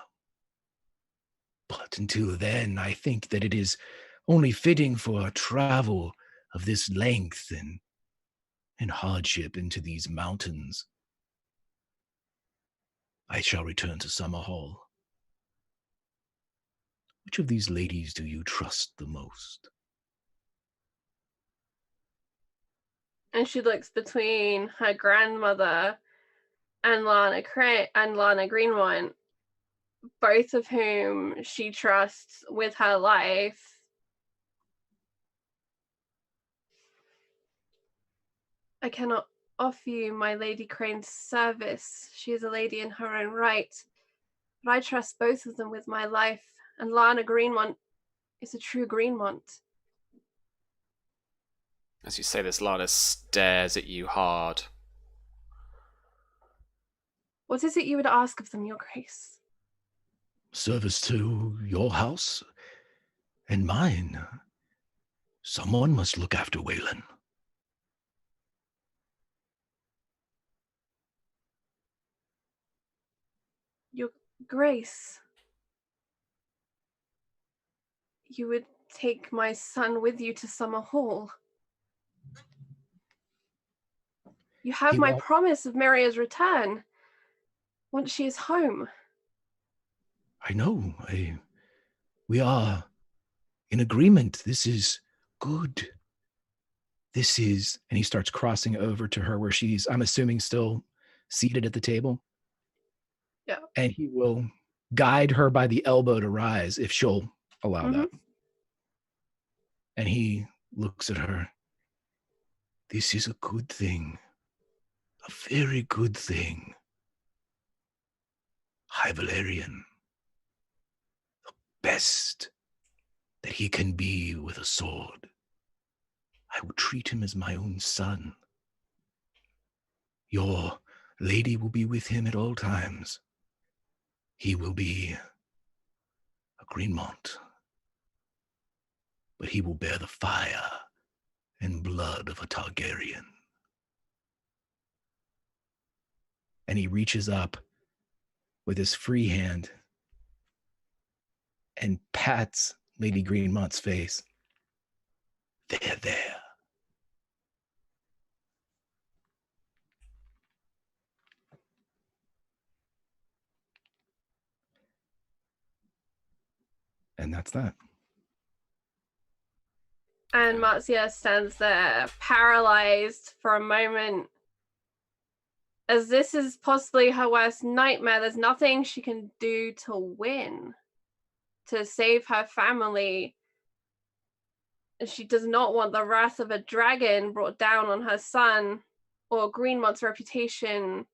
But until then, I think that it is only fitting for a travel of this length and hardship into these mountains. I shall return to Summerhall. Which of these ladies do you trust the most? And she looks between her grandmother and Lana Greenmont, both of whom she trusts with her life. I cannot offer you my Lady Crane's service. She is a lady in her own right. But I trust both of them with my life, and Lana Greenmont is a true Greenmont. As you say this, Lana stares at you hard. What is it you would ask of them, Your Grace? Service to your house and mine. Someone must look after Waylon. Your Grace, you would take my son with you to Summerhall. You have my promise of Maria's return once she is home. I know. We are in agreement. This is good. this is, and he starts crossing over to her where she's, I'm assuming, still seated at the table. Yeah. And he will guide her by the elbow to rise if she'll allow that. And he looks at her. This is a good thing. A very good thing. High Valyrian. The best that he can be with a sword. I will treat him as my own son. Your lady will be with him at all times. He will be a Greenmont. But he will bear the fire and blood of a Targaryen. And he reaches up with his free hand and pats Lady Greenmont's face. There. And that's that. And Marzia stands there, paralyzed for a moment. As this is possibly her worst nightmare, there's nothing she can do to win, to save her family. She does not want the wrath of a dragon brought down on her son, or Greenmont's reputation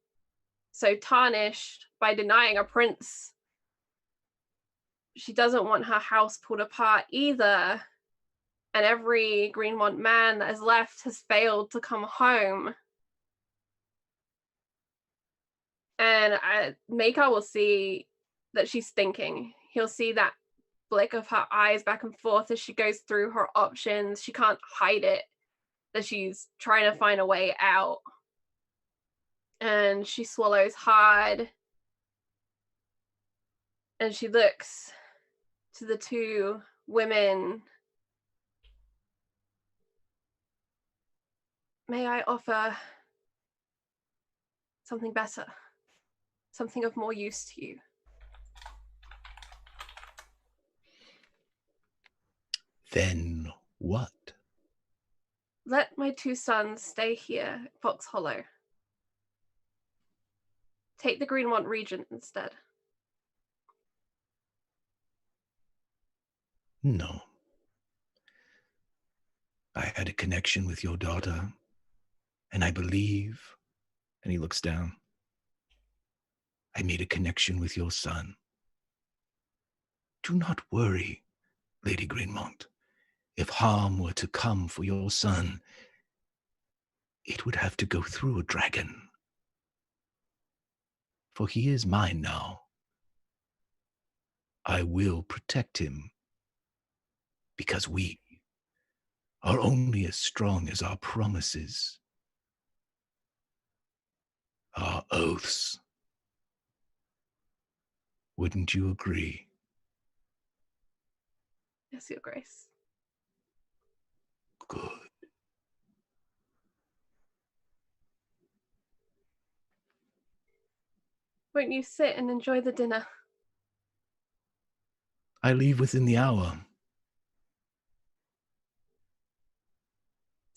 so tarnished by denying a prince. She doesn't want her house pulled apart either. And every Greenmont man that is left has failed to come home. And Makar will see that she's thinking. He'll see that flick of her eyes back and forth as she goes through her options. She can't hide it, that she's trying to find a way out. And she swallows hard. And she looks to the two women. May I offer something better? Something of more use to you? Then what? Let my two sons stay here at Fox Hollow. Take the Greenmont region instead. No. I had a connection with your daughter, and I believe, and he looks down, I made a connection with your son. Do not worry, Lady Greenmont. If harm were to come for your son, it would have to go through a dragon. For he is mine now. I will protect him, because we are only as strong as our promises, our oaths. Wouldn't you agree? Yes, Your Grace. Good. Won't you sit and enjoy the dinner? I leave within the hour.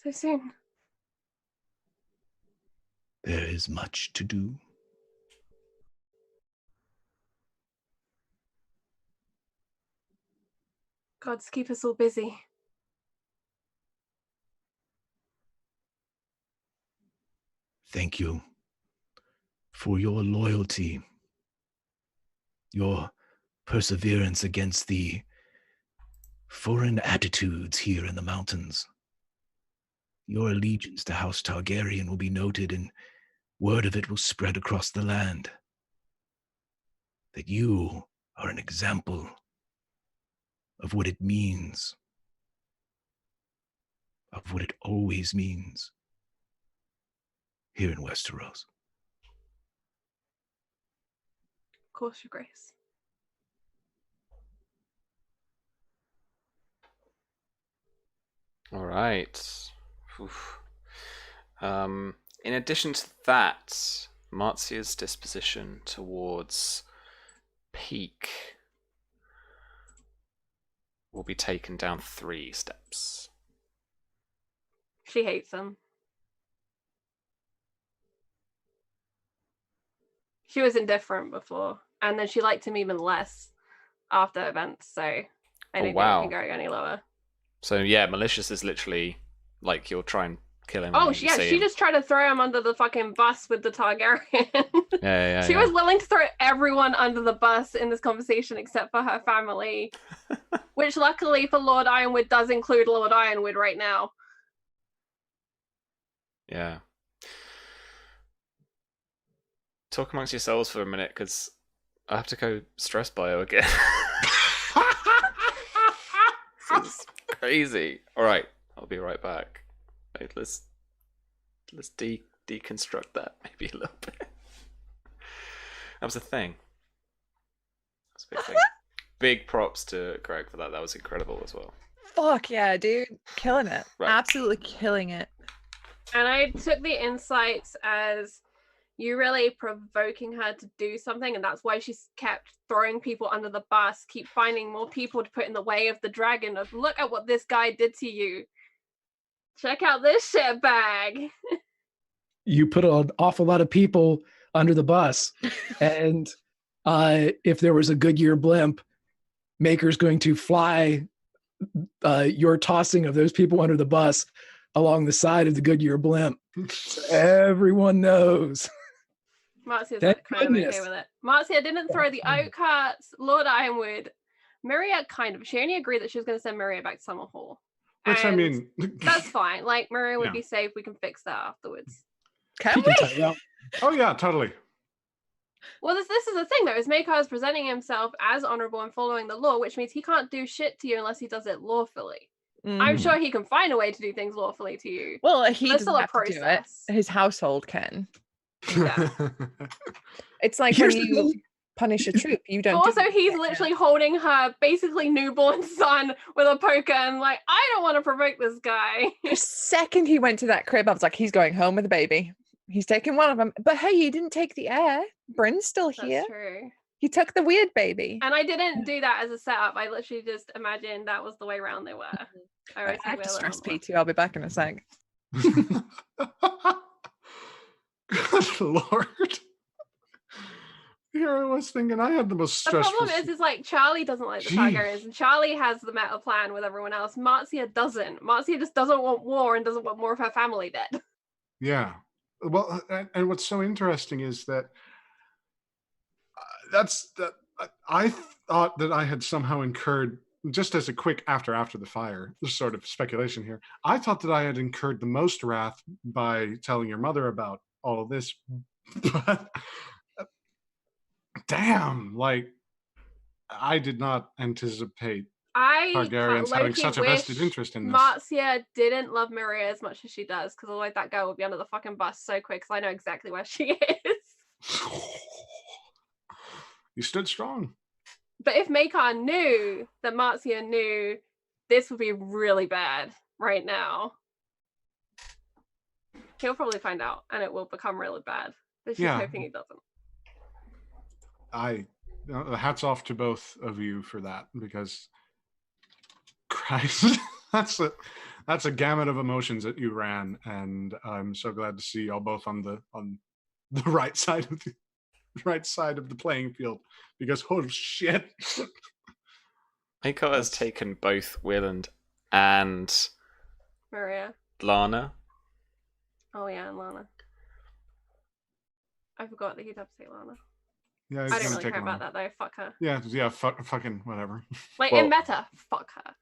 So soon? There is much to do. Gods keep us all busy. Thank you for your loyalty, your perseverance against the foreign attitudes here in the mountains. Your allegiance to House Targaryen will be noted, and word of it will spread across the land. That you are an example of what it means, of what it always means here in Westeros. Of course, Your Grace. All right. Oof. In addition to that, Marzia's disposition towards Peak will be taken down 3 steps. She hates him. She was indifferent before, and then she liked him even less after events, so I don't think it can go any lower. So yeah, malicious is literally like you'll try and kill him. Oh yeah, she just tried to throw him under the fucking bus with the Targaryen. She was willing to throw everyone under the bus in this conversation except for her family, which luckily for Lord Ironwood does include Lord Ironwood right now. Yeah. Talk amongst yourselves for a minute, because I have to go stress bio again. This is crazy. All right, I'll be right back. Wait, let's deconstruct that maybe a little bit. That was a thing. That's a big thing. Big props to Greg for that. That was incredible as well. Fuck yeah, dude. Killing it. Right. Absolutely killing it. And I took the insights as you really provoking her to do something, and that's why she's kept throwing people under the bus, keep finding more people to put in the way of the dragon of, look at what this guy did to you. Check out this shit bag. You put an awful lot of people under the bus. And if there was a Goodyear blimp, Maker's going to fly your tossing of those people under the bus along the side of the Goodyear blimp. So everyone knows. Marzia's kind of okay with it. Marzia didn't throw the oak carts. Lord Ironwood. Maria kind of. She only agreed that she was going to send Maria back to Summerhall. Which, I mean... that's fine. Like, Maria would be safe. We can fix that afterwards. Can we? Oh, yeah, totally. Well, this is the thing, though, is Makar is presenting himself as honorable and following the law, which means he can't do shit to you unless he does it lawfully. I'm sure he can find a way to do things lawfully to you. Well, he doesn't have to do it. His household can. Yeah. It's like when you punish a troop, you don't. Also, he's literally holding her basically newborn son with a poker and like, I don't want to provoke this guy. The second he went to that crib, I was like, he's going home with a baby. He's taking one of them. But hey, he didn't take the heir. Bryn's still here. That's true. He took the weird baby. And I didn't do that as a setup. I literally just imagined that was the way around they were. I have to stress P2. I'll be back in a sec. Good Lord. Here I was thinking I had the most stressful... The problem is like Charlie doesn't like the Targaryens, and Charlie has the meta plan with everyone else. Marzia doesn't. Marzia just doesn't want war and doesn't want more of her family dead. Yeah. Well, and what's so interesting is that I thought that I had somehow incurred, just as a quick after the fire, this sort of speculation here, I thought that I had incurred the most wrath by telling your mother about all of this, but damn, like I did not anticipate Targaryens having such a vested interest in this. Marzia didn't love Maria as much as she does, because otherwise that girl would be under the fucking bus so quick, because I know exactly where she is. You stood strong. But if Makar knew that Marzia knew, this would be really bad right now. He'll probably find out, and it will become really bad. But she's hoping he doesn't. Hats off to both of you for that, because Christ, that's a gamut of emotions that you ran, and I'm so glad to see y'all both on the right side of the playing field, because oh shit. Makar has taken both Wayland and Maria. Lana. Oh yeah, and Lana. I forgot that he'd have to say Lana. Yeah, I don't really care about that though. Fuck her. Yeah, fucking whatever. Like in meta, fuck her.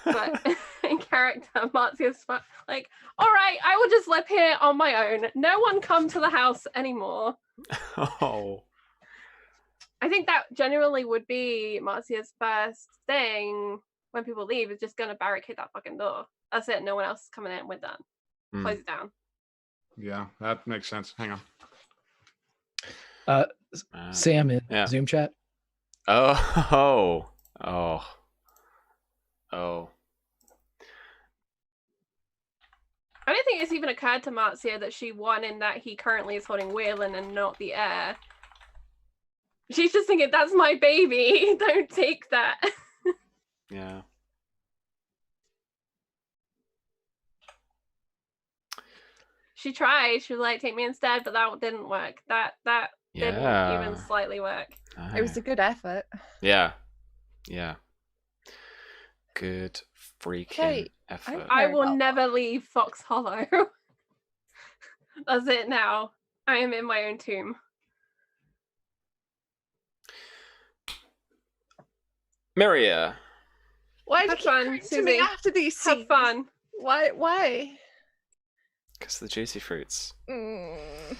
But in character, Marzia's like, all right, I will just live here on my own. No one come to the house anymore. Oh. I think that genuinely would be Marzia's first thing when people leave, is just going to barricade that fucking door. That's it. No one else is coming in. We're done. Close it down. Yeah, that makes sense. Hang on. Sam in Zoom chat. Oh. I don't think it's even occurred to Marzia that she won in that he currently is holding Wayland and not the heir. She's just thinking, that's my baby. Don't take that. Yeah. She tried. She was like, "Take me instead," but that didn't work. That didn't even slightly work. Oh. It was a good effort. Yeah. Good freaking Hey, effort. I Very will well never leave Fox Hollow. That's it now. I am in my own tomb. Miria. Why did Have you keep fun, coming to Susie. me after these Have scenes? fun. Why? Because of the juicy fruits. Mm.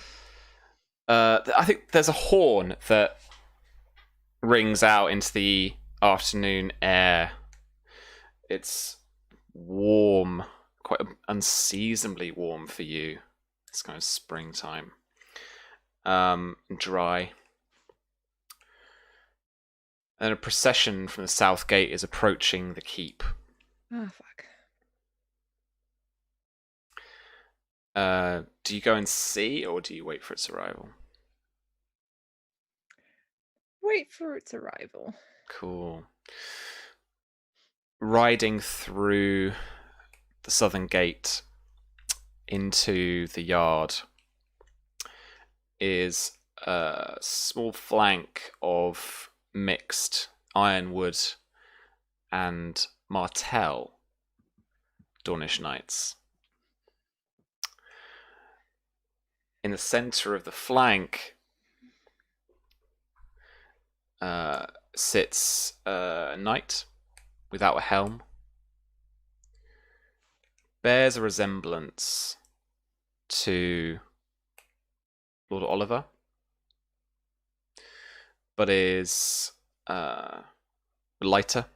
I think there's a horn that rings out into the afternoon air. It's warm, quite unseasonably warm for you. It's kind of springtime. Dry. And a procession from the south gate is approaching the keep. Oh, fuck. Do you go and see, or do you wait for its arrival? Wait for its arrival. Cool. Riding through the southern gate into the yard is a small flank of mixed Ironwood and Martell Dornish knights. In the center of the flank sits a knight without a helm. Bears a resemblance to Lord Oliver, but is lighter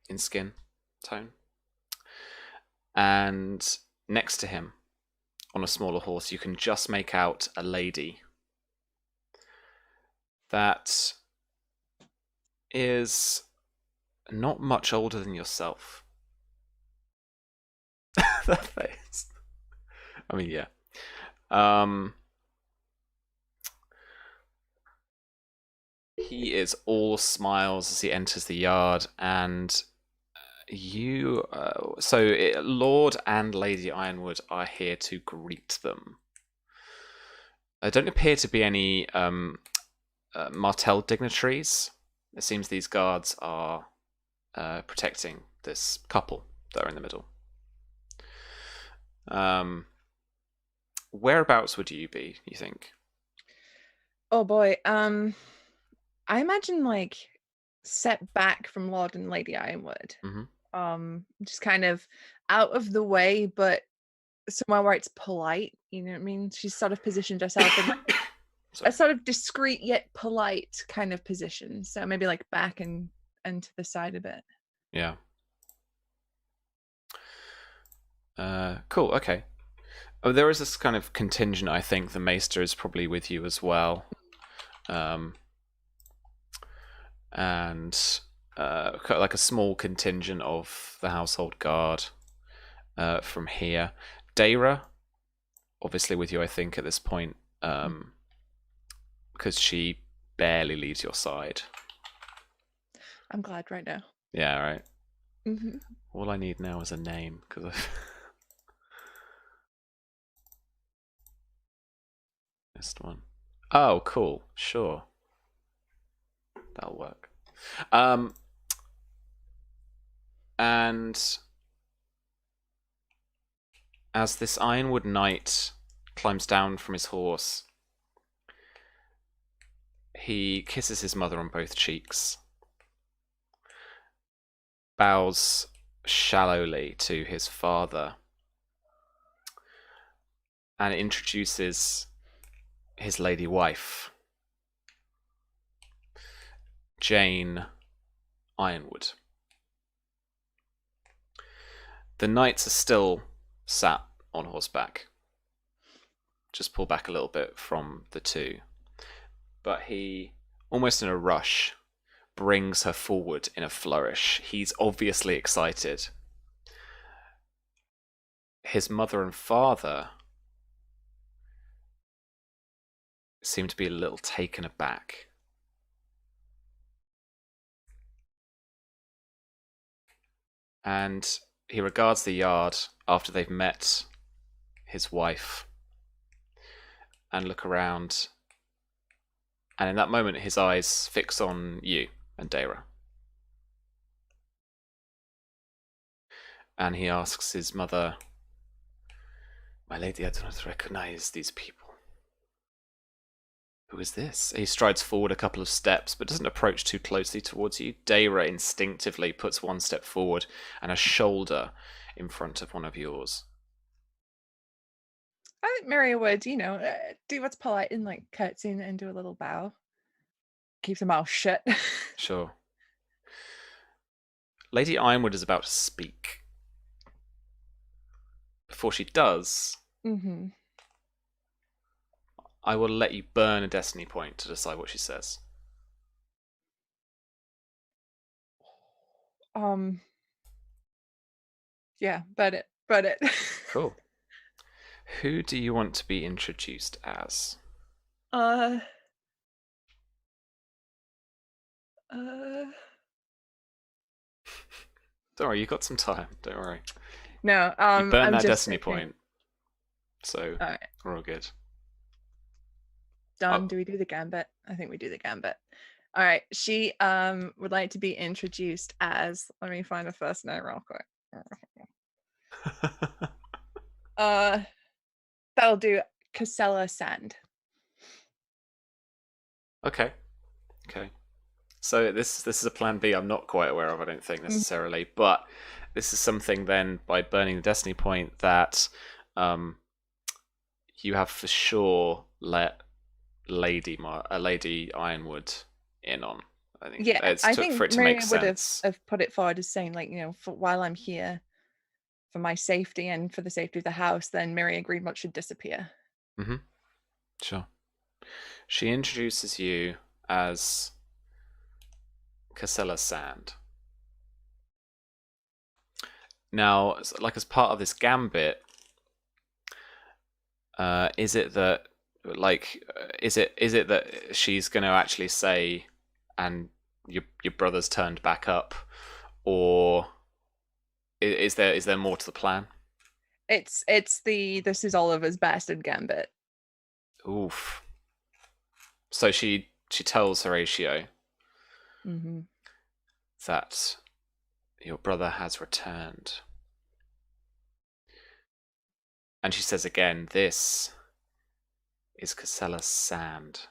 in skin tone. And next to him, on a smaller horse, you can just make out a lady that is not much older than yourself. That face. I mean, yeah. He is all smiles as he enters the yard, and you. Lord and Lady Ironwood are here to greet them. There don't appear to be any Martell dignitaries. It seems these guards are protecting this couple that are in the middle. Whereabouts would you be, you think? Oh boy. I imagine like set back from Lord and Lady Ironwood. Mm-hmm. Just kind of out of the way, but somewhere where it's polite. You know what I mean? She's sort of positioned herself in like a sort of discreet yet polite kind of position. So maybe like back and to the side a bit. Yeah. Cool. Okay. Oh, there is this kind of contingent. I think the Maester is probably with you as well, and like a small contingent of the household guard from here. Daira, obviously with you, I think at this point, because she barely leaves your side. I'm glad right now. Yeah. Right. Mm-hmm. All I need now is a name, because I've missed one. Oh, cool. Sure. That'll work. And as this Ironwood knight climbs down from his horse, he kisses his mother on both cheeks, bows shallowly to his father, and introduces his lady wife, Jane Ironwood. The knights are still sat on horseback. Just pull back a little bit from the two. But he, almost in a rush, brings her forward in a flourish. He's obviously excited. His mother and father seem to be a little taken aback. And he regards the yard after they've met his wife and look around. And in that moment, his eyes fix on you and Daemon. And he asks his mother, "My lady, I do not recognize these people. Who is this?" He strides forward a couple of steps, but doesn't approach too closely towards you. Daemon instinctively puts one step forward and a shoulder in front of one of yours. I think Mary would, do what's polite and like curtsy and do a little bow. Keeps her mouth shut. Sure. Lady Ironwood is about to speak. Before she does, I will let you burn a destiny point to decide what she says. Yeah, but it. Cool. Who do you want to be introduced as? Don't worry, you got some time. Don't worry. No, you burned I'm that just destiny thinking. point, so All right. we're all good. Done. Do we do the gambit? I think we do the gambit. All right. She would like to be introduced as. Let me find a first name real quick. That'll do. Casella Sand. Okay. So this is a plan B I'm not quite aware of, I don't think necessarily, but this is something then by burning the destiny point that you have for sure let Lady Ironwood in on. I think. Yeah, I think for it to Mary make would sense. have put it forward as saying like, while I'm here, for my safety and for the safety of the house, then Mary Greenmont should disappear. Sure. She introduces you as Casella Sand. Now, like as part of this gambit, is it that she's going to actually say, "And your brother's turned back up," or is there more to the plan? It's the this is Oliver's bastard gambit. Oof. So she tells Horatio that your brother has returned. And she says again, "This is Casella Sand."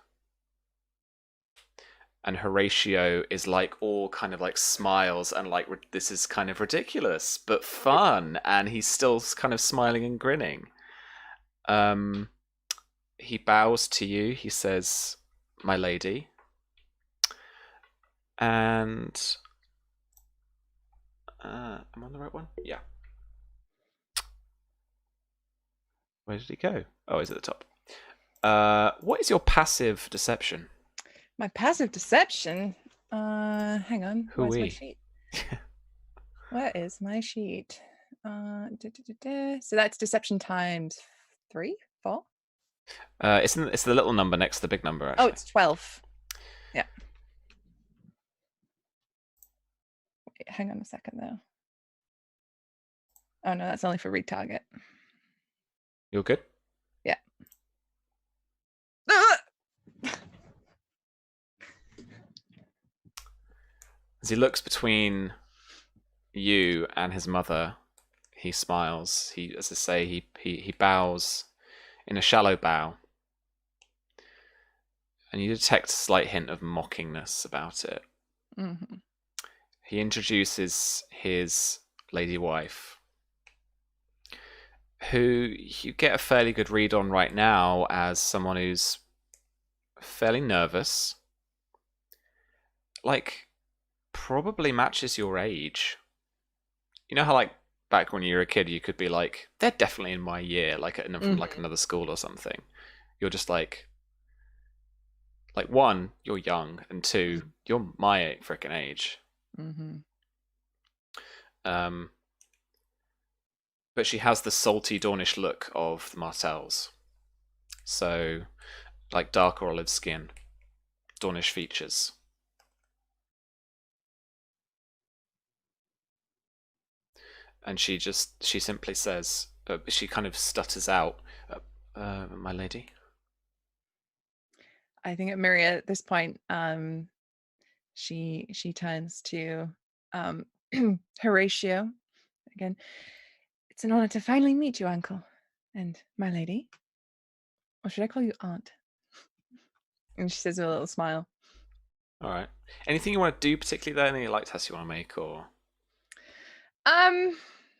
And Horatio is like all kind of like smiles and like, this is kind of ridiculous, but fun. And he's still kind of smiling and grinning. He bows to you. He says, "My lady." And am I on the right one? Yeah. Where did he go? Oh, he's at the top. What is your passive deception? My passive deception? Hang on. Where's my sheet? Where is my sheet? So that's deception times 3, 4? It's the little number next to the big number, actually. Oh, it's 12. Yeah. Wait, hang on a second, though. Oh, no, that's only for retarget. You're good? Yeah. As he looks between you and his mother, he smiles. As I say, he bows in a shallow bow. And you detect a slight hint of mockingness about it. He introduces his lady wife, who you get a fairly good read on right now as someone who's fairly nervous. Like, probably matches your age. You know how, like, back when you were a kid, you could be like, "They're definitely in my year," like from like another school or something. You're just like, one, you're young, and two, you're my freaking age. But she has the salty Dornish look of the Martells. So, like darker olive skin, Dornish features. And she simply says, she kind of stutters out, my lady. I think at Maria at this point, she turns to Horatio again. It's an honor to finally meet you, uncle, and my lady. Or should I call you aunt? And she says with a little smile. All right. Anything you want to do particularly there? Any light tests you want to make, or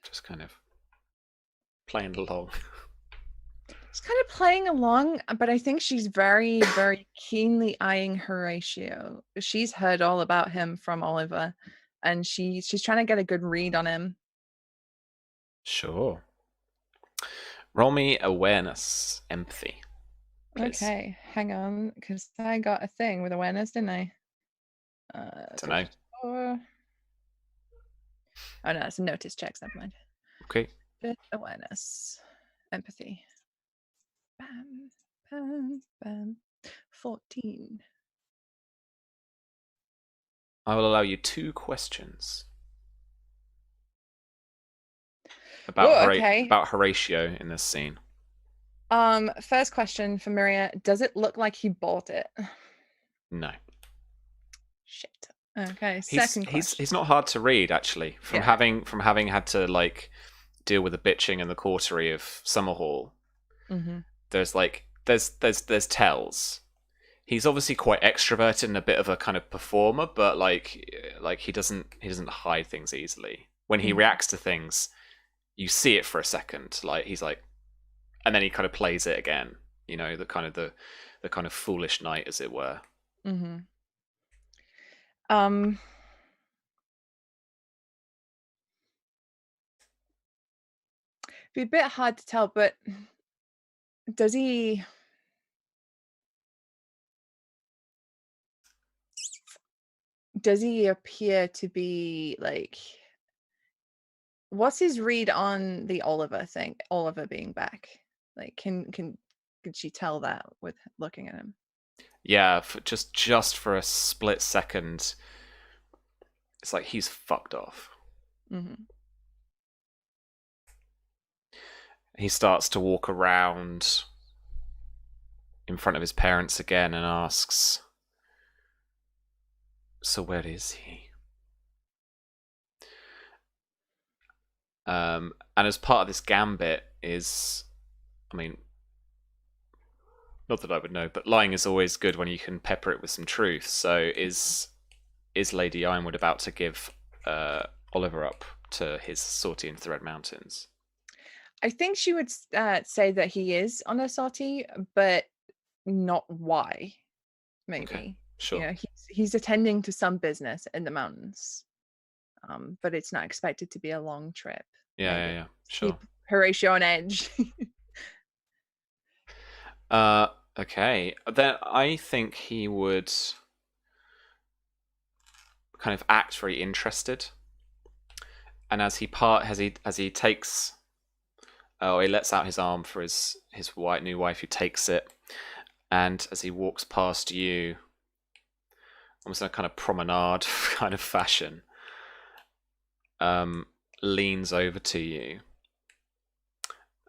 just kind of playing along? Just kind of playing along, but I think she's very, very keenly eyeing Horatio. She's heard all about him from Oliver, and she's trying to get a good read on him. Sure. Roll me awareness, empathy. Please. Okay, hang on, because I got a thing with awareness, didn't I? Don't know. Oh no, it's a notice checks. Never mind. Okay. Awareness, empathy. Bam, bam, bam. 14. I will allow you 2 questions about about Horatio in this scene. First question for Maria: does it look like he bought it? No. Shit. Okay. Second question. He's not hard to read actually. From having had to like deal with the bitching and the coterie of Summerhall. Mm-hmm. There's tells. He's obviously quite extroverted and a bit of a kind of performer, but like he doesn't hide things easily. When he reacts to things, you see it for a second. Like he's like, and then he kind of plays it again. You know, the kind of foolish knight, as it were. Mm-hmm. Be a bit hard to tell, but does he appear to be like, what's his read on the Oliver thing, Oliver being back? Like could she tell that with looking at him? Yeah, just for a split second, it's like he's fucked off. Mm-hmm. He starts to walk around in front of his parents again and asks, "So where is he?" And as part of this gambit is, I mean, not that I would know, but lying is always good when you can pepper it with some truth. So is Lady Ironwood about to give Oliver up to his sortie into the Red Mountains? I think she would say that he is on a sortie, but not why. Maybe. Okay, sure. You know, he's attending to some business in the mountains, but it's not expected to be a long trip. Yeah, sure. Keep Horatio on edge. Okay. Then I think he would kind of act very interested, and as he takes, he lets out his arm for his new wife, who takes it, and as he walks past you, almost in a kind of promenade kind of fashion, leans over to you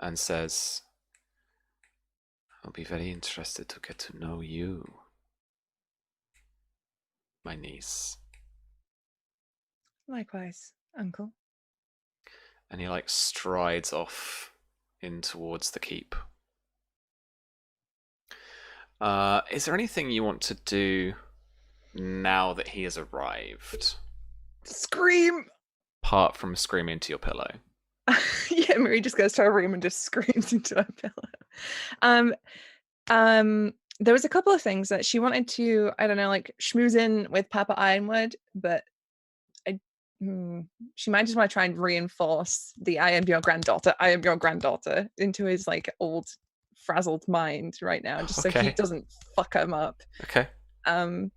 and says, "I'll be very interested to get to know you, my niece." Likewise, uncle. And he like strides off in towards the keep. Is there anything you want to do now that he has arrived? Scream! Apart from screaming into your pillow. Yeah, Mary just goes to her room and just screams into her pillow. There was a couple of things that she wanted to, I don't know, like schmooze in with Papa Ironwood, but she might just want to try and reinforce the I am your granddaughter into his like old frazzled mind right now, just so he doesn't fuck him up. Okay. And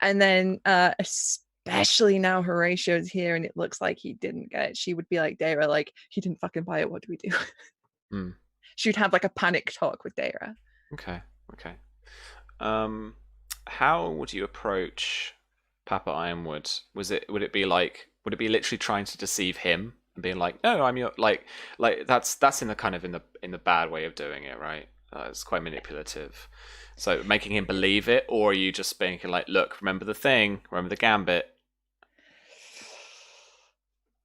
then especially now Horatio's here and it looks like he didn't get it, she would be like, Daira, like, he didn't fucking buy it, what do we do? She'd have like a panic talk with Daira. Okay. How would you approach Papa Ironwood? Would it be literally trying to deceive him, and being like, no, I'm your like that's in the kind of in the bad way of doing it, right? It's quite manipulative. So making him believe it, or are you just being like, look, remember the thing, remember the gambit?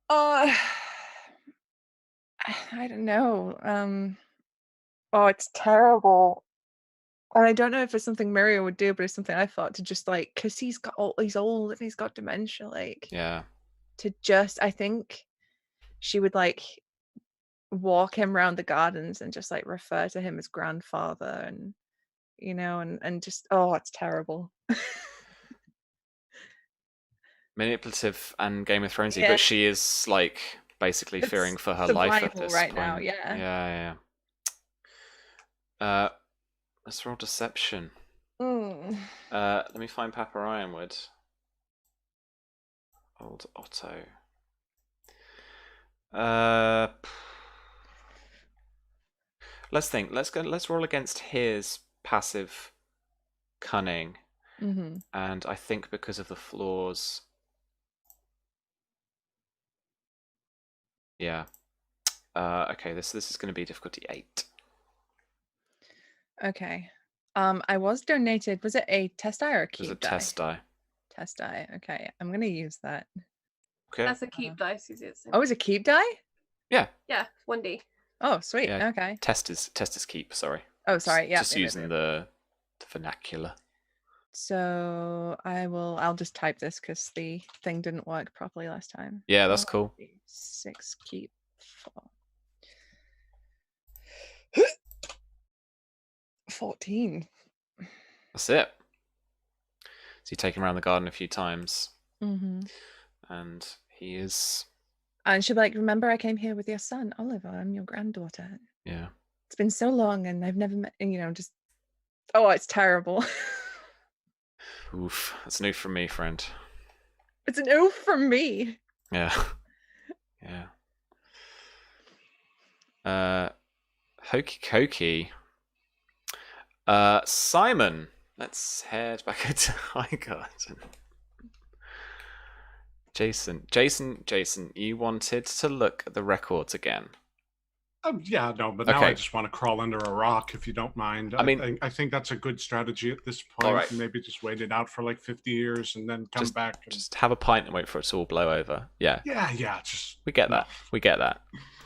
I don't know. Oh, it's terrible. And I don't know if it's something Mario would do, but it's something I thought to just like, because he's old and he's got dementia, like, Yeah. To just, I think she would like walk him around the gardens and just like refer to him as grandfather, and and just, oh, it's terrible. Manipulative and Game of Thronesy, Yeah. but she is like basically It's fearing for her life at survival this right point. now, yeah. Let's roll deception. Mm. Let me find Papa Ironwood. Old Otto. Let's think. Let's roll against his passive cunning, Mm-hmm. and I think because of the flaws. Yeah. Okay. This is going to be difficulty 8. Okay. I was donated. Was it a test die or a It was a cube die? test die. Test die. Okay, I'm gonna use that. Okay. That's a keep dice. Use it. Oh, is it keep die? Yeah. Yeah, 1D. Oh, sweet. Yeah. Okay. Test is keep. Sorry. Oh, sorry. Yeah. Just using the vernacular. So I'll just type this because the thing didn't work properly last time. Yeah, that's cool. 6 keep 4. 14. That's it. So you take him around the garden a few times, Mm-hmm. and he is. And she'll be like, remember I came here with your son, Oliver. I'm your granddaughter. Yeah. It's been so long and I've never met, just, oh, it's terrible. Oof. That's new from me, friend. It's an oof from me. Yeah. Yeah. Hokey cokey. Simon. Let's head back to Highgarden. Jason, you wanted to look at the records again. Yeah, no, but now Okay. I just want to crawl under a rock, if you don't mind. I think that's a good strategy at this point. All right. Maybe just wait it out for like 50 years and then come back. And... Just have a pint and wait for it to all blow over. Yeah. Yeah. We get that. We get that.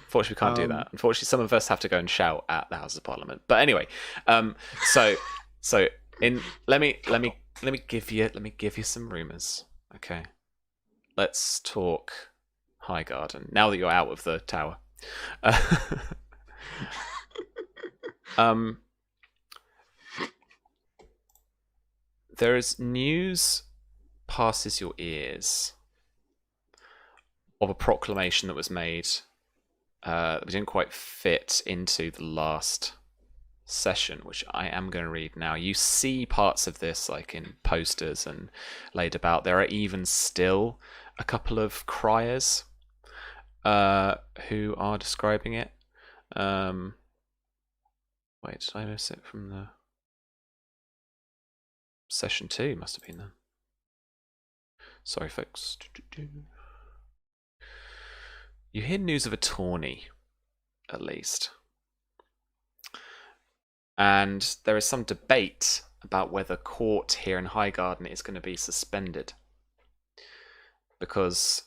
Unfortunately, we can't do that. Unfortunately, some of us have to go and shout at the House of Parliament. But anyway, so let me give you some rumors. Okay. Let's talk Highgarden now that you're out of the tower. There is news passes your ears of a proclamation that was made that didn't quite fit into the last session, which I am going to read now. You see parts of this like in posters and laid about. There are even still a couple of criers who are describing it. Wait, did I miss it from the session 2? Must have been then. Sorry, folks. You hear news of a tourney, at least. And there is some debate about whether court here in Highgarden is going to be suspended. Because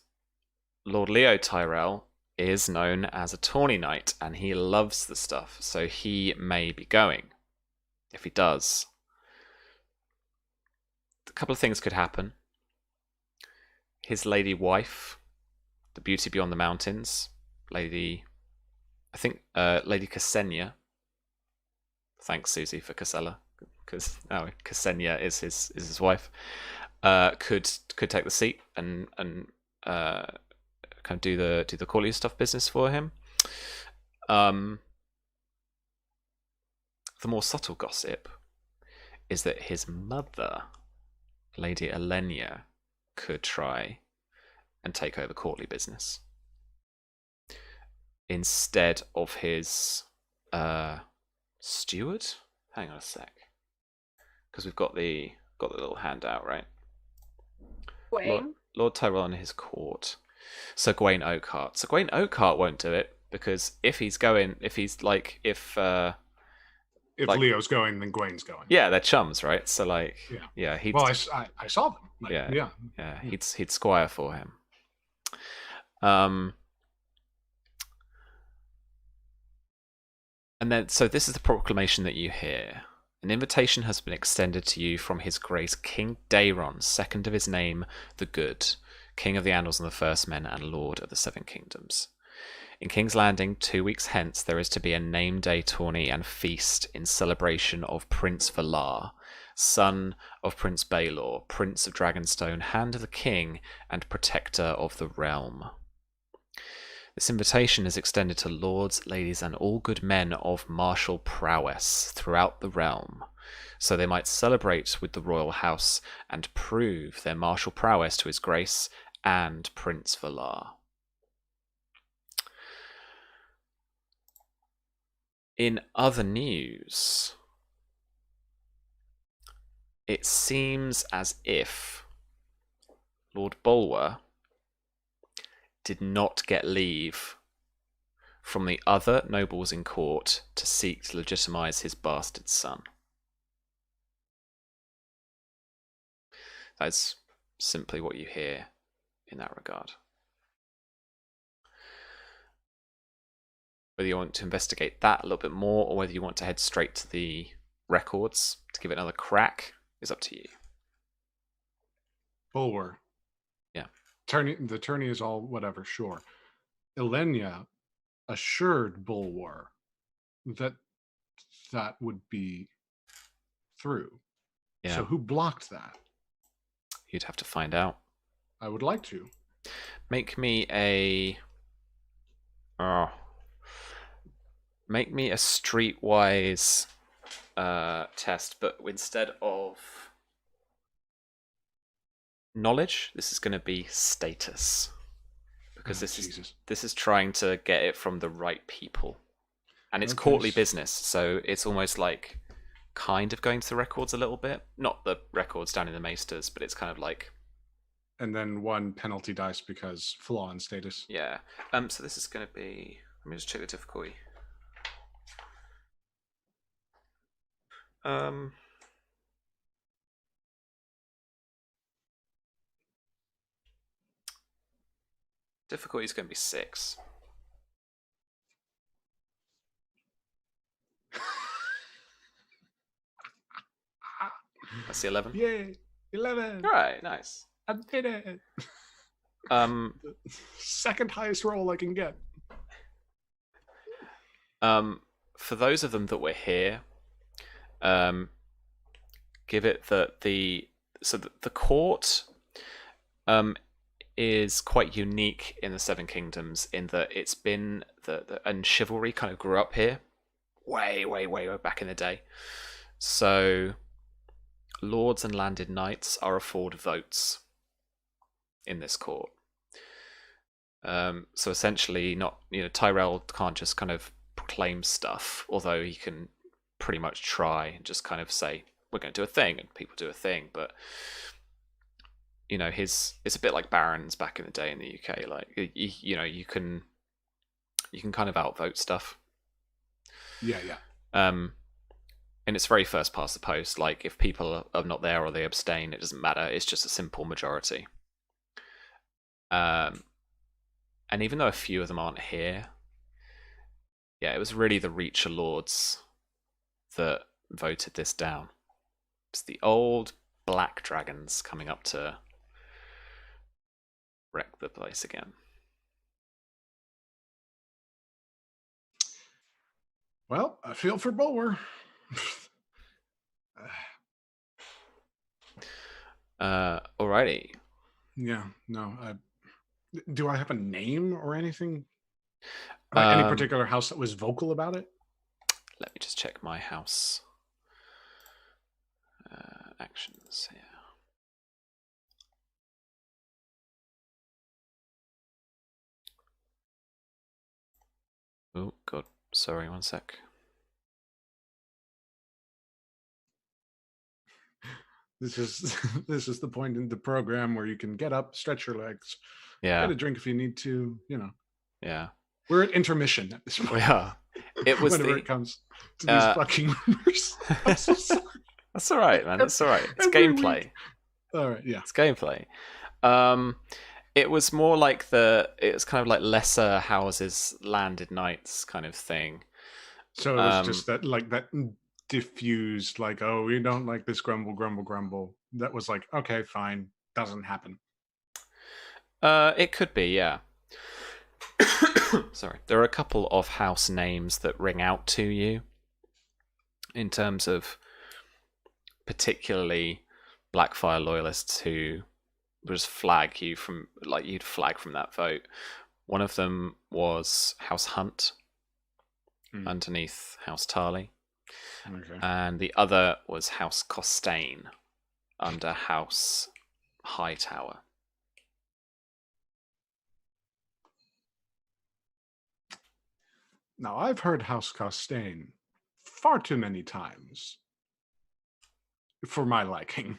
Lord Leo Tyrell is known as a tourney knight, and he loves the stuff, so he may be going. If he does, a couple of things could happen. His lady wife, the beauty beyond the mountains, Lady Ksenia. Thanks, Susie, for Casella, because Ksenia is his wife. Could take the seat and kind of do the courtly stuff business for him. The more subtle gossip is that his mother, Lady Helena, could try and take over courtly business instead of his steward. Hang on a sec, because we've got the little handout, right? Wayne. Lord Tyrell and his court. Sir Gawain Oakhart. Sir Gawain Oakhart won't do it because if Leo's going, then Gawain's going. Yeah, they're chums, right? So he'd. Well, I saw them. Yeah, he'd squire for him. And then, so this is the proclamation that you hear. An invitation has been extended to you from His Grace King Daeron, second of his name, the Good, King of the Andals and the First Men, and Lord of the Seven Kingdoms. In King's Landing, 2 weeks hence, there is to be a name day tourney and feast in celebration of Prince Valar, son of Prince Baelor, Prince of Dragonstone, Hand of the King, and Protector of the Realm. This invitation is extended to lords, ladies, and all good men of martial prowess throughout the realm, so they might celebrate with the royal house and prove their martial prowess to His Grace and Prince Valar. In other news, it seems as if Lord Bulwer did not get leave from the other nobles in court to seek to legitimize his bastard son. That's simply what you hear in that regard. Whether you want to investigate that a little bit more or whether you want to head straight to the records to give it another crack is up to you. Bulwer. Yeah. The tourney is all whatever, sure. Elenia assured Bulwer that would be through. Yeah. So who blocked that? You'd have to find out. I would like to. Make me a streetwise test, but instead of knowledge, this is going to be status, because this is trying to get it from the right people, and it's courtly business, so it's almost like kind of going to the records a little bit, not the records down in the maesters, but it's kind of like, and then one penalty dice because flaw in status. Yeah. So this is going to be, let me just check the difficulty. Difficulty is going to be 6. That's the 11. Yay! 11. All right, nice. I did it. Second highest roll I can get. For those of them that were here, give it that the court is quite unique in the Seven Kingdoms in that it's been and chivalry kind of grew up here way back in the day. So lords and landed knights are afforded votes in this court. So essentially, Tyrell can't just kind of proclaim stuff, although he can pretty much try and just kind of say, we're going to do a thing, and people do a thing, but it's a bit like barons back in the day in the UK. Like you can kind of outvote stuff. Yeah. And it's very first past the post. Like if people are not there or they abstain, it doesn't matter. It's just a simple majority. And even though a few of them aren't here, yeah, it was really the Reacher Lords that voted this down. It's the old black dragons coming up to wreck the place again. Well, I feel for Bulwer. Alrighty. Yeah, no. Do I have a name or anything? Any particular house that was vocal about it? Let me just check my house actions here. Oh, God. Sorry, one sec. This is this is the point in the program where you can get up, stretch your legs, Yeah. get a drink if you need to. Yeah. We're at intermission at this point. We are. It was whenever it comes to these fucking rumors. I'm so sorry. That's all right, man. It's all right. It's Every gameplay. week. All right, yeah. It's gameplay. It was more like it's kind of like lesser houses landed knights kind of thing. So it was just that diffused, like, oh, we don't like this, grumble, grumble, grumble. That was like, okay, fine, doesn't happen. It could be, yeah. Sorry. There are a couple of house names that ring out to you in terms of particularly Blackfyre loyalists who just flag you from, like, you'd flag from that vote. One of them was House Hunt underneath House Tarly. Okay. And the other was House Costain under House Hightower. Now, I've heard House Costain far too many times for my liking.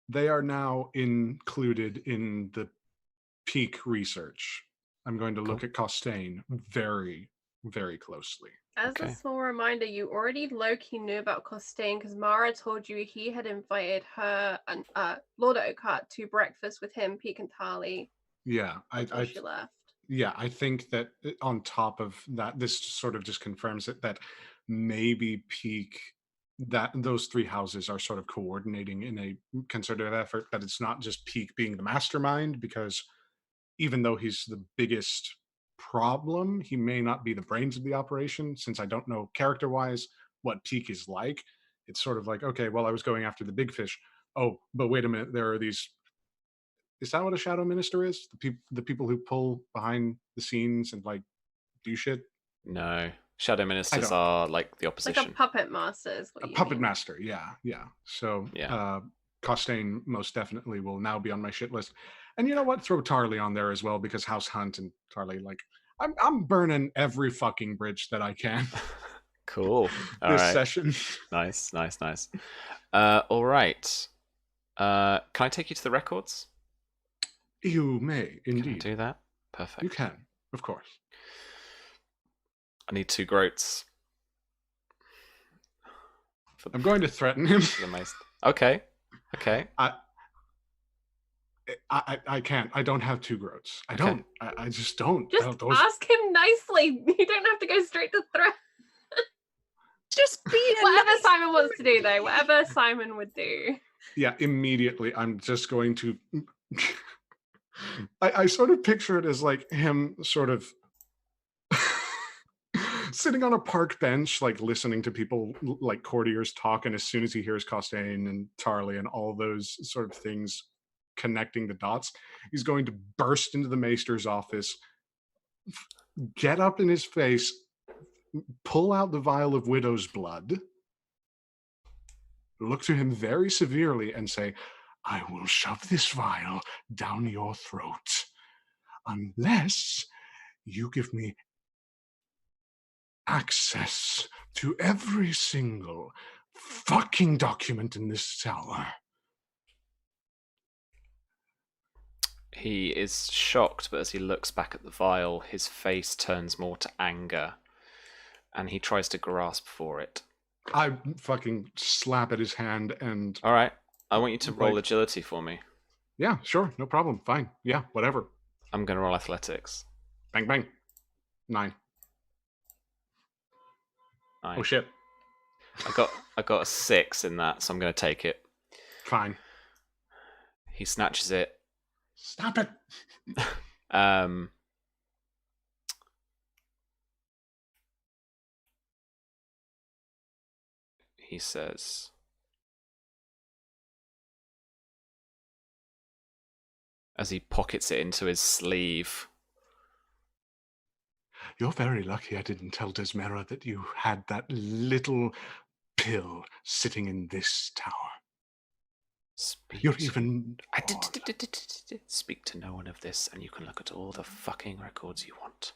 They are now included in the peak research. I'm going to look at Costain very, very closely. As a small reminder, you already low-key knew about Costain because Mara told you he had invited her and Lord Oakhart to breakfast with him, Peak and Tarly. Yeah, before she left. Yeah, I think that on top of that, this sort of just confirms it that maybe Peak, that those three houses are sort of coordinating in a concerted effort, that it's not just Peak being the mastermind, because even though he's the biggest problem, he may not be the brains of the operation. Since I don't know character-wise what Peak is like, it's sort of like, okay, well, I was going after the big fish. Oh, but wait a minute, there are these. Is that what a shadow minister is? The people who pull behind the scenes and like do shit? No, shadow ministers are like the opposition. Like a puppet master is what you puppet mean. master, yeah. So Costain most definitely will now be on my shit list. And you know what? Throw Tarly on there as well, because House Hunt and Tarly, like, I'm burning every fucking bridge that I can. Cool. This session. Nice. All right. Can I take you to the records? You may, indeed. Can I do that? Perfect. You can, of course. I need 2 groats. I'm going to threaten him. The most. Okay. I can't. I don't have 2 groats. I don't. I just don't. Just ask him nicely. You don't have to go straight to threat. Just be whatever Simon wants to do, though. Whatever Simon would do. Yeah, immediately. I'm just going to. I sort of picture it as like him sort of sitting on a park bench, like listening to people like courtiers talk, and as soon as he hears Costain and Tarly and all those sort of things connecting the dots, he's going to burst into the maester's office, get up in his face, pull out the vial of widow's blood, look to him very severely and say, I will shove this vial down your throat unless you give me access to every single fucking document in this tower. He is shocked, but as he looks back at the vial, his face turns more to anger, and he tries to grasp for it. I fucking slap at his hand and... All right. I want you to roll agility for me. Yeah, sure. No problem. Fine. Yeah, whatever. I'm going to roll athletics. Bang, bang. 9. Oh, shit. I got a 6 in that, so I'm going to take it. Fine. He snatches it. Stop it. He says, as he pockets it into his sleeve, You're very lucky I didn't tell Desmera that you had that little pill sitting in this tower. You're even... Speak to no one of this, and you can look at all the fucking records you want.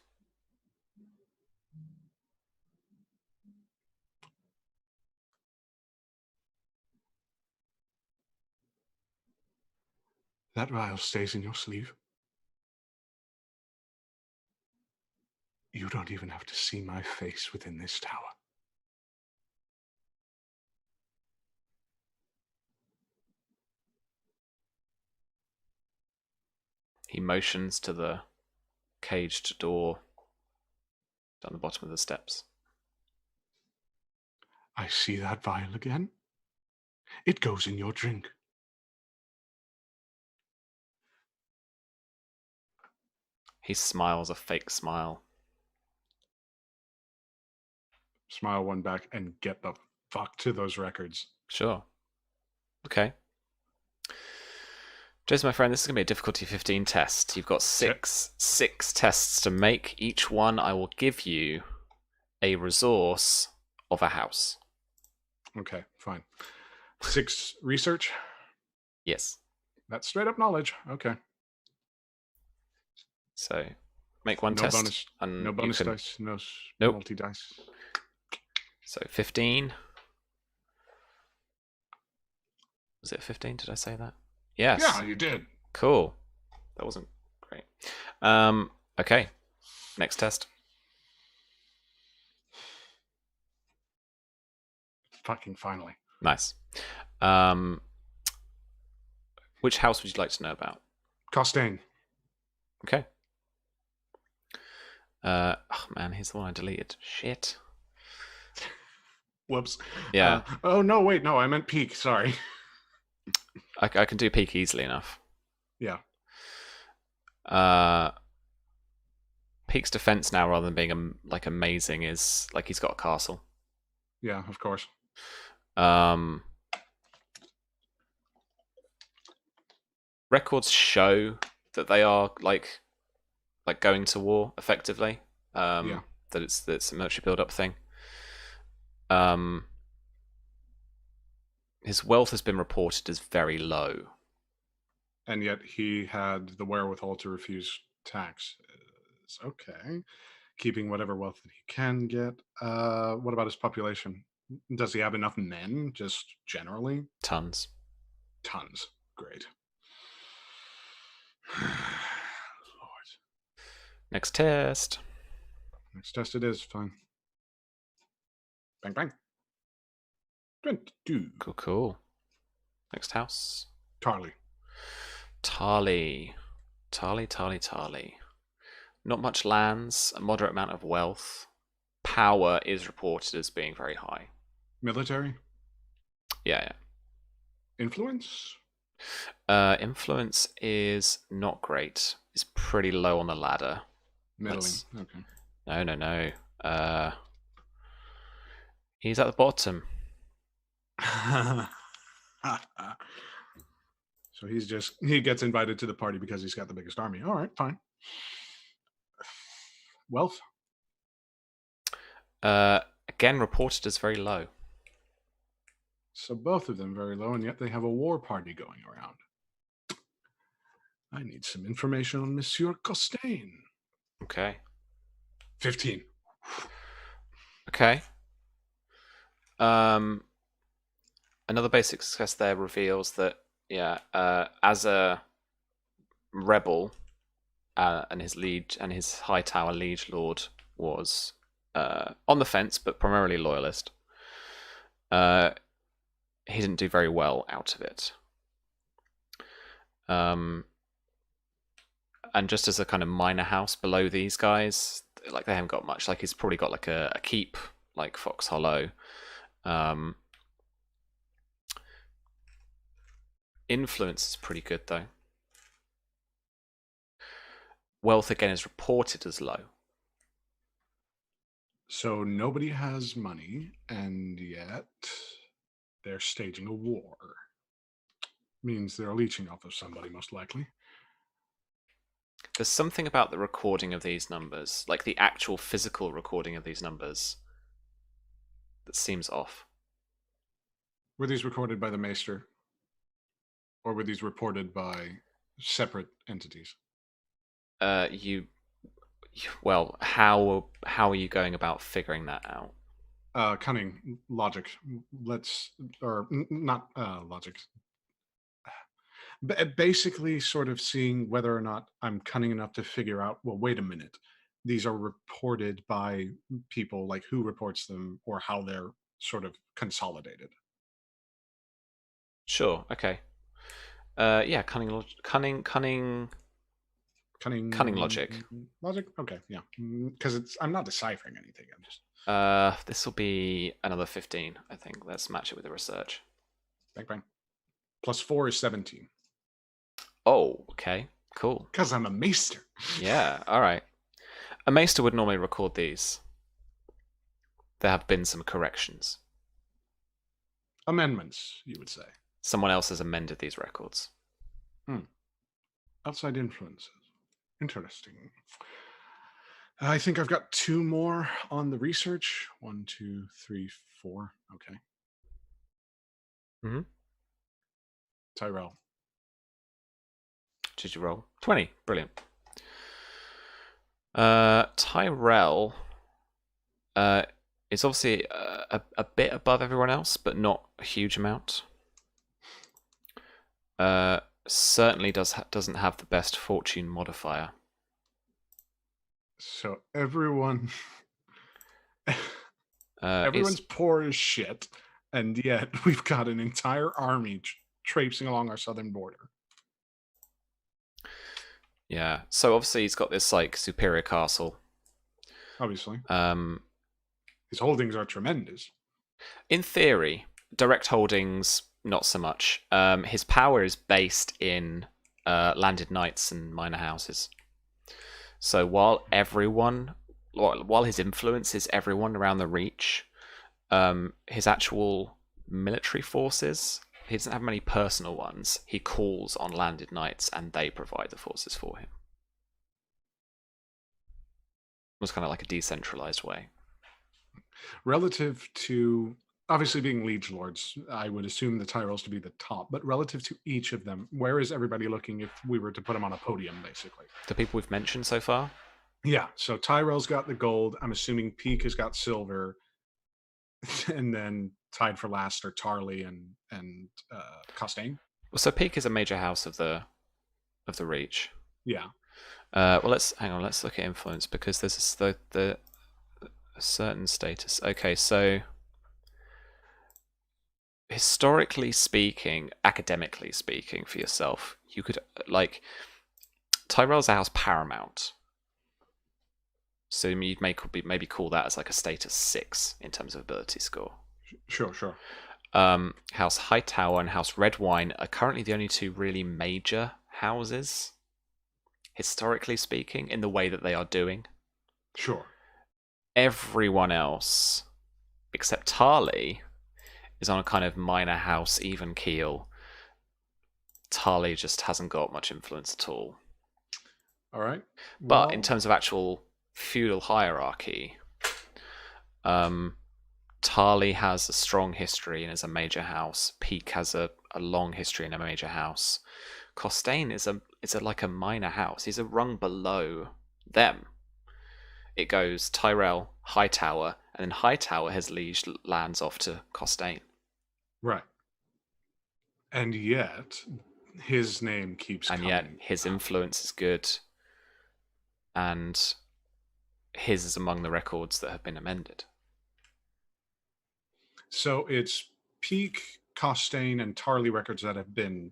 That vial stays in your sleeve. You don't even have to see my face within this tower. He motions to the caged door down the bottom of the steps. I see that vial again. It goes in your drink. He smiles a fake smile. Smile one back and get the fuck to those records. Sure. Okay. Jason, my friend, this is going to be a difficulty 15 test. You've got six tests to make. Each one I will give you a resource of a house. Okay, fine. 6 research? Yes. That's straight up knowledge. Okay. So, make one test. Bonus, and no bonus dice, no Nope. multi-dice. So, 15. Was it 15? Did I say that? Yes. Yeah, you did. Cool. That wasn't great. Okay. Next test. Fucking finally. Nice. Which house would you like to know about? Costain. Okay. Oh man, here's the one I deleted. Shit. Whoops. Yeah. Oh no, wait, no, I meant peak. Sorry. I can do peak easily enough. Yeah. Peak's defense now, rather than being amazing, is like he's got a castle. Yeah, of course. Records show that they are like going to war effectively. Yeah. That it's a military build-up thing. His wealth has been reported as very low. And yet he had the wherewithal to refuse tax. Okay. Keeping whatever wealth that he can get. What about his population? Does he have enough men, just generally? Tons. Tons. Great. Lord. Next test. Next test it is. Fine. Bang, bang. 22. Cool. Next house. Tarly. Tarly. Not much lands, a moderate amount of wealth. Power is reported as being very high. Military. Yeah. Influence. Influence is not great. It's pretty low on the ladder. Middling. Okay. No. He's at the bottom. So he gets invited to the party because he's got the biggest army. All right, fine. Wealth. Again, reported as very low. So both of them very low, and yet they have a war party going around. I need some information on Monsieur Costain. Okay. 15. Okay. Another basic success there reveals that, as a rebel, and his high tower liege lord was on the fence, but primarily loyalist. He didn't do very well out of it. And just as a kind of minor house below these guys, like they haven't got much. Like he's probably got like a keep, like Fox Hollow. Influence is pretty good though. Wealth again is reported as low. So nobody has money, and yet they're staging a war. Means they're leeching off of somebody, most likely. There's something about the recording of these numbers, like the actual physical recording of these numbers, that seems off. Were these recorded by the Maester? Or were these reported by separate entities? Well, how are you going about figuring that out? Cunning, logic. Not logic. Basically, sort of seeing whether or not I'm cunning enough to figure out, well, wait a minute. These are reported by people, like who reports them or how they're sort of consolidated. Sure. Okay. Yeah. Cunning logic. Logic? Okay, yeah. Because I'm not deciphering anything. I'm just. This will be another 15, I think. Let's match it with the research. Bang, bang. +4 is 17. Oh, okay. Cool. Because I'm a maester. Yeah, alright. A maester would normally record these. There have been some corrections. Amendments, you would say. Someone else has amended these records. Outside influences. Interesting. I think I've got 2 more on the research. 1, 2, 3, 4. Okay. Mm-hmm. Tyrell. Did you roll? 20. Brilliant. Tyrell is obviously a bit above everyone else, but not a huge amount. Certainly doesn't have the best fortune modifier. So everyone's poor as shit, and yet we've got an entire army traipsing along our southern border. Yeah, so obviously he's got this like superior castle. Obviously. His holdings are tremendous. In theory, direct holdings, not so much. His power is based in landed knights and minor houses. So while his influence is everyone around the Reach, his actual military forces, he doesn't have many personal ones. He calls on landed knights and they provide the forces for him. It was kind of like a decentralized way. Relative to, obviously being liege lords, I would assume the Tyrells to be the top, but relative to each of them, where is everybody looking if we were to put them on a podium, basically? The people we've mentioned so far? Yeah, so Tyrell's got the gold. I'm assuming Peak has got silver. And then tied for last are Tarly and Costain. Well, so Peak is a major house of the Reach. Yeah. Well, let's look at influence because there's the a certain status. Okay, so historically speaking, academically speaking, for yourself, you could like Tyrell's a house paramount. So you'd maybe call that as like a status 6 in terms of ability score. Sure. House Hightower and House Redwine are currently the only 2 really major houses, historically speaking, in the way that they are doing. Sure. Everyone else, except Tarly, is on a kind of minor house even keel. Tarly just hasn't got much influence at all. All right. But in terms of actual feudal hierarchy, Tarly has a strong history and is a major house. Peak has a long history and a major house. Costain is like a minor house. He's a rung below them. It goes Tyrell, Hightower, and then Hightower has liege lands off to Costain. Right. And yet his name keeps coming. And yet his influence is good. And his is among the records that have been amended. So it's Peak, Costain, and Tarly records that have been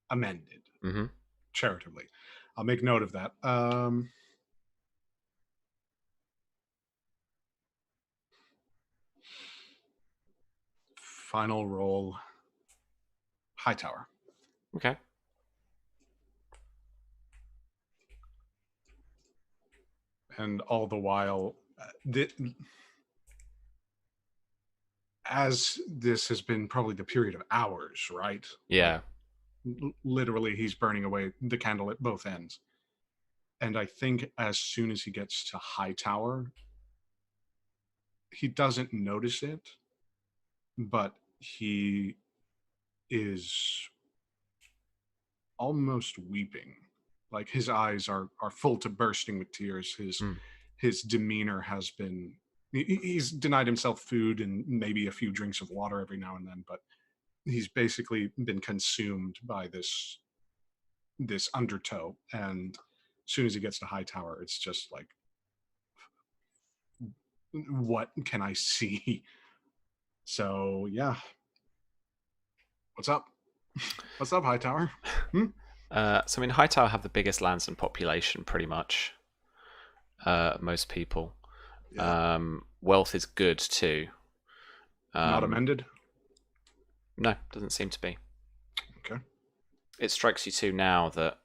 amended charitably. I'll make note of that. Final roll, Hightower. Okay. And all the while, as this has been probably the period of hours, right? Yeah. Literally, he's burning away the candle at both ends. And I think as soon as he gets to Hightower, he doesn't notice it, but he is almost weeping. Like his eyes are full to bursting with tears. His demeanor has been, he's denied himself food and maybe a few drinks of water every now and then, but he's basically been consumed by this this undertow, and as soon as he gets to Hightower, it's just like, what can I see? So yeah, what's up? What's up, Hightower? So I mean, Hightower have the biggest lands and population, pretty much. Most people. Yeah. Wealth is good too. Not amended? No, doesn't seem to be. Okay. It strikes you too now that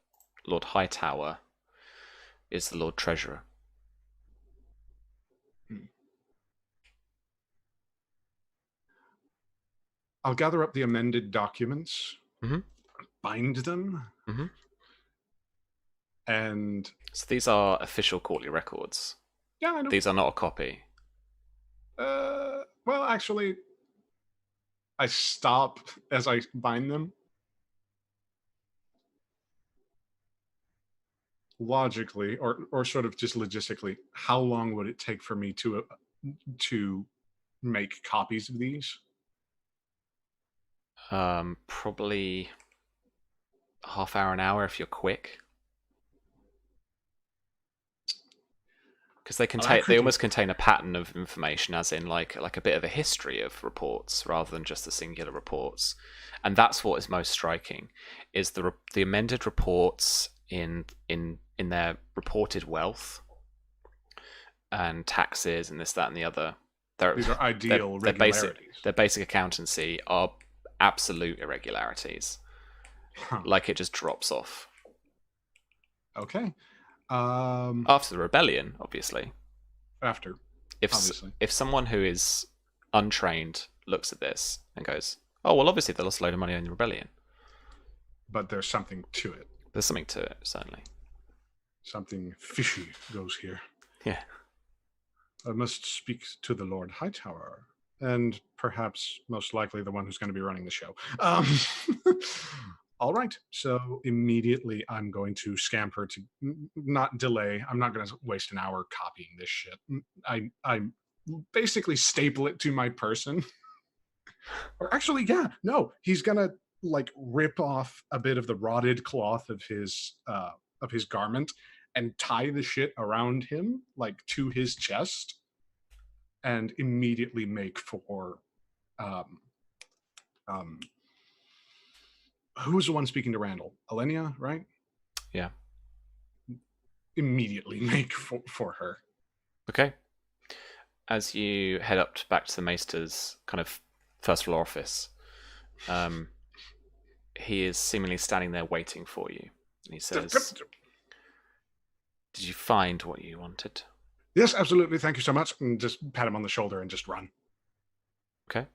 Lord Hightower is the Lord Treasurer. I'll gather up the amended documents, bind them, and... So these are official courtly records. Yeah, I know. These are not a copy. Well, actually, I stop as I bind them. Logically, or sort of just logistically, how long would it take for me to make copies of these? Probably a half hour, an hour if you're quick. Because they almost contain a pattern of information, as in like a bit of a history of reports rather than just the singular reports, and that's what is most striking, is the amended reports in their reported wealth and taxes and this, that, and the other. These are ideal regularities. Their basic accountancy are absolute irregularities. Like it just drops off. Okay. After the rebellion, obviously. Obviously. If someone who is untrained looks at this and goes, "Oh, well, obviously they lost a load of money in the rebellion," but there's something to it. There's something to it, certainly. Something fishy goes here. Yeah. I must speak to the Lord Hightower, and perhaps most likely the one who's going to be running the show. All right. So immediately I'm going to scamper to not delay. I'm not going to waste an hour copying this shit. I basically staple it to my person. Or actually, yeah, no, he's going to like rip off a bit of the rotted cloth of his garment and tie the shit around him, like to his chest, and immediately make for who was the one speaking to Randall? Helena, right? Yeah. Immediately make for her. Okay. As you head up back to the Maester's kind of first floor office, he is seemingly standing there waiting for you. And he says, "Did you find what you wanted?" Yes, absolutely. Thank you so much. And just pat him on the shoulder and just run. Okay.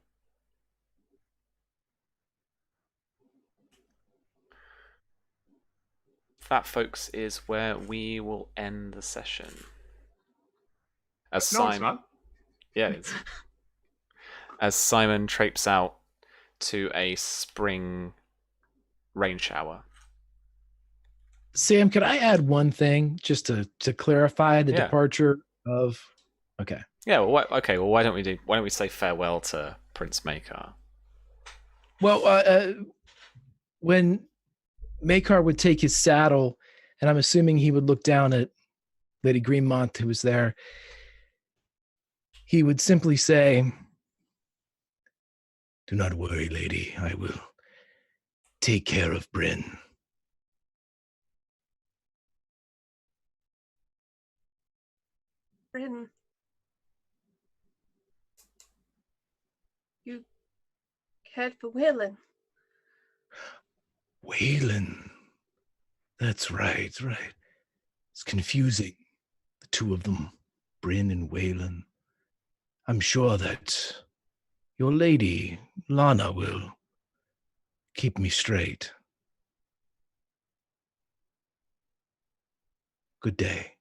That, folks, is where we will end the session. As no, it's not. Yeah, it is. As Simon traipses out to a spring rain shower. Sam, could I add one thing just to clarify the departure of? Okay. Yeah. Well, why don't we say farewell to Prince Makar? Well, when Makar would take his saddle, and I'm assuming he would look down at Lady Greenmont, who was there, he would simply say, "Do not worry, lady. I will take care of Bryn." Bryn. You cared for Waylon. Waylon. That's right. It's confusing. The two of them, Bryn and Waylon. I'm sure that your lady, Lana, will keep me straight. Good day.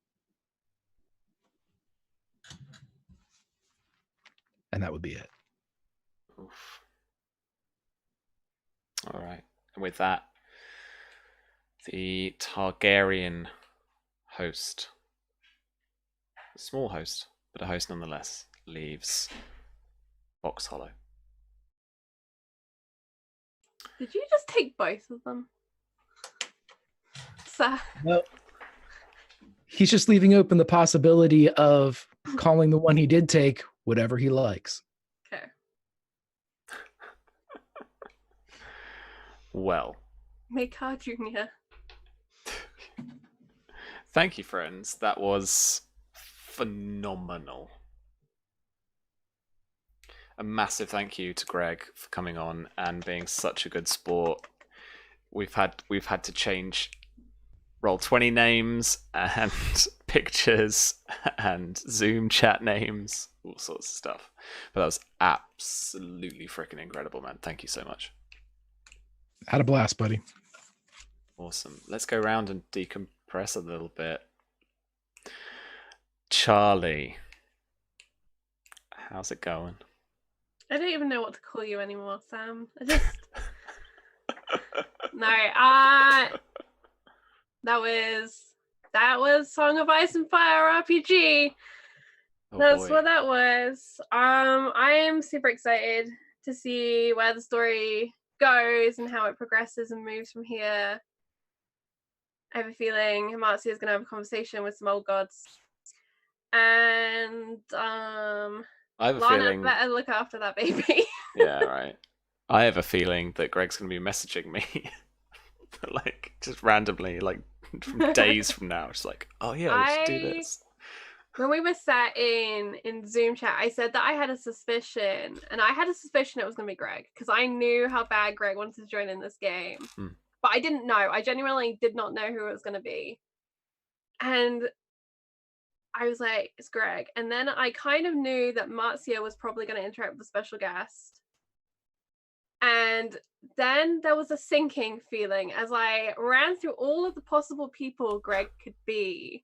And that would be it. Oof. All right. And with that, the Targaryen host, a small host, but a host nonetheless, leaves Box Hollow. Did you just take both of them? answer. No. He's just leaving open the possibility of calling the one he did take whatever he likes. Okay. Well, Makar Jr. thank you, friends. That was phenomenal. A massive thank you to Greg for coming on and being such a good sport. We've had to change Roll20 names and pictures and Zoom chat names, all sorts of stuff. But that was absolutely freaking incredible, man. Thank you so much. Had a blast, buddy. Awesome. Let's go around and decompress a little bit. Charlie, how's it going? I don't even know what to call you anymore, Sam. I just no. That was Song of Ice and Fire RPG. Oh, That's boy. what that was. I am super excited to see where the story goes and how it progresses and moves from here. I have a feeling Marzia is going to have a conversation with some old gods, and I have a Lana feeling. better look after that baby. Yeah, right. I have a feeling that Greg's going to be messaging me, like just randomly, like from days from now. Just like, oh yeah, we should do this. When we were sat in Zoom chat, I said that I had a suspicion, and I had a suspicion it was going to be Greg because I knew how bad Greg wanted to join in this game, but I didn't know. I genuinely did not know who it was going to be, and I was like, it's Greg. And then I kind of knew that Marzia was probably going to interact with a special guest. And then there was a sinking feeling as I ran through all of the possible people Greg could be.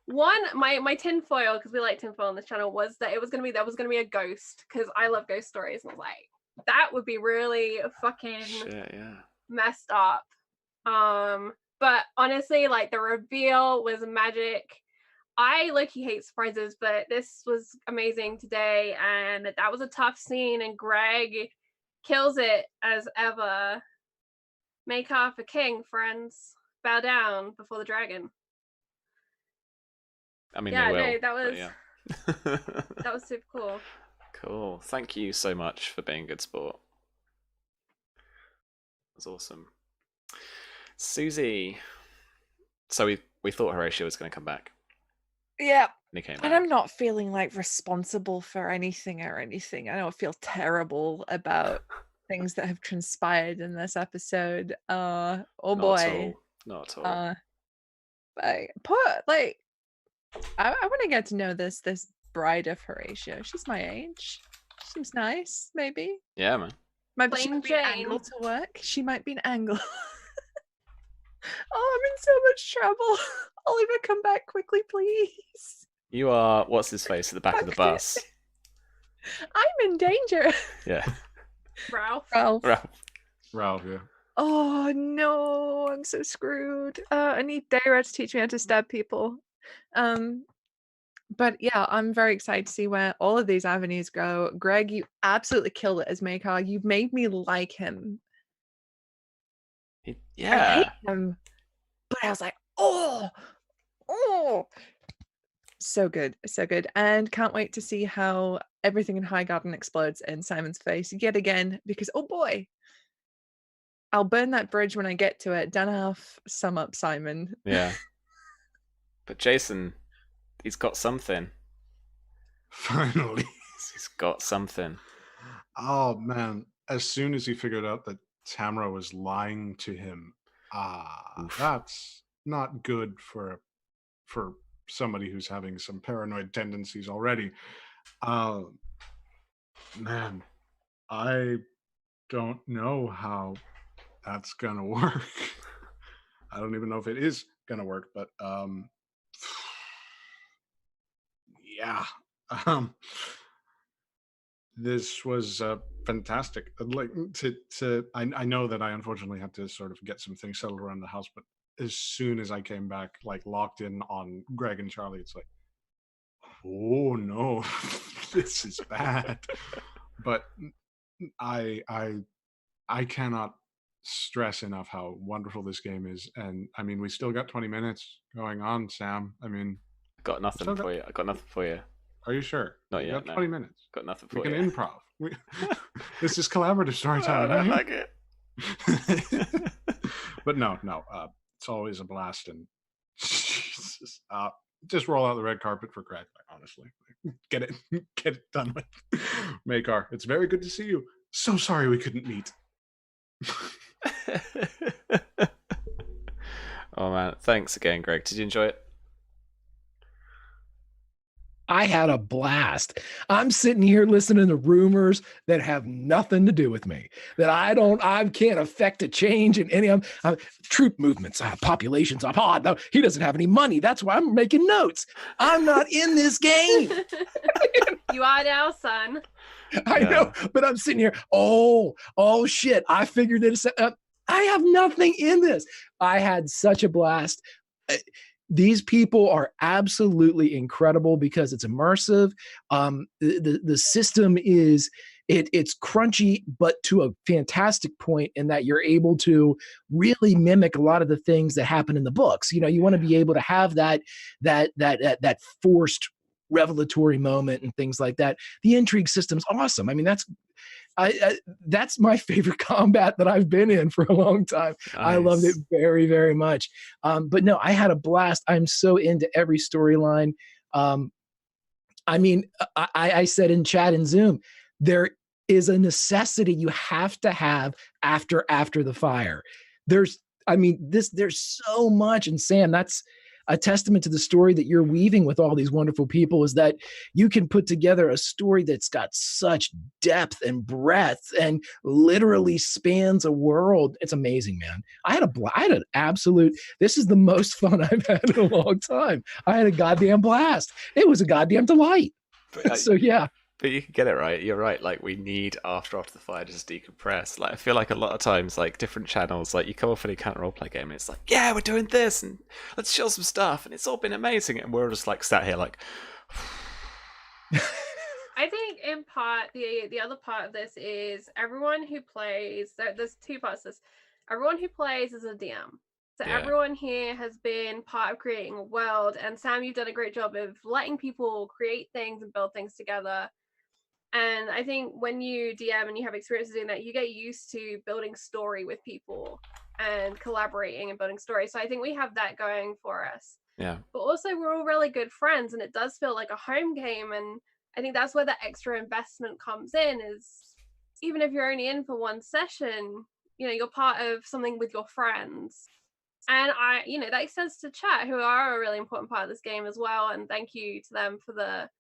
One, my tinfoil, because we like tinfoil on this channel, was that there was gonna be a ghost, because I love ghost stories, and I was like, that would be really fucking messed up. But honestly, like, the reveal was magic. I low-key hate surprises, but this was amazing today, and that was a tough scene, and Greg kills it as ever. Makar for king, friends. Bow down before the dragon. I mean, yeah, they will, no, that was yeah. that was super cool. Cool. Thank you so much for being a good sport. That was awesome. Susie. So we thought Horatio was going to come back. Yeah. And he came back. And I'm not feeling like responsible for anything or anything. I don't feel terrible about things that have transpired in this episode. Oh boy. Not at all. But I want to get to know this bride of Horatio. She's my age. Seems nice, maybe. Yeah, man. She might be an angle to work. She might be an angle. Oh, I'm in so much trouble. Oliver, come back quickly, please. You are, what's his face, at the back of the bus. I'm in danger. Yeah. Ralph, yeah. Oh no, I'm so screwed. I need Daira to teach me how to stab people. But yeah, I'm very excited to see where all of these avenues go. Greg, you absolutely killed it as Makar. You made me like him. Yeah. I hate him, but I was like, oh, so good, and can't wait to see how everything in Highgarden explodes in Simon's face yet again. Because oh boy, I'll burn that bridge when I get to it. Don't half sum up Simon. Yeah. But Jason, he's got something. Finally. He's got something. Oh man. As soon as he figured out that Tamra was lying to him, that's not good for somebody who's having some paranoid tendencies already. Man, I don't know how that's gonna work. I don't even know if it is gonna work, but yeah. This was fantastic. Like I know that I unfortunately had to sort of get some things settled around the house, but as soon as I came back, like locked in on Greg and Charlie, it's like, oh no, this is bad. But I cannot stress enough how wonderful this game is. And I mean, we still got 20 minutes going on, Sam. I mean, I got nothing for you. I got nothing for you. Are you sure? Not We yet. got 20 minutes. Got nothing for we you. can improv. This is collaborative storytelling. I don't like it. But no, it's always a blast. And Jesus, just roll out the red carpet for Greg. Honestly, get it done with. Makar, it's very good to see you. So sorry we couldn't meet. Oh man, thanks again, Greg. Did you enjoy it? I had a blast. I'm sitting here listening to rumors that have nothing to do with me, that I can't affect a change in any of them. Troop movements, populations. No, he doesn't have any money. That's why I'm making notes. I'm not in this game. You are now, son. I know, but I'm sitting here. Oh shit. I figured this out. I have nothing in this. I had such a blast. These people are absolutely incredible because it's immersive. The system is it's crunchy, but to a fantastic point in that you're able to really mimic a lot of the things that happen in the books. You know, you want to be able to have that forced revelatory moment and things like that. The intrigue system's awesome. I mean, that's my favorite combat that I've been in for a long time. Nice. I loved it very, very much. But no, I had a blast. I'm so into every storyline. I mean, I said in chat and Zoom, there is a necessity you have to have after the fire. There's so much. And Sam, that's a testament to the story that you're weaving with all these wonderful people, is that you can put together a story that's got such depth and breadth and literally spans a world. It's amazing, man. I had an absolute, this is the most fun I've had in a long time. I had a goddamn blast. It was a goddamn delight. So yeah. But you can get it right. You're right. Like, we need after the fire to just decompress. Like, I feel like a lot of times, like, different channels, like, you come off any kind of roleplay game and it's like, yeah, we're doing this and let's show some stuff and it's all been amazing. And we're just like sat here like. I think in part the other part of this is everyone who plays. There's two parts to this. Everyone who plays is a DM. So everyone here has been part of creating a world. And Sam, you've done a great job of letting people create things and build things together. And I think when you DM and you have experiences doing that, you get used to building story with people and collaborating and building story. So I think we have that going for us. Yeah. But also we're all really good friends and it does feel like a home game. And I think that's where the extra investment comes in, is even if you're only in for one session, you know, you're part of something with your friends. And that extends to chat, who are a really important part of this game as well. And thank you to them for the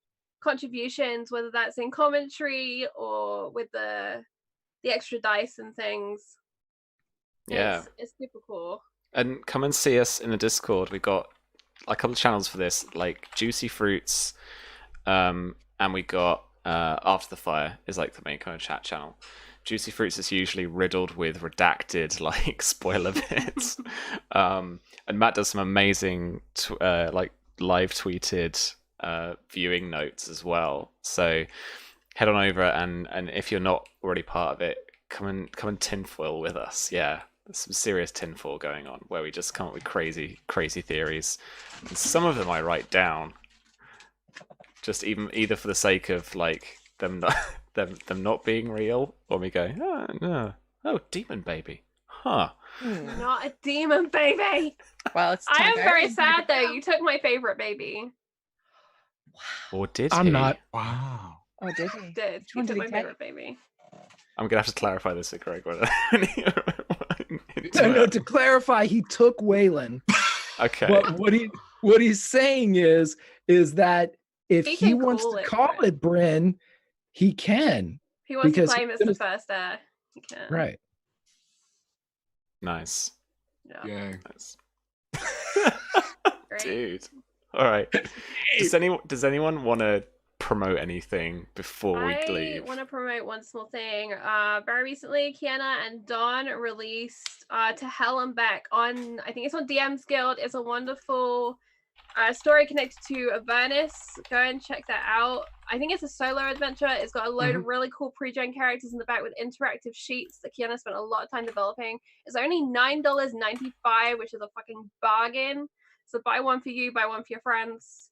contributions, whether that's in commentary or with the extra dice and things. Yeah, it's super cool. And come and see us in the Discord. We've got a couple of channels for this, like Juicy Fruits, and we got After the Fire is like the main kind of chat channel. Juicy Fruits is usually riddled with redacted like spoiler bits, and Matt does some amazing like live tweeted viewing notes as well. So head on over and if you're not already part of it, come and tinfoil with us. Yeah, there's some serious tinfoil going on where we just come up with crazy theories, and some of them I write down just either for the sake of like them not being real, or we go, oh no, demon baby, huh? Not a demon baby. Well, I am very sad though. You took my favorite baby. Wow. Or did I'm he? not. Wow. Oh, did he? Did. He took my favorite baby. I'm gonna have to clarify this with Greg. No, to clarify, he took Waylon. Okay. What he's saying is that if he wants to call it Bryn, he can. He wants to claim it's the first heir. He can. Right. Nice. Yeah. Yay. Nice. Dude. All right. Does anyone want to promote anything before we leave? I want to promote one small thing. Very recently, Kiana and Dawn released To Hell and Back on, I think it's on DM's Guild. It's a wonderful story connected to Avernus. Go and check that out. I think it's a solo adventure. It's got a load of really cool pre-gen characters in the back with interactive sheets that Kiana spent a lot of time developing. It's only $9.95, which is a fucking bargain. So buy one for you, buy one for your friends,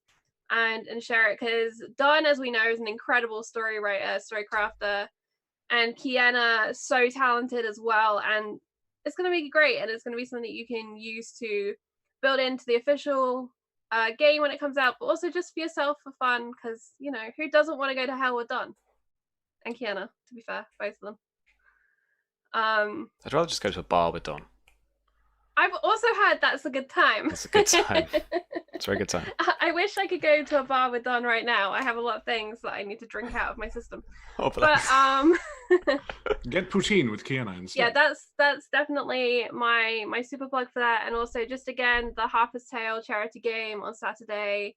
and share it. Because Dawn, as we know, is an incredible story writer, story crafter, and Kiana so talented as well. And it's going to be great, and it's going to be something that you can use to build into the official game when it comes out, but also just for yourself for fun, because who doesn't want to go to hell with Dawn and Kiana, to be fair, both of them. I'd rather just go to a bar with Dawn. I've also heard that's a good time. That's a good time. It's a very good time. I wish I could go to a bar with Dawn right now. I have a lot of things that I need to drink out of my system. Oh, but get poutine with Kiana instead. Yeah, that's definitely my super plug for that. And also, just again, the Harper's Tale charity game on Saturday.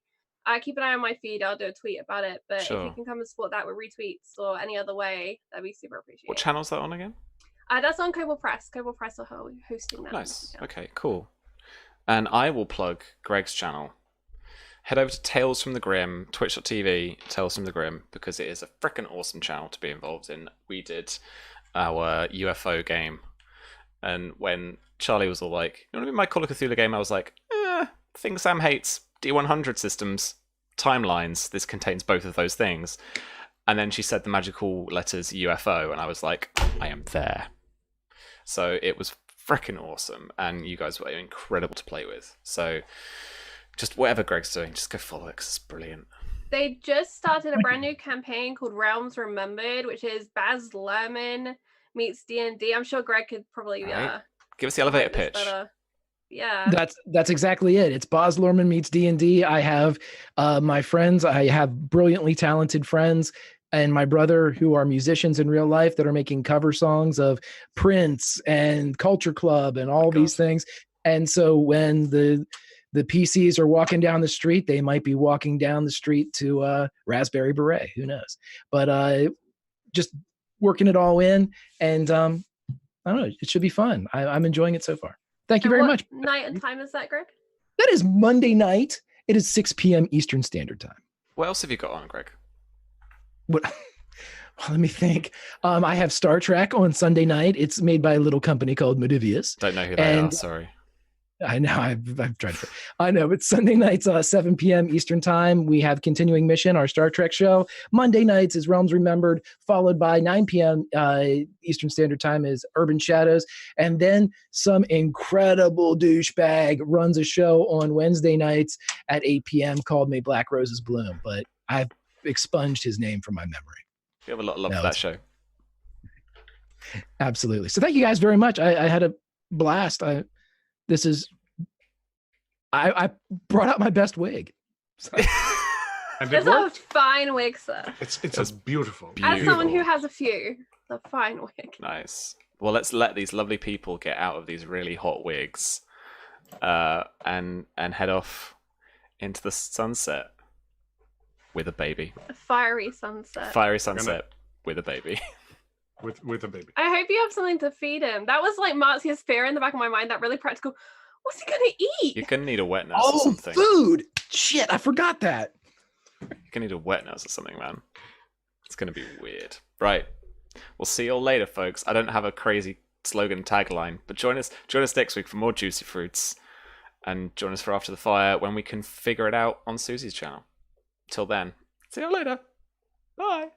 Keep an eye on my feed. I'll do a tweet about it. But Sure. if you can come and support that with retweets or any other way, that'd be super appreciated. What channel's that on again? That's on Cobble Press. Cobble Press are hosting that. Nice. Okay, cool. And I will plug Greg's channel. Head over to Tales from the Grim, twitch.tv, Tales from the Grim, because it is a freaking awesome channel to be involved in. We did our UFO game. And when Charlie was all like, you want to be my Call of Cthulhu game? I was like, thing Sam hates, D100 systems, timelines. This contains both of those things. And then she said the magical letters UFO, and I was like, I am there. So it was freaking awesome, and you guys were incredible to play with. So just whatever Greg's doing, just go follow it, 'cause it's brilliant. They just started a brand new campaign called Realms Remembered, which is Baz Luhrmann meets D&D. I'm sure Greg could probably give us the elevator pitch. Yeah, that's exactly it. It's Baz Luhrmann meets D&D. I have my friends. I have brilliantly talented friends and my brother who are musicians in real life that are making cover songs of Prince and Culture Club and all these things. And so when the PCs are walking down the street, they might be walking down the street to Raspberry Beret. Who knows? But just working it all in, and I don't know. It should be fun. I'm enjoying it so far. Thank you very much. Night and time is that, Greg? That is Monday night. It is 6 p.m. Eastern Standard Time. What else have you got on, Greg? What? Well, let me think. I have Star Trek on Sunday night. It's made by a little company called Modivius. Don't know who they are. Sorry. I know. I've tried to. I know. But Sunday nights, 7 p.m. Eastern Time, we have Continuing Mission, our Star Trek show. Monday nights is Realms Remembered, followed by 9 p.m. Eastern Standard Time is Urban Shadows. And then some incredible douchebag runs a show on Wednesday nights at 8 p.m. called May Black Roses Bloom. But I've expunged his name from my memory. You have a lot of love for that show. Absolutely. So thank you guys very much. I had a blast. I brought out my best wig. So. And it's a fine wig, sir. It's beautiful. As someone who has a few, it's a fine wig. Nice. Well, let's let these lovely people get out of these really hot wigs, and head off into the sunset with a baby. A fiery sunset. Fiery sunset with a baby. With a baby. I hope you have something to feed him. That was like Marzia's fear in the back of my mind. That really practical. What's he gonna eat? You're gonna need a wet nurse or something. Food! Shit, I forgot that. You're gonna need a wet nurse or something, man. It's gonna be weird. Right. We'll see you all later, folks. I don't have a crazy slogan tagline, but join us next week for more Juicy Fruits. And join us for After the Fire when we can figure it out on Susie's channel. Till then, see you later. Bye.